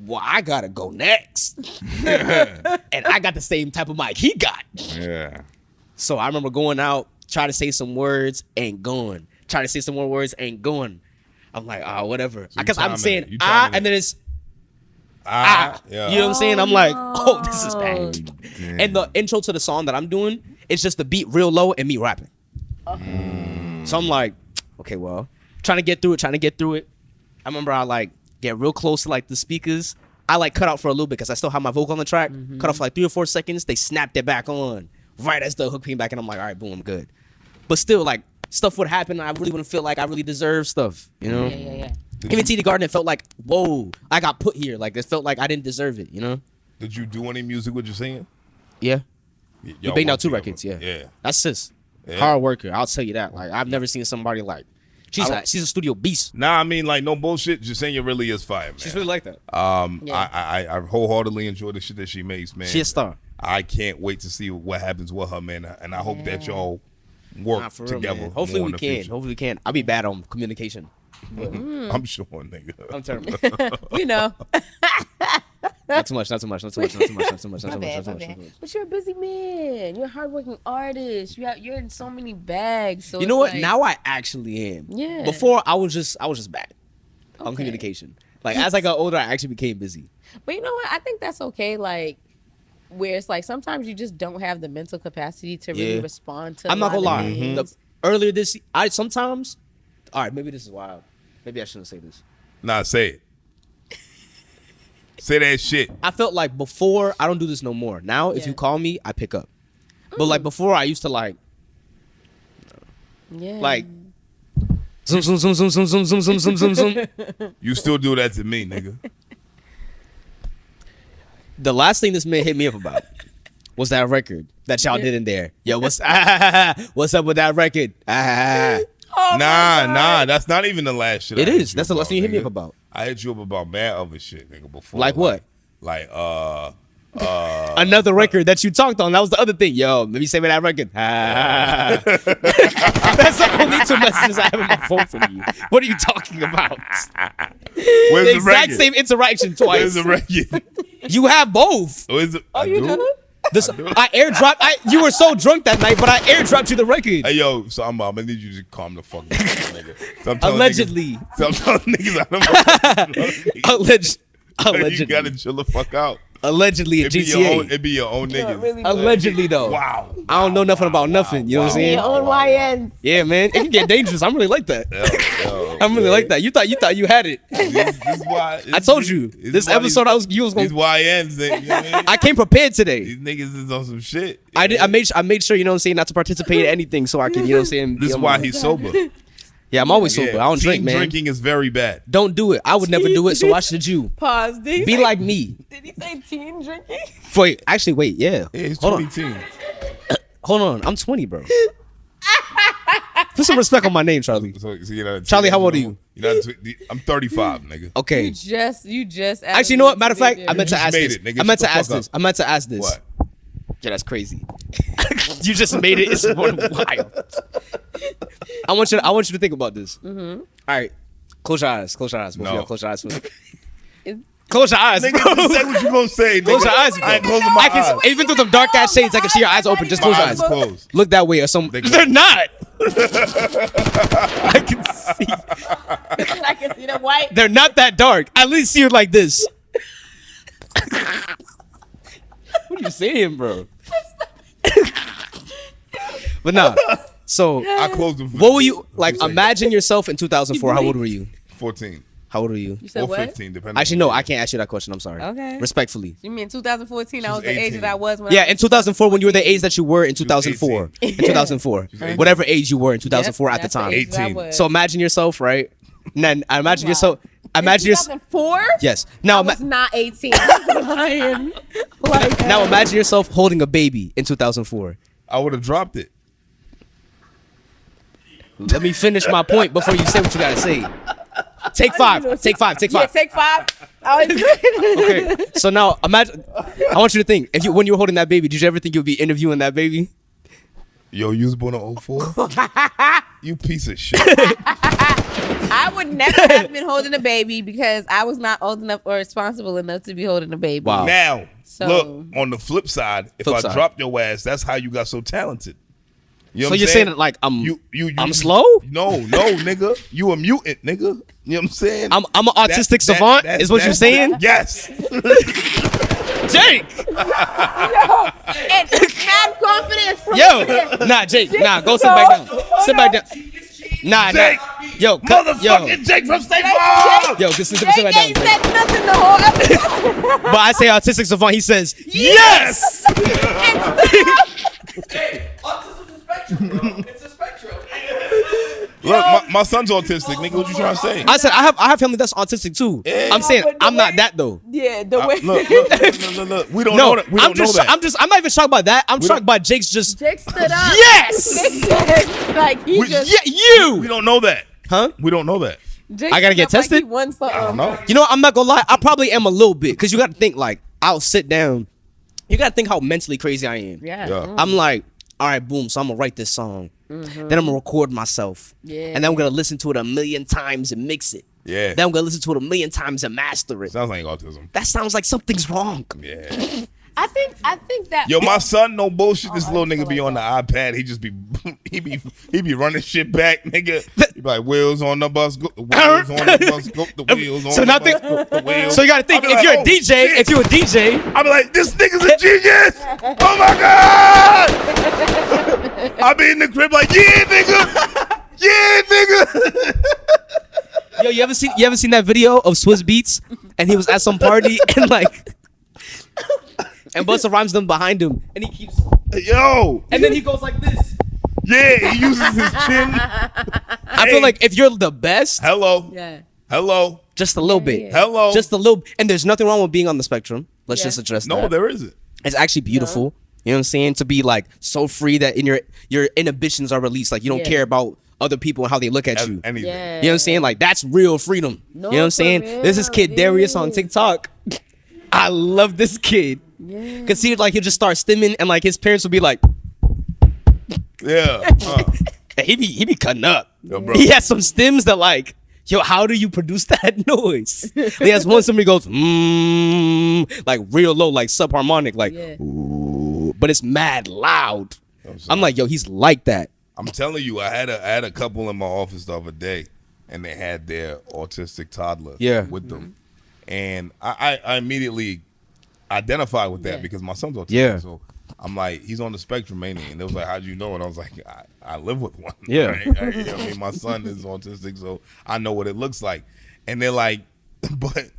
well, I gotta go next. And I got the same type of mic he got. Yeah. So I remember going out, try to say some words, ain't going. Try to say some more words, ain't going. I'm like, whatever. So you Because I'm timing saying it. You timing and then it's Yeah. you know what I'm saying? I'm like, oh, this is bad. And the intro to the song that I'm doing, it's just the beat real low and me rapping. So I'm like, okay, well, trying to get through it. I remember I like get real close to like the speakers. I like cut out for a little bit because I still have my vocal on the track. Cut off for like 3 or 4 seconds. They snapped it back on right as the hook came back, and I'm like, all right, boom, I'm good. But still, like stuff would happen. And I really wouldn't feel like I really deserve stuff, you know? Yeah. Even TD Garden, it felt like, whoa, I got put here. Like it felt like I didn't deserve it, you know? Did you do any music with your singing? Yeah. Y'all We banged out worked 2 together. records, yeah. Yeah. That's sis. Yeah. Hard worker, I'll tell you that. Like I've never seen somebody like she's a studio beast. Nah, I mean, like, no bullshit. Jasenia really is fire, man. She's really like that. I wholeheartedly enjoy the shit that she makes, man. She a star. I can't wait to see what happens with her, man. And I hope that y'all work Nah, for real, together. man. Hopefully more we in the can. future. Hopefully we can. I'll be bad on communication. I'm sure, nigga. I'm terrible. We know. Not too much. Not too much. Not too much. Not too much. Not too much. Not My too much. bad, Not too my much. bad. But you're a busy man. You're a hardworking artist. You're in so many bags. So You know it's what? like- Now I actually am. Yeah. Before I was just bad on Okay. communication. Like as I got older, I actually became busy. But you know what? I think that's okay. Like, where it's like sometimes you just don't have the mental capacity to really Yeah. respond to. I'm not a gonna lot of lie. things. Earlier this, I sometimes. All right, maybe this is wild. Maybe I shouldn't say this. Nah, say it. Say that shit. I felt like before, I don't do this no more. Now, if Yeah. you call me, I pick up. But like before, I used to like Yeah. zoom, zoom, zoom, zoom, zoom, zoom, zoom, zoom, zoom, zoom, zoom. You still do that to me, nigga. The last thing this man hit me up about was that record that y'all did in there. Yo, what's up with that record? Nah, that's not even the last shit. It I hit is. you That's the last about, thing you hit me nigga. up about. I hit you up about mad other shit, nigga, before. Like what? Like Another record that you talked on. That was the other thing. Yo, let me say me that record. That's the only two messages I have in my phone from you. What are you talking about? Where's The the exact record? same interaction Where's twice. the record? You have both. Where's the, I you do? do? This, I airdropped. You were so drunk that night, but I airdropped you the record. Hey yo, so I'm gonna need you to calm the fuck down, nigga. So I'm telling Allegedly. Niggas, so I'm telling niggas I don't Allegedly. You gotta chill the fuck out. Allegedly a It be your own, GTA. it be your own niggas. Allegedly though. Wow. I don't know nothing about nothing. You know what I'm saying? Your own YNs. Yeah, man. It can get dangerous. I'm really like that. Yo, I'm really like that. You thought you had it. This is why, I told you. This episode you was These gonna. YNs, you know what I mean? I came prepared today. These niggas is on some shit. I made sure, you know what I'm saying, not to participate in anything so I can, you know what I'm saying. This is why he's sober. Yeah, I'm always sober. Yeah, I don't drink, team man. Drinking is very bad. Don't do it. I would never do it, so why should you? Pause. Did he Be say- like me. Did he say teen drinking? Wait, actually, wait, yeah. Yeah, he's Hold 20 on. Hold on. I'm 20, bro. Put some respect on my name, Charlie. So you're not a Charlie, how teenager old are no more? You're not I'm 35, nigga. Okay. You just. Actually, you know what? Matter of fact, I meant to just ask made this. it, nigga. I meant Shut to the ask fuck this. up. I meant to ask this. What? Yeah, that's crazy. You just made it. It's more wild. I want you to think about this. Mm-hmm. All right, close your eyes. Close your eyes. Both of No. y'all close your eyes. Close your eyes, Nigga, bro. just say what you gonna say, nigga. Close your eyes, bro. I ain't closing my I can, eyes. even through them dark ass shades, I can see your eyes open. Just My close your eyes eyes. closed. Look that way, or some. They They're closed. not. I can see. I can see the white. They're not that dark. I at least see it like this. What are you saying, bro? But nah. So, I closed them. what were you like? Imagine yourself in 2004. How old were you? 14 How old were you? You said or what? 15, depending. Actually, no. I can't ask you that question. I'm sorry. Okay. Respectfully. You mean 2014? I was the 18. age that I was when. Yeah, I in 2004, when you were the age that you were in 2004. In 2004. 18. Whatever age you were in 2004 at the That's the time. age that I 18. was. So imagine yourself, right? And then I imagine yourself. Imagine yourself. 2004. Yes. Now, I was not 18. Lying. Like, now imagine yourself holding a baby in 2004. I would have dropped it. Let me finish my point before you say what you gotta say. Take five. Take five. Take Yeah, five. take 5. I was Okay. So now imagine. I want you to think. If you, when you were holding that baby, did you ever think you'd be interviewing that baby? Yo, you was born in 04? You piece of shit. I would never have been holding a baby because I was not old enough or responsible enough to be holding a baby. Wow. Now, So- look, on the flip side, if Flip I side. dropped your ass, that's how you got so talented. You know So what I'm you're saying that like I'm I'm slow? No, nigga. You a mutant, nigga. You know what I'm saying? I'm an autistic savant, is what you're saying? Yes. Jake. And mad confidence from Yo. Nah, Jake. Nah, go sit back down. Sit back down. Nah, Jake. nah. Yo, cut. Yo. Motherfucking Jake from State Farm. Yo, sit Jake back down. ain't said nothing the whole episode. But I say autistic savant, he says yes. Autism's a spectrum, bro. It's a spectrum. Look, my son's autistic, nigga. What you trying to say? I said I have family that's autistic too. Yeah. I'm saying But the I'm not way- that though. Yeah, the way Look. We don't know that. We don't know that. I'm not even shocked by that. I'm shocked by Jake's just Jake stood up. yes. Jake said, like he We- just. Yeah, you. We don't know that. Huh? We don't know that. Jake I gotta get stood up like tested? he won something. I don't know. You know what? I'm not gonna lie. I probably am a little bit because you got to think like I'll sit down. You got to think how mentally crazy I am. Yeah. Yeah. I'm like, all right, boom. So I'm gonna write this song. Then I'm gonna record myself. Yeah. And then I'm gonna listen to it a million times and mix it. Yeah. Then I'm gonna listen to it 1,000,000 times and master it. Sounds like autism. That sounds like something's wrong. Yeah. I think that. Yo, my son, no bullshit. This I little feel nigga be like on the iPad. He just be he be running shit back, nigga. He be like, wheels on the bus, go, the wheels on the bus, go, the wheels on So the nothing. bus, go, the wheels. So you gotta think I be if like, you're a oh, DJ, shit. if you're a DJ, I be like, this nigga's a genius. Oh my god. I be in the crib like, yeah, nigga. Yeah, nigga. yo, you ever seen that video of Swizz Beats and he was at some party and like, and Busta Rhymes them behind him and he keeps, Yo. and then he goes like this. Yeah, he uses his chin. I feel like if you're the best, Hello. Yeah. Hello. just a little bit, Hello. just a little, and there's nothing wrong with being on the spectrum. Let's Yeah. just address No, that. there isn't. It's actually beautiful. You know what I'm saying? To be like so free that in your inhibitions are released. Like you don't Yeah. care about other people and how they look at you. Anything. Yeah. You know what I'm saying? Like that's real freedom. No, you know what I'm for saying? This is real, kid Darius on it is. TikTok. I love this kid. Yeah. Cause he like he'll just start stimming and like his parents will be like, Yeah. he be cutting up. Yo, bro. He has some stems that like, yo, how do you produce that noise? He has one somebody goes, like real low, like subharmonic, like, Yeah. ooh, but it's mad loud. I'm like, yo, he's like that. I'm telling you, I had a couple in my office the other day, and they had their autistic toddler with them, and I immediately identified with that because my son's autistic. Yeah. So I'm like, he's on the spectrum, ain't he? And they was like, how'd you know? And I was like, I live with one. Yeah. Right? I mean, my son is autistic, so I know what it looks like. And they're like, but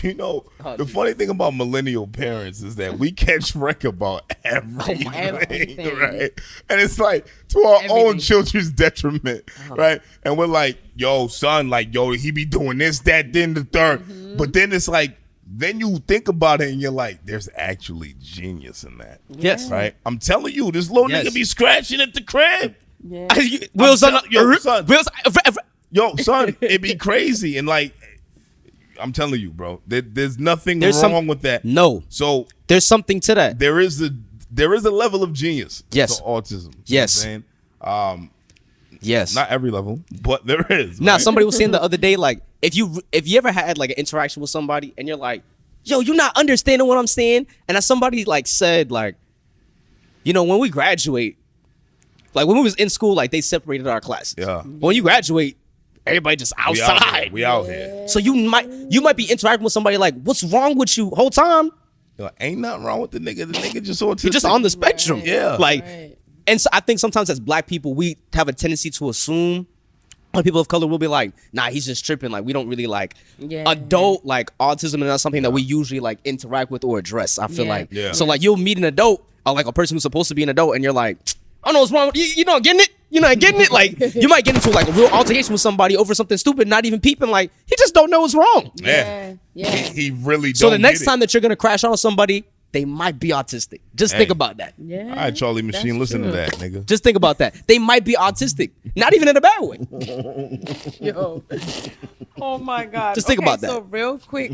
you know, the funny thing about millennial parents is that we catch wreck about everything, Everything. right? And it's like to our own Everything. children's detriment, right? And we're like, yo, son, like, yo, he be doing this, that, then the third. But then it's like, then you think about it and you're like, there's actually genius in that. Yes. Right? I'm telling you, this little Yes. nigga be scratching at the crib. Yeah. Wheels on yo, son. wheels. Yo, son, it be crazy. And like, I'm telling you, bro, there's nothing There's wrong some- with that. No, So there's something to that. there is a level of genius Yes. to autism. Yes. You know what I'm saying? Yes. Not every level, but there is. Now, right? somebody was saying the other day, like, if you ever had like an interaction with somebody and you're like, yo, you're not understanding what I'm saying, and as somebody like said, like, you know, when we graduate, like when we was in school, like they separated our classes. Yeah. When you graduate, everybody just We out here. outside. We out here. So you might be interacting with somebody like, what's wrong with you? Whole time You're like, ain't nothing wrong with the nigga. The nigga just autistic. you're just on the spectrum. Yeah. Like, Right. and so I think sometimes as black people, we have a tendency to assume. Other people of color will be like, nah, he's just tripping. Like, we don't really like Yeah. adult, like autism and that's something that we usually like interact with or address. I feel Yeah. like. Yeah. So like you'll meet an adult or like a person who's supposed to be an adult and you're like, I don't know what's wrong with you. You're not getting it. You're not getting it. Like you might get into like a real altercation with somebody over something stupid, not even peeping. Like he just don't know what's wrong. Yeah. Yeah. He really don't So the next get time that you're gonna crash on somebody, they might be autistic. Just think Hey. about that. Yeah. All right, Charlie Machine, That's listen to true. that, nigga. Just think about that. They might be autistic, not even in a bad way. Yo. Oh my God. Just think about that. So real quick.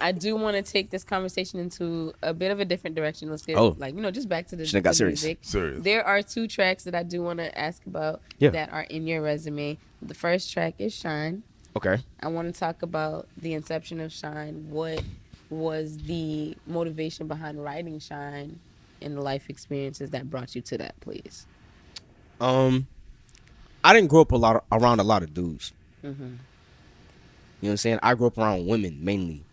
I do want to take this conversation into a bit of a different direction. Let's get just back to the, Should've got the serious. music. Serious. There are 2 tracks that I do want to ask about Yeah. that are in your resume. The first track is Shine. Okay. I want to talk about the inception of Shine. What was the motivation behind writing Shine and the life experiences that brought you to that place? I didn't grow up around a lot of dudes. You know what I'm saying? I grew up around women mainly.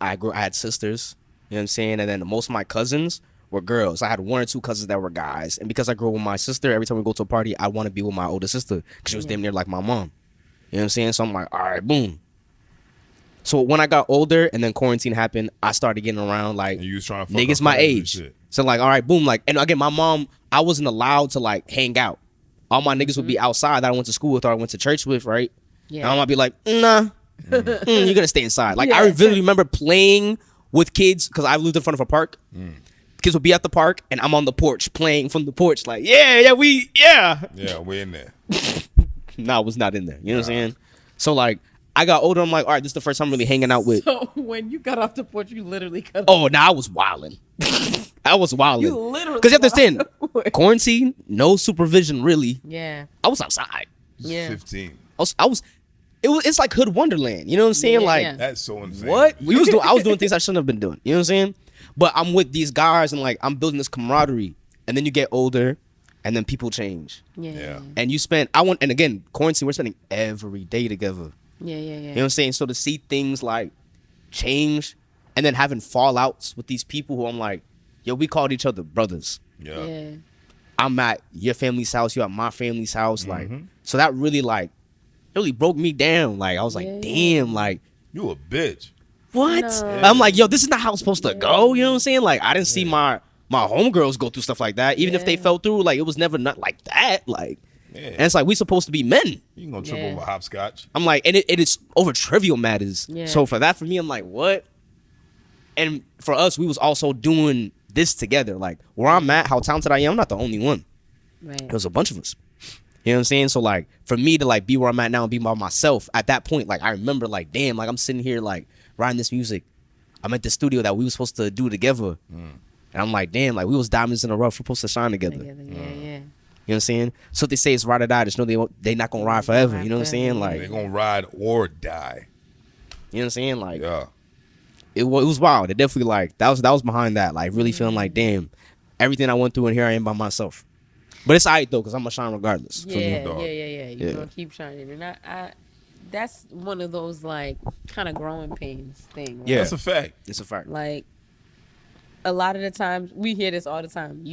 I had sisters. You know what I'm saying? And then most of my cousins were girls. I had 1 or 2 cousins that were guys. And because I grew up with my sister, every time we go to a party, I want to be with my older sister because she was damn near like my mom. You know what I'm saying? So I'm like, all right, boom. So when I got older and then quarantine happened, I started getting around like And you was trying to fuck niggas up my friends and age. shit. So like, all right, boom. Like, and again, my mom, I wasn't allowed to like hang out. All my niggas would be outside that I went to school with or I went to church with, right? Yeah. And I might be like, nah, you're gonna stay inside. Like I vividly remember playing with kids because I lived in front of a park. Kids would be at the park and I'm on the porch playing from the porch. Like, yeah, Yeah, we're in there. No, I was not in there. You know what I'm saying? So like, I got older. I'm like, all right, this is the first time I'm really hanging out with. So when you got off the porch, you literally cut off. Oh, nah, I was wilding. I was wilding. You literally Because you have to got off understand, the porch. quarantine, no supervision really. Yeah. I was outside. Yeah. 15. It's like hood wonderland. You know what I'm saying? Yeah, like yeah. That's so insane. what I was doing things I shouldn't have been doing. You know what I'm saying? But I'm with these guys and like I'm building this camaraderie. And then you get older, and then people change. Yeah. And you spend and again, quarantine, we're spending every day together. Yeah. You know what I'm saying? So to see things like change, and then having fallouts with these people who I'm like, yo, we called each other brothers. Yeah. I'm at your family's house, you at my family's house, like so that really like really broke me down. Like I was like, damn, like You a bitch. what? No. I'm like, yo, this is not how it's supposed to go. You know what I'm saying? Like I didn't see my homegirls go through stuff like that. Even if they fell through, like it was never not like that. Like and it's like we supposed to be men. You ain't gonna trip over hopscotch. I'm like, and it is over trivial matters. Yeah. So for me, I'm like, what? And for us, we was also doing this together. Like where I'm at, how talented I am, I'm not the only one. Right. It was a bunch of us. You know what I'm saying? So like for me to like be where I'm at now and be by myself at that point, like I remember like, damn, like I'm sitting here like writing this music. I'm at the studio that we were supposed to do together. And I'm like, damn, like we was diamonds in the rough. We're supposed to shine together. Yeah. You know what I'm saying? So they say it's ride or die. Just know they not gonna ride forever. You know what I'm saying? Like They're gonna ride or die. you know what I'm saying? Like Yeah. it was wild. It definitely like that was behind that. Like really feeling like, damn, everything I went through and here I am by myself. But it's alright though, cause I'm gonna shine regardless. Yeah. dog. You're gonna keep shining, and I that's one of those like kind of growing pains thing. Right? Yeah. That's a fact. It's a fact. Like a lot of the times we hear this all the time.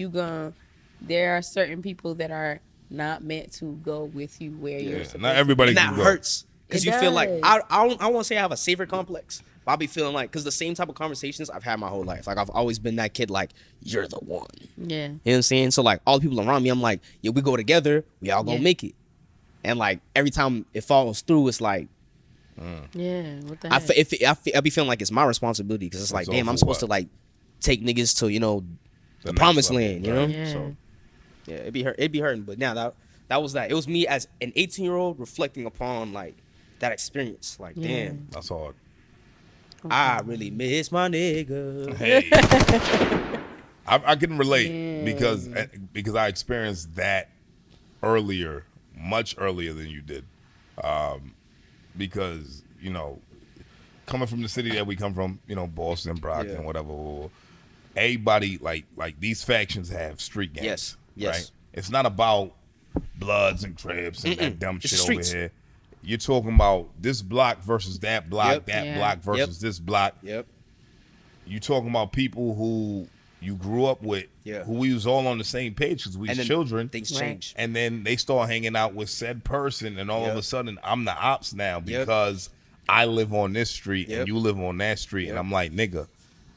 There are certain people that are not meant to go with you where you're supposed Not everybody And that can go. hurts. Cause It you feel like does. I want to say I have a savior complex. But I'll be feeling like, cause the same type of conversations I've had my whole life. Like I've always been that kid. Like you're the one. Yeah. You know what I'm saying? So like all the people around me, I'm like, yeah, we go together. We all gonna make it. And like every time it falls through, it's like Yeah. What the heck? I be feeling like it's my responsibility because it's like, So damn, for I'm supposed what? to like take niggas to the next promised level, land. You know? right. Yeah. So yeah, it'd be hurting. But now that was that. It was me as an 18-year-old reflecting upon like that experience. Like, damn, That's hard. I really miss my nigga. Hey. I can relate because I experienced that earlier, much earlier than you did. Because, coming from the city that we come from, Boston, Brockton, whatever, everybody, like these factions have street gangs. Yes. Right? It's not about Bloods and Crips and that dumb It's shit streets. over here. You're talking about this block versus that block, Yep. block versus this block. Yep. You talking about people who you grew up with, who we was all on the same page because we was children. Things Right. change. And then they start hanging out with said person, and all of a sudden, I'm the ops now because I live on this street and you live on that street. And I'm like, nigga,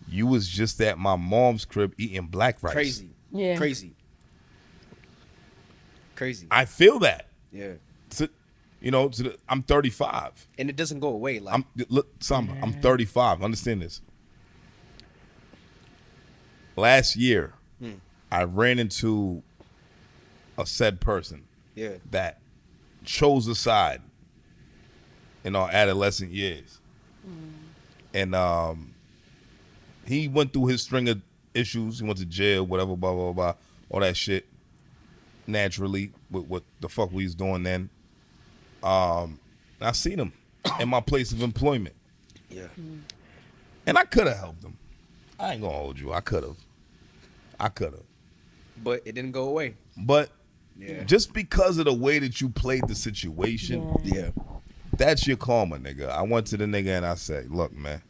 you was just at my mom's crib eating black rice. Crazy. Yeah. Crazy. I feel that. Yeah. I'm 35. And it doesn't go away. Like I'm 35. Understand this. Last year, I ran into a said person that chose a side in our adolescent years. And he went through his string of issues. He went to jail, whatever, blah, blah, blah, all that shit. Naturally, with what the fuck we was doing then. I seen him in my place of employment. Yeah. And I could have helped him. I ain't gonna hold you. I could have. But it didn't go away. But just because of the way that you played the situation, that's your karma, nigga. I went to the nigga and I said, look, man,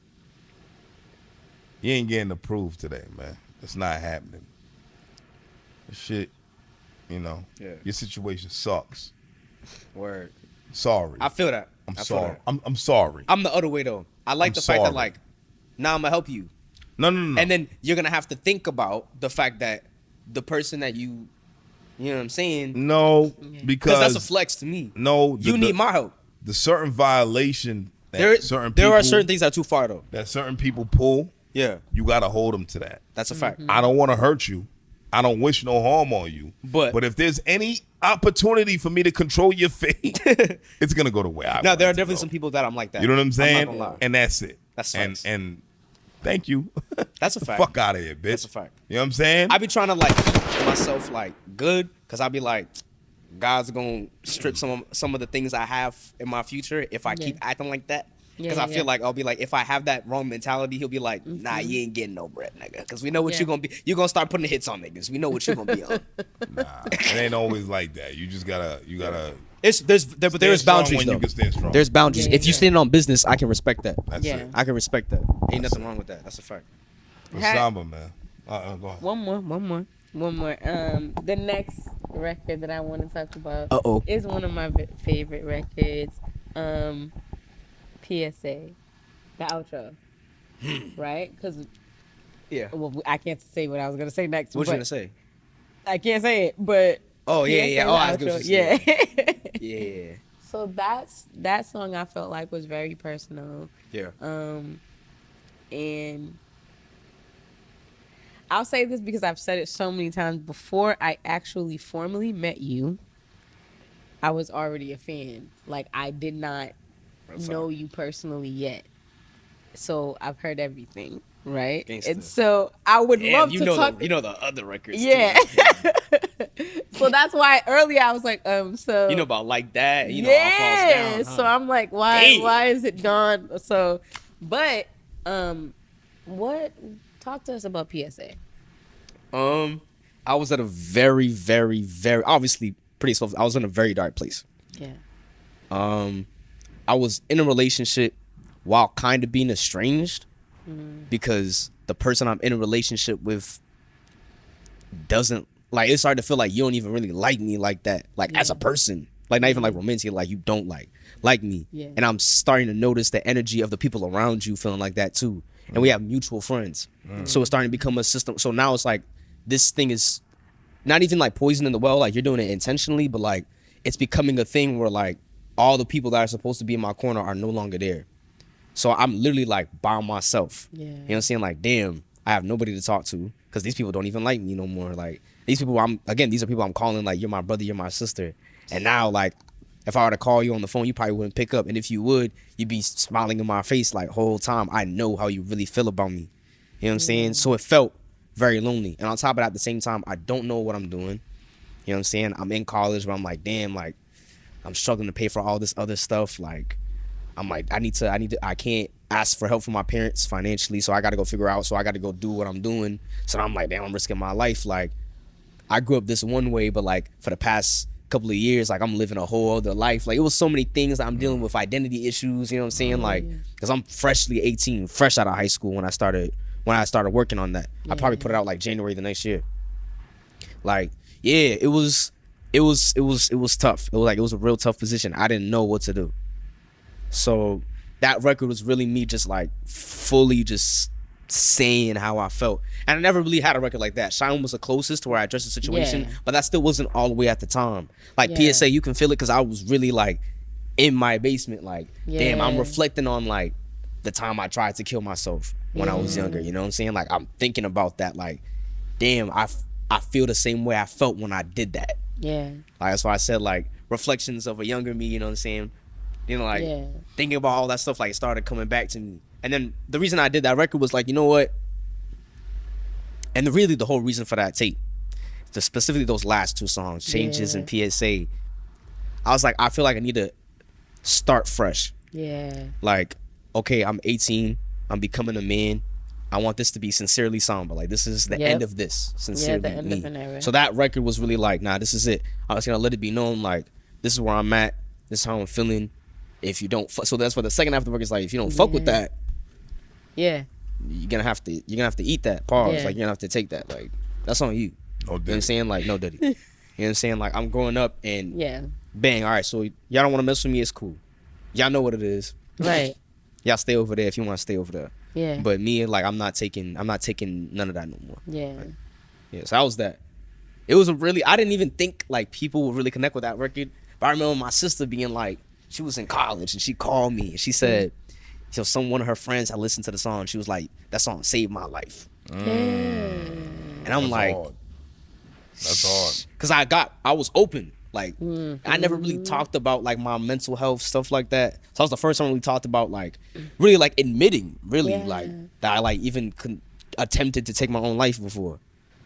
you ain't getting approved today, man. It's not happening. This shit, your situation sucks. Word. Sorry. I feel that. I'm sorry. I'm sorry. I'm the other way though. I like the fact that like, now I'm gonna help you. No. And then you're gonna have to think about the fact that the person that you know what I'm saying? No, because that's a flex to me. No, you need my help. The certain violation that there are certain things that are too far though. That certain people pull. Yeah, you gotta hold them to that. That's a fact. I don't want to hurt you. I don't wish no harm on you. But if there's any opportunity for me to control your fate, it's gonna go the way I. Now there are definitely some people that I'm like that. You know what I'm saying? I'm not gonna lie. And that's it. That's and thank you. That's a fact. Fuck out of here, bitch. That's a fact. You know what I'm saying? I be trying to like keep myself like good because I be like, God's gonna strip some of the things I have in my future if I keep acting like that. Because I feel like I'll be like, if I have that wrong mentality, he'll be like, nah, you ain't getting no bread, nigga. Because we know what you're gonna be. You're gonna start putting the hits on niggas. We know what you're gonna be on. Nah, it ain't always like that. You just gotta. But there's boundaries though. You can stand strong. There's boundaries. If you stand on business, I can respect that. That's it. I can respect that. Ain't nothing wrong with that. That's a fact. It's Samba, man. Go ahead. One more. The next record that I want to talk about is one of my favorite records. PSA, the outro, right? Because well, I can't say what I was gonna say next. What you gonna say? I can't say it, but oh yeah. Oh, I was gonna say yeah. So that song I felt like was very personal. Yeah. And I'll say this because I've said it so many times before I actually formally met you. I was already a fan. Like, I did not know you personally yet. So I've heard everything, right? Gangsta. And so I would love to talk. You know the other records. Yeah. So that's why earlier I was like, so. You know about Like That. You know All Falls Down. Huh? So I'm like, why is it gone? So, but, talk to us about PSA. I was at a very, very, very, obviously pretty slow. I was in a very dark place. Yeah. I was in a relationship while kind of being estranged because the person I'm in a relationship with doesn't, like, it started to feel like you don't even really like me like that, like as a person, like not even like romantic, like you don't like me. Yeah. And I'm starting to notice the energy of the people around you feeling like that too. And we have mutual friends. So it's starting to become a system. So now it's like, this thing is not even like poison in the well, like you're doing it intentionally, but like it's becoming a thing where like all the people that are supposed to be in my corner are no longer there. So I'm literally like by myself. Yeah. You know what I'm saying? Like, damn, I have nobody to talk to because these people don't even like me no more. Like these people, these are people I'm calling like, you're my brother, you're my sister. And now like, if I were to call you on the phone, you probably wouldn't pick up. And if you would, you'd be smiling in my face like whole time. I know how you really feel about me. You know what I'm saying? So it felt very lonely. And on top of that, at the same time, I don't know what I'm doing. You know what I'm saying? I'm in college where I'm like, damn, like I'm struggling to pay for all this other stuff. Like I'm like, I can't ask for help from my parents financially. So I got to go figure out. So I got to go do what I'm doing. So I'm like, damn, I'm risking my life. Like I grew up this one way, but like for the past couple of years, like I'm living a whole other life. Like it was so many things that I'm dealing with, identity issues, you know what I'm saying? Like, cause I'm freshly 18, fresh out of high school when I started working on that. I probably put it out like January the next year. Like, yeah, it was tough. It was a real tough position. I didn't know what to do. So that record was really me just like fully just saying how I felt. And I never really had a record like that. Shine was the closest to where I addressed the situation, but that still wasn't all the way at the time. Like PSA, you can feel it because I was really like in my basement, like, damn, I'm reflecting on like the time I tried to kill myself when I was younger, you know what I'm saying? Like I'm thinking about that, like, damn, I feel the same way I felt when I did that. Yeah. Like that's why I said like reflections of a younger me, you know what I'm saying? You know, like thinking about all that stuff, like it started coming back to me. And then the reason I did that record was like, you know what? And really the whole reason for that tape, specifically those last two songs, Changes and PSA, I was like, I feel like I need to start fresh. Yeah. Like, okay, I'm 18. I'm becoming a man. I want this to be sincerely Samba. Like, this is the end of this. Sincerely the end of an era. So that record was really like, nah, this is it. I was going to let it be known, like, this is where I'm at. This is how I'm feeling. If you don't, so that's what the second half of the record is like. If you don't fuck with that, you're gonna have to eat that. Pause. Like you're gonna have to take that. Like that's on you. No, you know what I'm saying? Like no diddy. You know what I'm saying? Like I'm growing up and bang. All right, so y'all don't want to mess with me. It's cool. Y'all know what it is. Right. Y'all stay over there if you want to stay over there. Yeah. But me, like I'm not taking none of that no more. Yeah. Like, yeah. So that was that. It was I didn't even think like people would really connect with that record. But I remember my sister being like, she was in college and she called me and she said, so one of her friends had listened to the song. She was like, that song saved my life. And I'm like, hard. That's hard. Cause I was open. Like I never really talked about like my mental health, stuff like that. So that was the first time we talked about like really like admitting like that I like even attempted to take my own life before.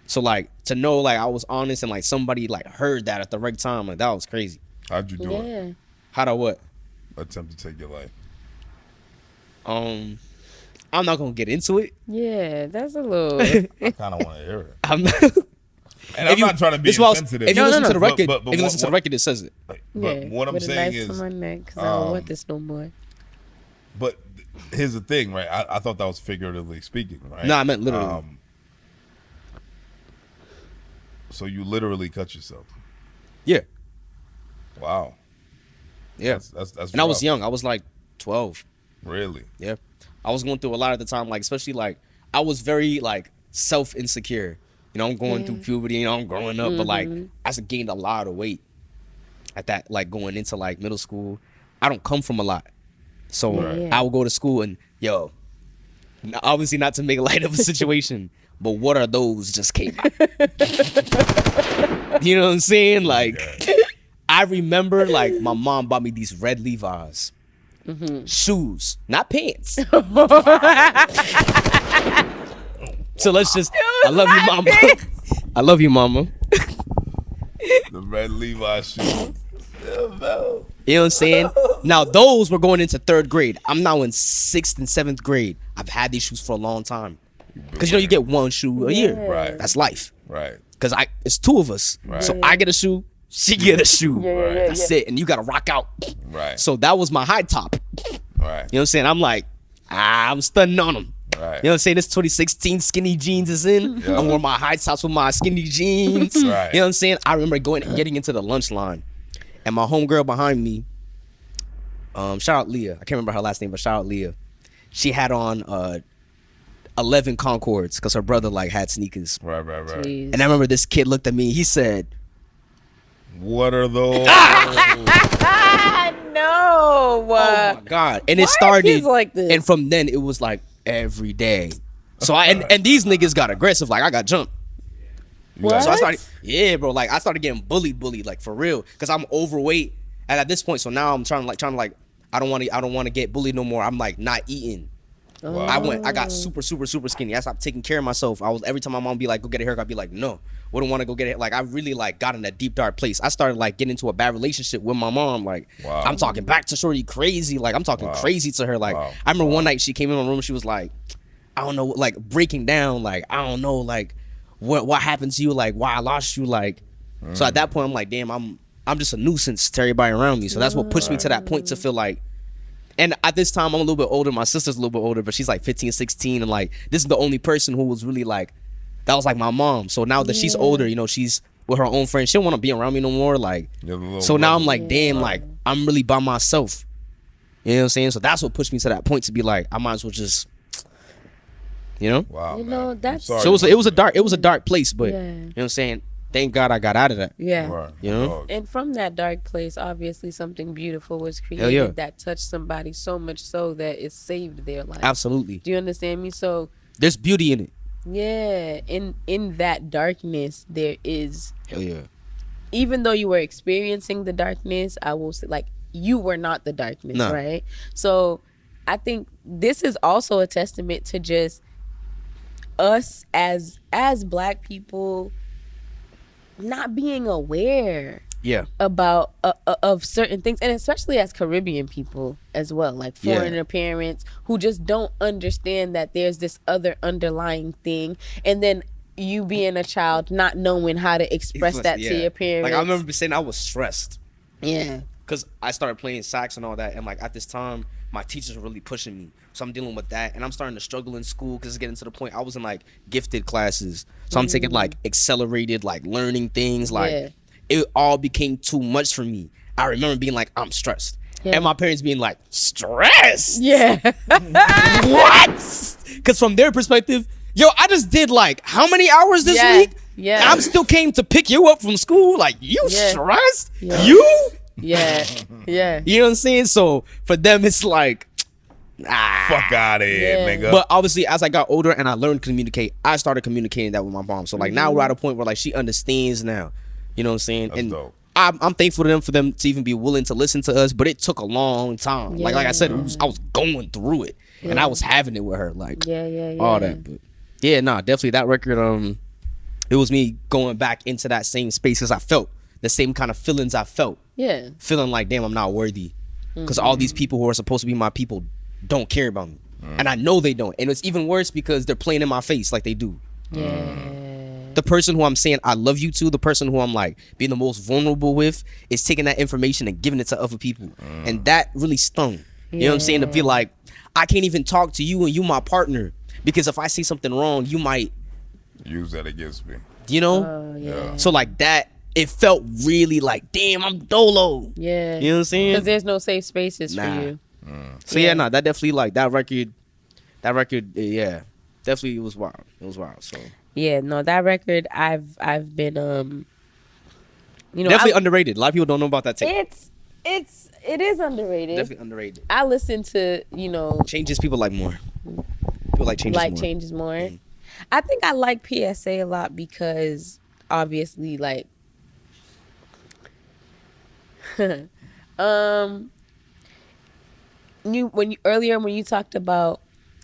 So like to know like I was honest and like somebody like heard that at the right time, like that was crazy. How'd you do it? How'd I what? Attempt to take your life. I'm not gonna get into it. Yeah, that's a little. I kind of want to hear it. I'm not. And I'm not trying to be insensitive. If you listen to the record, but if you listen to the record, it says it. But what I'm saying is, on my neck 'cause I don't want this no more. But here's the thing, right? I thought that was figuratively speaking, right? No, I meant literally. So you literally cut yourself. Yeah. Wow. Yeah. That's and rough. I was young. I was like 12. Really? Yeah. I was going through a lot at the time, like especially like I was very like self-insecure. You know, I'm going through puberty, you know, I'm growing up, but like I just gained a lot of weight at that, like going into like middle school. I don't come from a lot. So I would go to school and obviously not to make light of a situation, but what are those just came out. You know what I'm saying? Like I remember like my mom bought me these red Levi's. Shoes, not pants. So let's just I love you, mama. I love you, mama. The red Levi shoes. You know what I'm saying? Now those were going into 3rd grade. I'm now in 6th and 7th grade. I've had these shoes for a long time. Because you know you get one shoe a year. Right. That's life. Right. Because it's 2 of us. Right. So I get a shoe, she get a shoe. Right. That's it. And you gotta rock out. Right. So that was my high top. Right. You know what I'm saying? I'm like, I'm stunning on them. Right. You know what I'm saying? This 2016 skinny jeans is in. Yeah. I'm wearing my high tops with my skinny jeans. Right. You know what I'm saying? I remember getting into the lunch line. And my homegirl behind me, shout out Leah. I can't remember her last name, but shout out Leah. She had on 11 Concords because her brother like had sneakers. Right. And I remember this kid looked at me. He said, "What are those?" No. oh my God. And it started like this? And from then it was like every day. So and these niggas got aggressive. Like I got jumped. What? So I started, bro. Like I started getting bullied, like for real, because I'm overweight. And at this point, so now I'm trying to I don't want to get bullied no more. I'm like not eating. Wow. I got super skinny. I stopped taking care of myself. Every time my mom be like, go get a haircut, I'd be like, no, wouldn't want to go get it. Like I really like got in a deep dark place. I started like getting into a bad relationship with my mom. Like I'm talking back to shorty crazy. Like I'm talking crazy to her. Like I remember one night she came in my room. She was like, I don't know, like breaking down. Like I don't know, like what happened to you. Like why I lost you. Like so at that point I'm like, damn, I'm just a nuisance to everybody around me. So that's what pushed me to that point to feel like. And at this time, I'm a little bit older. My sister's a little bit older, but she's like 15, 16. And like, this is the only person who was really like, that was like my mom. So now that she's older, you know, she's with her own friends. She don't want to be around me no more. Like, so now I'm like, damn, like, I'm really by myself. You know what I'm saying? So that's what pushed me to that point to be like, I might as well just, you know? Wow. You know, that's So it was a dark place, but you know what I'm saying? Thank God I got out of that. yeah. You know? And from that dark place, obviously something beautiful was created that touched somebody so much so that it saved their life. Absolutely. Do you understand me? So There's beauty in it. yeah, in that darkness there is. Hell yeah. Even though you were experiencing the darkness, I will say, like, you were not the darkness, No. right? So I think this is also a testament to just us as Black people not being aware about of certain things, and especially as Caribbean people as well, like foreigner parents who just don't understand that there's this other underlying thing, and then you being a child not knowing how to express that to your parents. Like I remember saying I was stressed. Yeah. Because I started playing sax and all that, and like at this time my teachers were really pushing me, so I'm dealing with that, and I'm starting to struggle in school because it's getting to the point I was in like gifted classes, so I'm taking like accelerated like learning things, like it all became too much for me. I remember being like, I'm stressed, and my parents being like, stressed? What? Because from their perspective, yo, I just did like how many hours this week? And I'm still came to pick you up from school. Like, you stressed? You? You know what I'm saying? So for them, it's like, fuck out of here, nigga. But obviously, as I got older and I learned to communicate, I started communicating that with my mom. So like now we're at a point where like she understands now. You know what I'm saying? That's dope. I'm thankful to them for them to even be willing to listen to us, but it took a long time. Like I said, I was going through it, and I was having it with her, like all that. But definitely that record. It It was me going back into that same space as I felt the same kind of feelings I felt. Yeah. Feeling like, damn, I'm not worthy. Because all these people who are supposed to be my people don't care about me. And I know they don't. And it's even worse because they're playing in my face like they do. Yeah. The person who I'm saying I love you to, the person who I'm like being the most vulnerable with, is taking that information and giving it to other people. And that really stung. You know what I'm saying? To be like, I can't even talk to you and you my partner. Because if I say something wrong, you might use that against me. You know? So like that, it felt really like, damn, I'm dolo. Yeah. You know what I'm saying? Because there's no safe spaces for you. So yeah, that definitely like that record, yeah, definitely it was wild. It was wild. So yeah, no, that record I've been definitely underrated. A lot of people don't know about that tape. It is underrated. Definitely underrated. I listen to changes people like more. People like changes more. Changes more. I think I like PSA a lot because obviously like when you talked about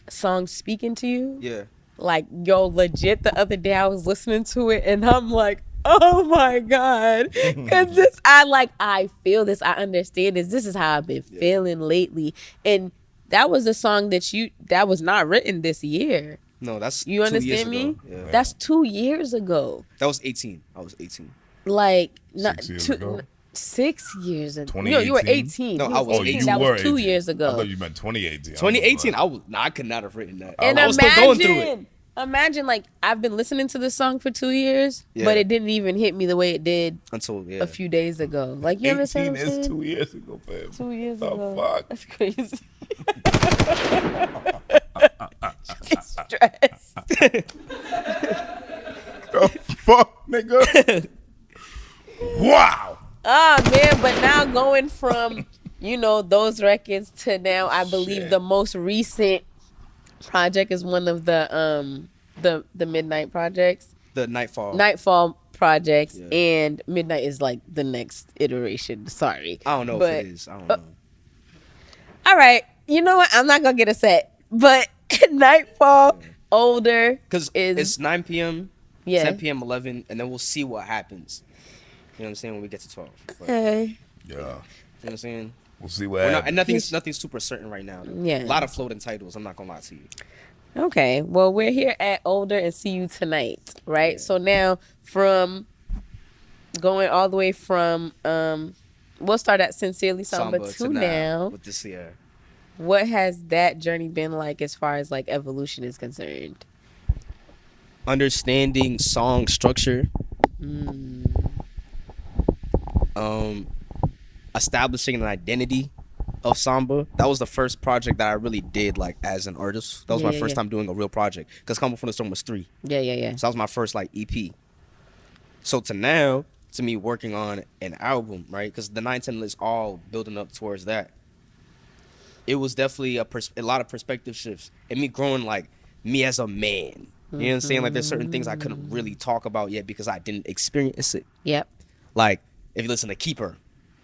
songs speaking to you, yeah, like yo, legit the other day I was listening to it and I'm like, oh my god, because I feel this, I understand this is how I've been feeling lately. And that was a song that was not written this year. No, that's you 2 understand years me ago. Yeah. That's 2 years ago. That was 18. I was 18. Like 6 years ago. 6 years ago. 2018? You were 18. No, He I was 18. 18. That You was were 2 18. years ago. I thought you meant 2018. 2018, I could not have written that. And I was still going through it. Imagine like I've been listening to this song for 2 years, Yeah. but it didn't even hit me the way it did until a few days ago. Like you understand what I'm saying? 2 years ago, fam. 2 years The ago. fuck? That's crazy. Stressed. The fuck, nigga? Wow. Oh man, but now going from those records to now, I believe the most recent project is one of the Midnight projects. The Nightfall projects, and Midnight is like the next iteration. Sorry, I don't know if it is. I don't know. All right, you know what? I'm not gonna get upset, but Nightfall older because it's 9 p.m. 10 p.m. 11, and then we'll see what happens. You know what I'm saying when we get to 12. But, okay. Yeah. You know what I'm saying? We'll see what happens. And nothing's super certain right now. Yeah. A lot of floating titles. I'm not gonna lie to you. Okay. Well, we're here at Older and See You Tonight, right? Yeah. So now from going all the way from we'll start at Sincerely Samba to now. With this year. What has that journey been like as far as like evolution is concerned? Understanding song structure. Establishing an identity of samba. That was the first project that I really did like as an artist. That was my first time doing a real project because Come From the Storm was 3. Yeah. So that was my first like EP. So to me working on an album, right? Because the 9-10 list all building up towards that. It was definitely a lot of perspective shifts and me growing like me as a man. You know what I'm saying? Like there's certain things I couldn't really talk about yet because I didn't experience it. Yep. Like if you listen to Keeper.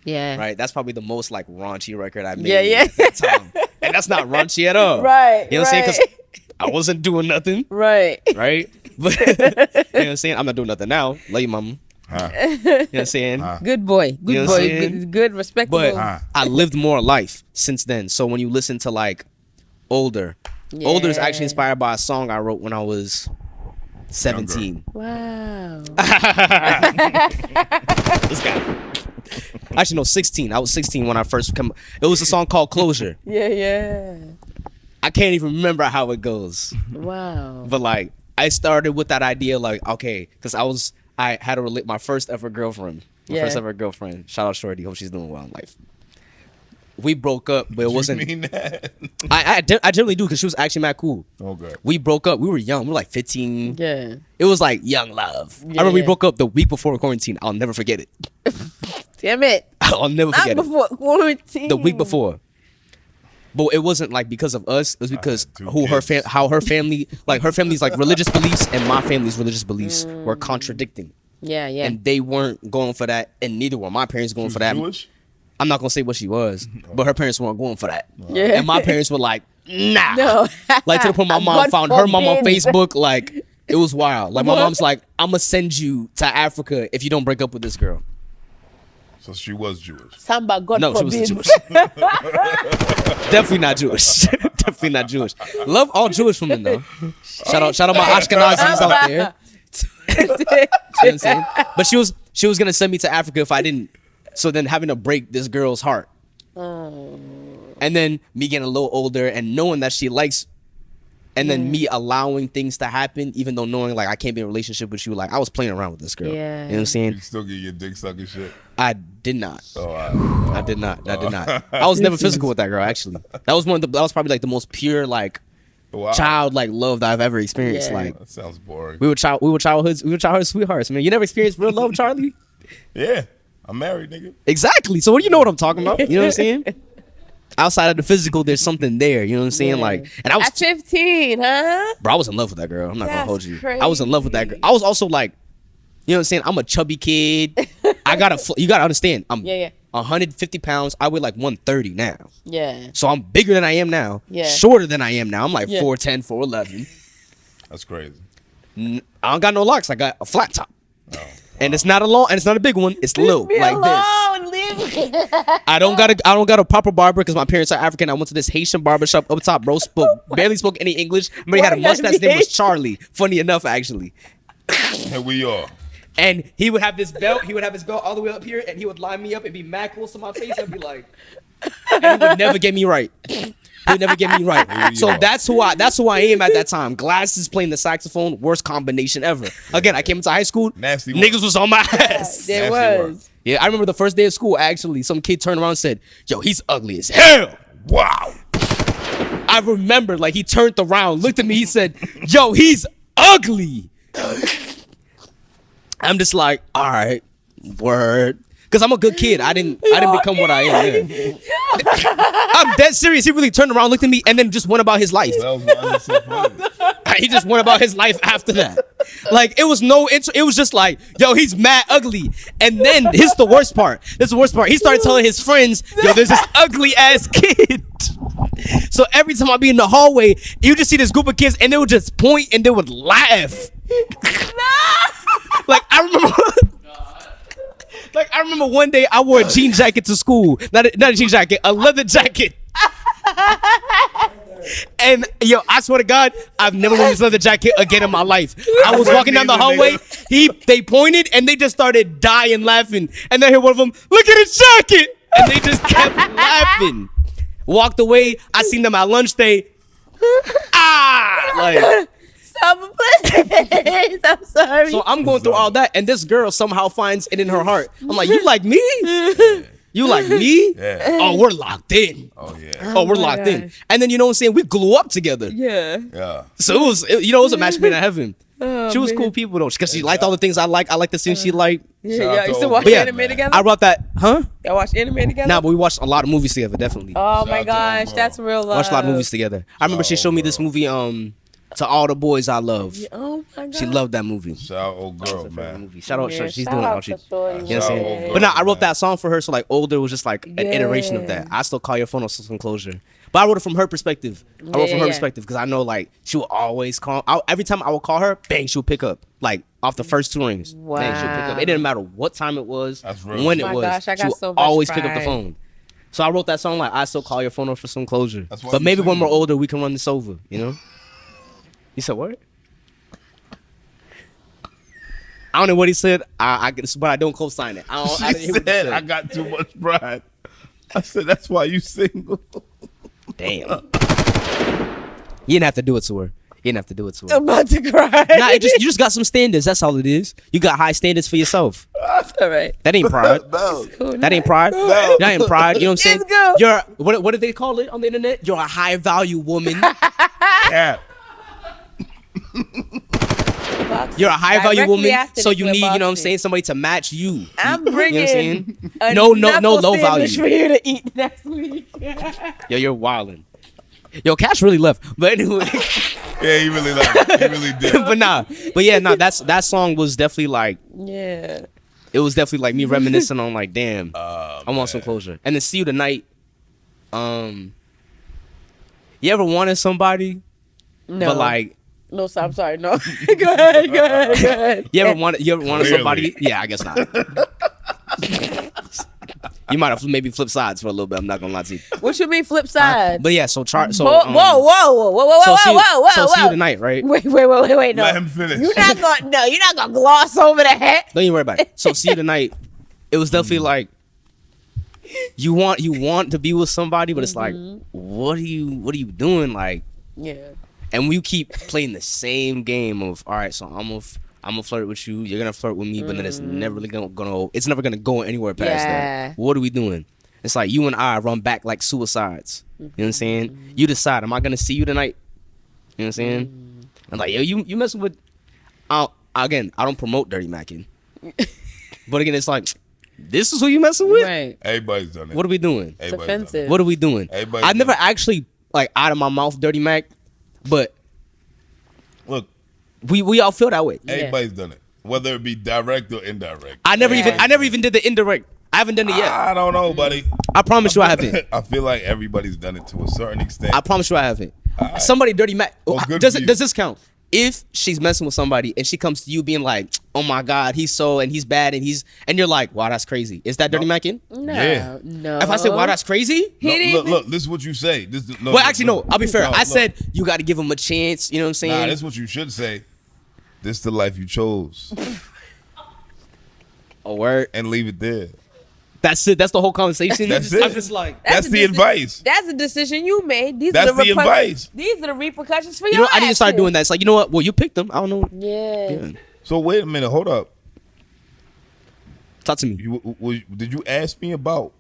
Yeah. Right? That's probably the most like raunchy record I made. Yeah. At that time. And that's not raunchy at all. Right. You know what I'm saying? Because I wasn't doing nothing. Right. Right? But you know what I'm saying? I'm not doing nothing now. Love you, mama. You know what I'm saying? Good boy. Good You know what I'm boy. saying? Good, respectable. But I lived more life since then. So when you listen to like Older is actually inspired by a song I wrote when I was 17. Wow. This guy. Actually, no, 16. I was 16 when I first come. It was a song called Closure. Yeah. I can't even remember how it goes. Wow. But like, I started with that idea, like, okay, because I had my first ever girlfriend. First ever girlfriend. Shout out Shorty. Hope she's doing well in life. We broke up, but it wasn't. You mean that? I generally do because she was actually mad cool. Okay. We broke up. We were young. We were like 15. Yeah. It was like young love. I remember we broke up the week before quarantine. I'll never forget it. Damn it. I'll never forget Not before quarantine. The week before. But it wasn't like because of us. It was because how her family, like her family's like religious beliefs and my family's religious beliefs were contradicting. Yeah. And they weren't going for that, and neither were my parents going for that. Jewish? I'm not gonna say what she was, but her parents weren't going for that. Yeah. And my parents were like, nah. No. Like to the point my mom God found her mom on forbid. Facebook, like It was wild. Like my mom's like, I'm gonna send you to Africa if you don't break up with this girl. So she was Jewish. Samba, God No, she forbid. wasn't Jewish. Definitely not Jewish. Definitely not Jewish. Love all Jewish women though. Shout out my Ashkenazis out there. You know what I'm saying? But she was gonna send me to Africa if I didn't. So then having to break this girl's heart. And then me getting a little older and knowing that she likes, and then me allowing things to happen, even though knowing like I can't be in a relationship with you. Like I was playing around with this girl. Yeah. You know what I'm saying? You still get your dick sucking shit. I did not. Oh, I did not. I was never physical with that girl. Actually, that was probably like the most pure like child like love that I've ever experienced. Yeah. Like That sounds boring. we were childhood sweethearts. Man, you never experienced real love, Charlie? Yeah, I'm married, nigga. Exactly. So what do you know what I'm talking about? You know what I'm saying? Outside of the physical, there's something there. You know what I'm saying? Like, and I was At 15, huh? bro, I was in love with that girl. I'm not gonna That's hold you. I was in love with that girl. I was also like, you know what I'm saying? I'm a chubby kid. You gotta understand. I'm 150 pounds. I weigh like 130 now. Yeah. So I'm bigger than I am now. Yeah. Shorter than I am now. I'm like Yeah. 4'10", 4'11". That's crazy. I don't got no locks. I got a flat top. And it's not a long, and it's not a big one. It's little, Leave me like alone. Leave me. this. I don't got a proper barber because my parents are African. I went to this Haitian barbershop up top. Bro barely spoke any English. I mean, he had a Why mustache. His gotta be name was Haitian? Charlie. Funny enough, actually. Here we are. And he would have this belt. He would have his belt all the way up here, and he would line me up and be mad close to my face. I'd be like, and he would never get me right. He would never get me right. So that's who I am at that time. Glasses, playing the saxophone, worst combination ever. Again, I came into high school. Nasty niggas work. was on my ass. There Nasty work. was. Yeah, I remember the first day of school. Actually, some kid turned around and said, "Yo, he's ugly as hell." Wow. I remember, like he turned around, looked at me. He said, "Yo, he's ugly." I'm just like, all right, word. Because I'm a good kid. I didn't become what I am. Yeah. I'm dead serious. He really turned around, looked at me, and then just went about his life. That was why it's so funny. He just went about his life after that. Like, it was no intro. It was just like, yo, he's mad ugly. And then, here's the worst part. This is the worst part. He started telling his friends, yo, there's this ugly ass kid. So every time I be in the hallway, you just see this group of kids, and they would just point and they would laugh. Like, I remember one day I wore a jean jacket to school. Not a jean jacket, a leather jacket. And yo, I swear to God, I've never worn this leather jacket again in my life. I was walking down the hallway. They pointed and they just started dying laughing. And then I hear one of them, "Look at his jacket!" And they just kept laughing. Walked away. I seen them at lunch day. Like. Please, I'm sorry. So I'm going through all that, and this girl somehow finds it in her heart. I'm like, you like me? You like me? Yeah. Oh, we're locked in. Oh yeah. Oh, we're locked in. And then, you know what I'm saying? We glue up together. Yeah. Yeah. So it was a match made in heaven. She was cool people, though, because she liked all the things I like. I like the things she liked. Yeah, Shout out y'all to used to old watch girl, anime man. together? I brought that, huh? Y'all watch anime together? Nah, but we watched a lot of movies together, definitely. Oh Shout my out to gosh, old girl. that's real love. Watched a lot of movies together. I remember she showed me this movie, To All the Boys I Love. Oh my god. She loved that movie. Shout out old girl, man. Shout out, Yeah, she's shout doing it. out How to she, Shorty, you know what I'm Shout out saying? old But nah, girl, I wrote man. that song for her, so like Older was just like an iteration of that. I still call your phone on some closure. But I wrote it from her perspective. I wrote from her perspective because I know like she would always call. Every time I would call her, bang, she would pick up. Like off the first 2 rings. Wow. Bang, she would pick up. It didn't matter what time it was, That's real when shit. it Oh my was. gosh, I she got would so much always pick up the pride. phone. So I wrote that song like I still call your phone on for some closure. That's why But you maybe when sing we're it. older, we can run this over. You know? You said what? I don't know what he said. But I don't co-sign it. I didn't She hear what he said, said. "I got too much pride." I said, "That's why you single." Damn. You didn't have to do it to her. You didn't have to do it to her. I'm about to cry. Nah, you just got some standards. That's all it is. You got high standards for yourself. All right. That ain't pride. No. That ain't pride. That ain't pride. You know what I'm saying? Let's go. You're what do they call it on the internet? You're a high value woman. Cap. You're a high value Directly woman. after So this, you we're need, you know what I'm boxing. saying, somebody to match you. I'm You know what I'm bringing saying? a No knuckle low value. sandwich for you to eat next week. Yo, you're wildin'. Yo, Cash really left. But anyway. Yeah, he really loved it. He really did. but yeah, that song was definitely like, Yeah. it was definitely like me reminiscing on like, damn, I want some closure. And then See You Tonight. You ever wanted somebody, No. but like No, so I'm sorry. No. Go ahead. You ever wanted Clearly. somebody? Yeah, I guess not. You might have maybe flip sides for a little bit. I'm not gonna lie to you. What you mean flip side? But yeah, so whoa, whoa. See you tonight, right? Wait. No. Let him finish. You're not gonna gloss over that. Don't even worry about it. So see you tonight. It was definitely like you want to be with somebody, but it's like, what are you doing? Like, Yeah. and we keep playing the same game of, all right, so I'm gonna flirt with you. You're gonna flirt with me, but then it's never gonna go anywhere past that. What are we doing? It's like you and I run back like suicides. You know what I'm saying? You decide, am I gonna see you tonight? You know what I'm saying? I'm like, yo, you messing with. Again, I don't promote dirty macking, but again, it's like, this is who you messing with. Right. Everybody's done it. What are we doing? It's offensive. What are we doing? Everybody's I never done it. actually like out of my mouth dirty mac, but Look, we all feel that way. everybody's done it, whether it be direct or indirect. I never even did the indirect. I haven't done it yet. I don't know, buddy. I promise you I haven't. I feel like everybody's done it to a certain extent. I promise you I haven't. Alright. Somebody dirty mac. Well, good does for you. this count? If she's messing with somebody and she comes to you being like, "Oh my God, he's bad and you're like, wow, that's crazy." Is that dirty macking? No. Yeah. No. If I say, "Wow, that's crazy," Look, this is what you say. well, actually, no. I'll be fair. No, I look. said you got to give him a chance. You know what I'm saying? Nah, this is what you should say. This is the life you chose, A word. and leave it there. That's it. That's the whole conversation. That's it. I'm just like, That's the advice. That's the decision you made. That's the advice. These are the repercussions for you your know, I need to start actions. doing that. It's like, you know what? Well, you picked them. I don't know. Yeah. So wait a minute. Hold up. Talk to me. Did you ask me about,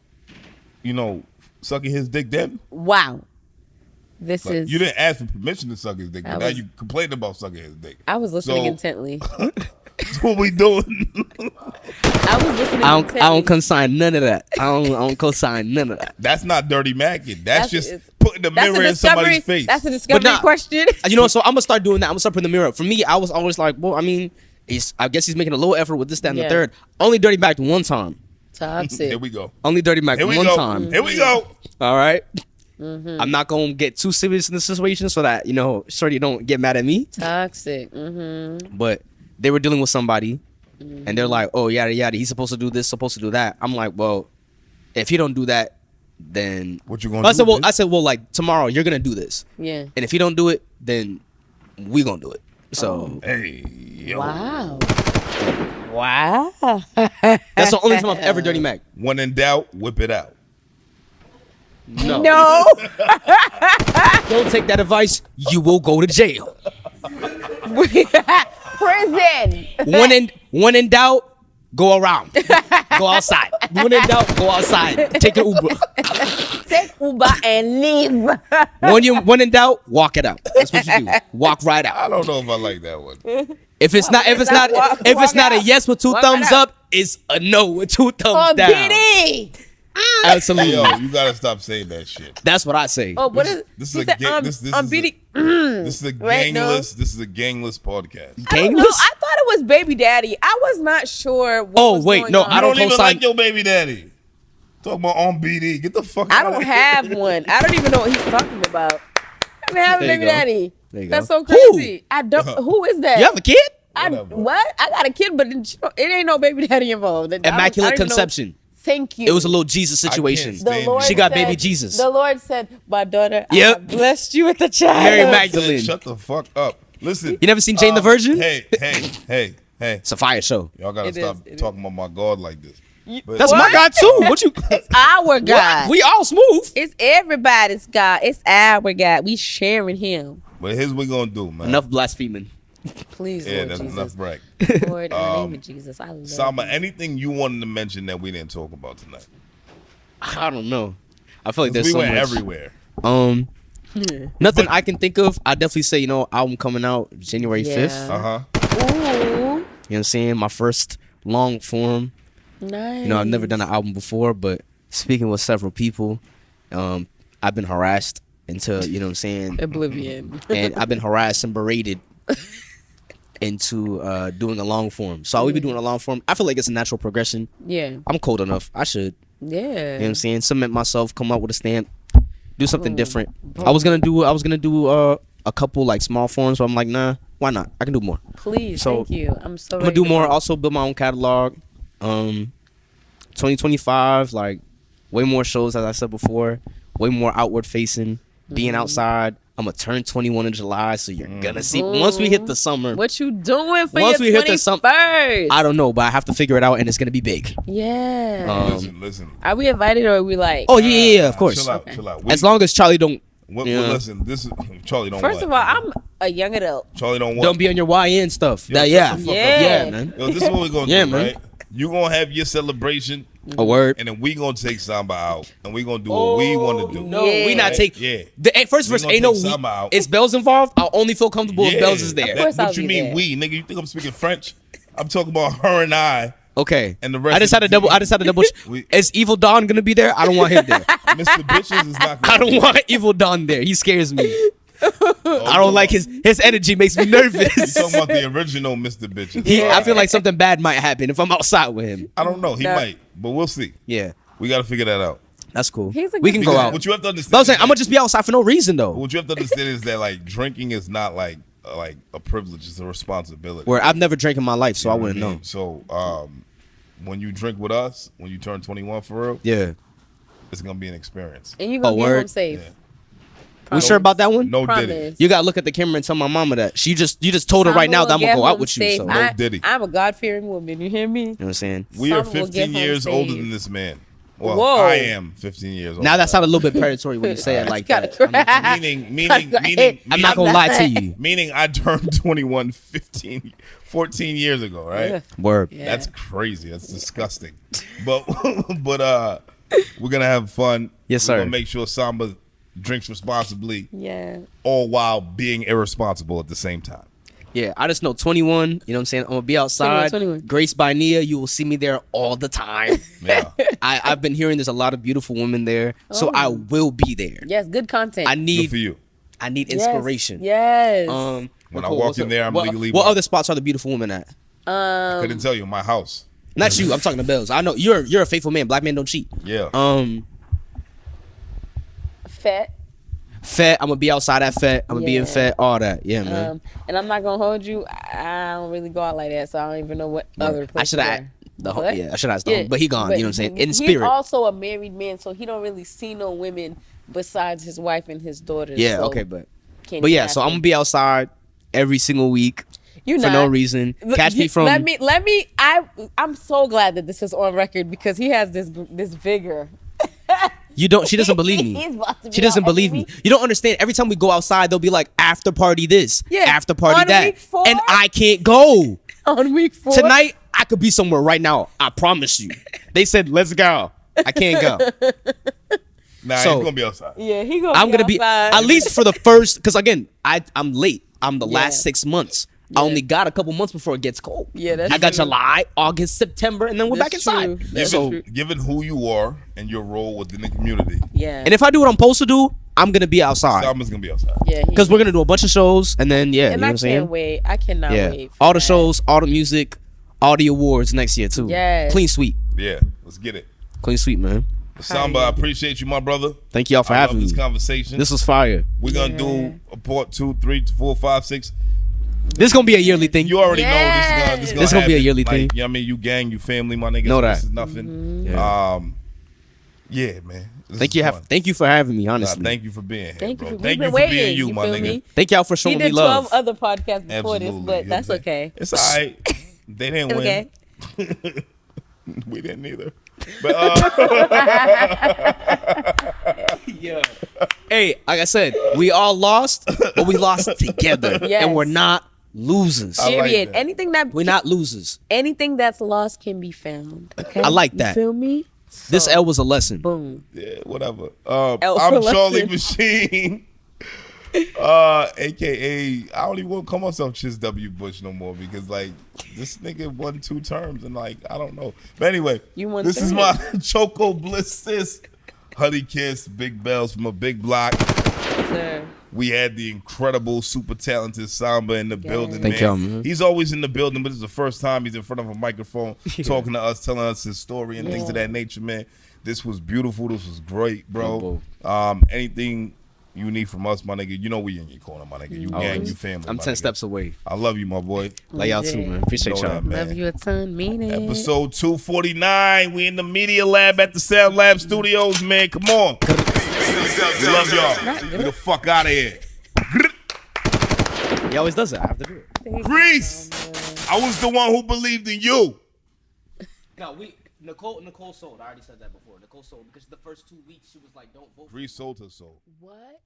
sucking his dick then? Wow. This Like, is. you didn't ask for permission to suck his dick, I but now was- you complained about sucking his dick. I was listening So- intently. That's what we doing. I was listening I intently. don't consign none of that. I don't co-sign none of that. That's not dirty macking. That's just it's- putting the That's a mirror in discovery. somebody's face. That's a discovery nah. question. You know what? So I'm gonna start doing that. I'm gonna start putting the mirror up. For me, I was always like, well, I mean, I guess he's making a little effort with this, that, and the Yeah. third. Only dirty back one time. Toxic. Here we go. Only dirty back Here we one go. time. Here we go. All right. I'm not gonna get too serious in the situation so that shorty don't get mad at me. Toxic. Mm-hmm. But they were dealing with somebody, and they're like, oh yada yada, he's supposed to do this, supposed to do that. I'm like, well, if he don't do that, then What you gonna I do? said, well, bitch? like tomorrow you're gonna do this, Yeah. and if he don't do it, then we gonna do it. So Hey, yo. Wow. Wow. that's the only time I've ever dirty mac. When in doubt, whip it out. No. No. Don't take that advice. You will go to jail. Prison. When in doubt, go around. Go outside. When in doubt, go outside. Take an Uber. Take Uber and leave. When in doubt, walk it out. That's what you do. Walk right I out. don't know if I like that one. If it's not a yes with two Walk thumbs it out. up, it's a no with two thumbs Oh, down. BD. Absolutely. Yo, you gotta stop saying that shit. That's what I say. Oh, what is This he is a said, gang- this is BD. This is a Wait, no. gangless. This is a gangless podcast. I don't know. Gangless? I thought it was baby daddy. I was not sure what Oh, was wait, going no, on. I I don't don't even co-sign- like your baby daddy. Talk about on BD. Get the fuck I out don't of have one. I don't even know what he's talking about. I don't have a There you baby go. daddy. There you That's go. so crazy. I don't. Who is that? You have a kid? Whatever. What? I got a kid, but it ain't no baby daddy involved. I don't Immaculate even know. conception. Thank you. It was a little Jesus situation. can't The stand Lord you. She got said- baby Jesus. The Lord said, "My daughter, I Yep. have blessed you with a child." Mary Said, Magdalene. Shut the fuck up. Listen. You never seen Jane the Virgin? Hey. It's a fire show. Y'all gotta It stop is. talking about my God like this. But- That's my God too. What you? It's our God. We all smooth. It's everybody's God. It's our God. We sharing Him. But here's what we gonna do, man. Enough blaspheming. Please, Yeah, Lord that's Jesus. enough brag. Lord, in the name of Jesus, I love Sama, you. anything you wanted to mention that we didn't talk about tonight? I don't know. I feel like 'Cause there's we so went much. everywhere. Nothing I can think of. I definitely say, album coming out January 5th. Uh huh. Ooh, You know what I'm saying? My first long form. nice. I've never done an album before, but speaking with several people, I've been harassed into, you know what I'm saying? Oblivion. And I've been harassed and berated into doing a long form. So I will be doing a long form. I feel like it's a natural progression. Yeah. I'm cold enough. I should. Yeah. You know what I'm saying? Cement myself, come up with a stamp, do something different. I was gonna do a couple like small forms, but I'm like, nah, why not? I can do more. Please, So, thank you. I'm so I'm gonna do more. Also build my own catalog. 2025, like way more shows, as I said before, way more outward facing, being outside. I'm gonna turn 21 in July, so you're gonna see once we hit the summer. What you doing for Once your we hit the summer, 21st? I don't know, but I have to figure it out, and it's gonna be big. Yeah. Listen. Are we invited or are we like? Oh yeah, of course. Chill out. As long as Charlie don't. Listen, this is Charlie don't. First of all, I'm a young adult. Charlie don't. Don't be on your YN stuff. Yo, Yeah, man. Yo, this is what we're gonna Yeah, do, man. right? You gonna have your celebration. A word. And then we gonna take Samba out, and we gonna do what we want to do. No, we not take. Yeah. The first We verse gonna ain't no. take Samba out. It's Bells involved. I'll only feel comfortable if Bells is there. Of course I'll What you be mean there. we, nigga? You think I'm speaking French? I'm talking about her and I. Okay. And the rest. I just had to double. Is Evil Don gonna be there? I don't want him there. Mr. Bitches is not. Gonna I don't want Evil Don there. He scares me. I don't like his energy. Makes me nervous. You talking about the original Mr. Bitches? I feel like something bad might happen if I'm outside with him. I don't know. He might, but we'll see. Yeah, we got to figure that out. That's cool. He's a We good can go Because out. What you have to understand. But I was saying, I'm gonna just be outside for no reason though. What you have to understand is that like drinking is not like a privilege; it's a responsibility. Where I've never drank in my life, so I wouldn't know. So when you drink with us, when you turn 21 for real, Yeah. it's gonna be an experience. And you gonna A get word. home safe. Yeah. We sure about that one? No Promise. diddy. You gotta look at the camera and tell my mama that. You just told her right now that I'm gonna go out with you. So. No diddy. I'm a God-fearing woman. You hear me? You know what I'm saying? We are Some will get 15 home years older safe. than this man. Well, Whoa. I am 15 years older. Now that sounded a little bit predatory when you say it like that. Meaning, I'm not gonna lie to you. Meaning I turned 21 14 years ago, right? Word. Yeah. That's crazy. That's disgusting. But we're gonna have fun. Yes, We're sir. gonna make sure Samba drinks responsibly, Yeah. all while being irresponsible at the same time. Yeah, I just know 21. You know what I'm saying? I'm gonna be outside. 21. Grace by Nia, you will see me there all the time. Yeah. I've been hearing there's a lot of beautiful women there, so I will be there. Yes, good content. I Good need for you. Yes, inspiration. Yes. When I walk in there, I'm legally. What other spots are the beautiful women at? I couldn't tell you. My house. Not you. I'm talking to Bells. I know you're a faithful man. Black men don't cheat. Yeah. Fat. I'm gonna be outside at Fat. I'm gonna be in Yeah. Fat. All that. Yeah, man. And I'm not gonna hold you. I don't really go out like that, so I don't even know what other I places should have. are. I should have asked the home, but he gone. You know what I'm saying? In He's spirit. also a married man, so he don't really see no women besides his wife and his daughters. Yeah. so Okay, but can't yeah. ask So I'm him. gonna be outside every single week You for not. no reason. Catch me from. Let me. I'm so glad that this is on record because he has this vigor. You don't. She doesn't believe He's me. about to be She doesn't out every believe me. week. You don't understand. Every time we go outside, they'll be like after party this, Yeah. after party On that, week 4? and I can't go On week 4 tonight. I could be somewhere right now. I promise you. They said let's go. I can't go. Nah, So- he's gonna be outside. Yeah, he gonna. I'm gonna be outside. at least for the first, because again, I'm late. I'm the Yeah. last 6 months. I only got a couple months before it gets cold. Yeah, that's I got true. July, August, September, and then we're back That's inside. true. That's So, true. Given who you are and your role within the community, Yeah. and if I do what I'm supposed to do, I'm gonna be outside Sama's gonna be outside. Yeah. because we're gonna do a bunch of shows, and then yeah, you And know what I I'm saying? can't wait. I cannot Yeah, wait. for all the that. shows, all the music, all the awards next year too. Yes. Clean sweep, Yeah, let's get it. clean sweep, man. Samba, I appreciate you, my brother. Thank y'all for I love having this me. conversation. This was fire. We're gonna do a part 2, 3, 4, 5, 6. This gonna be a yearly thing. You already know Yes. this This gonna be a happen. yearly Like, thing. You know what I mean? You gang, you family, my niggas. Know that. This is nothing. Mm-hmm. Yeah, man. This Thank is you. fun. Thank you for having me. Nah, Honestly, thank you for being here, Thank you bro. for- Thank we've you been for being waiting, you, you my feel nigga. me? thank y'all for He showing me did love. 12 other podcasts before Absolutely. this, but that's okay. It's all right. They didn't Okay. win. We didn't either. But Hey, like I said, we all lost, but we lost together, Yes. and we're not losers. I like Period. that. We're not losers. Anything that's lost can be found. Okay. I like You that. feel me? This So, L was a lesson. boom. yeah, whatever. L I'm for Charlie lesson. Machine. AKA, I don't even want to call myself Chiz W. Bush no more because like this nigga won 2 terms and like I don't know. But anyway, You won this is 3. my Choco Bliss sis, Honey Kiss, Big Bells from a big block. Sir. We had the incredible, super talented Samba in the building, Thank man. y'all, man. He's always in the building, but this is the first time he's in front of a microphone talking to us, telling us his story and things of that nature, man. This was beautiful. This was great, bro. Anything you need from us, my nigga, you know we in your corner, my nigga. You gang, you family. I'm 10 steps away. I love you, my boy. Love y'all too, man. Appreciate y'all. Love you a ton, mean it. Episode 249. We in the Media Lab at the Sound Lab Studios, man. Come on. We love y'all. Get the fuck out of here. He always does it. I have to do it. Grease. I was the one who believed in you. No, Nicole sold. I already said that before. Nicole sold because the first 2 weeks she was like, don't vote. Grease sold her soul. What?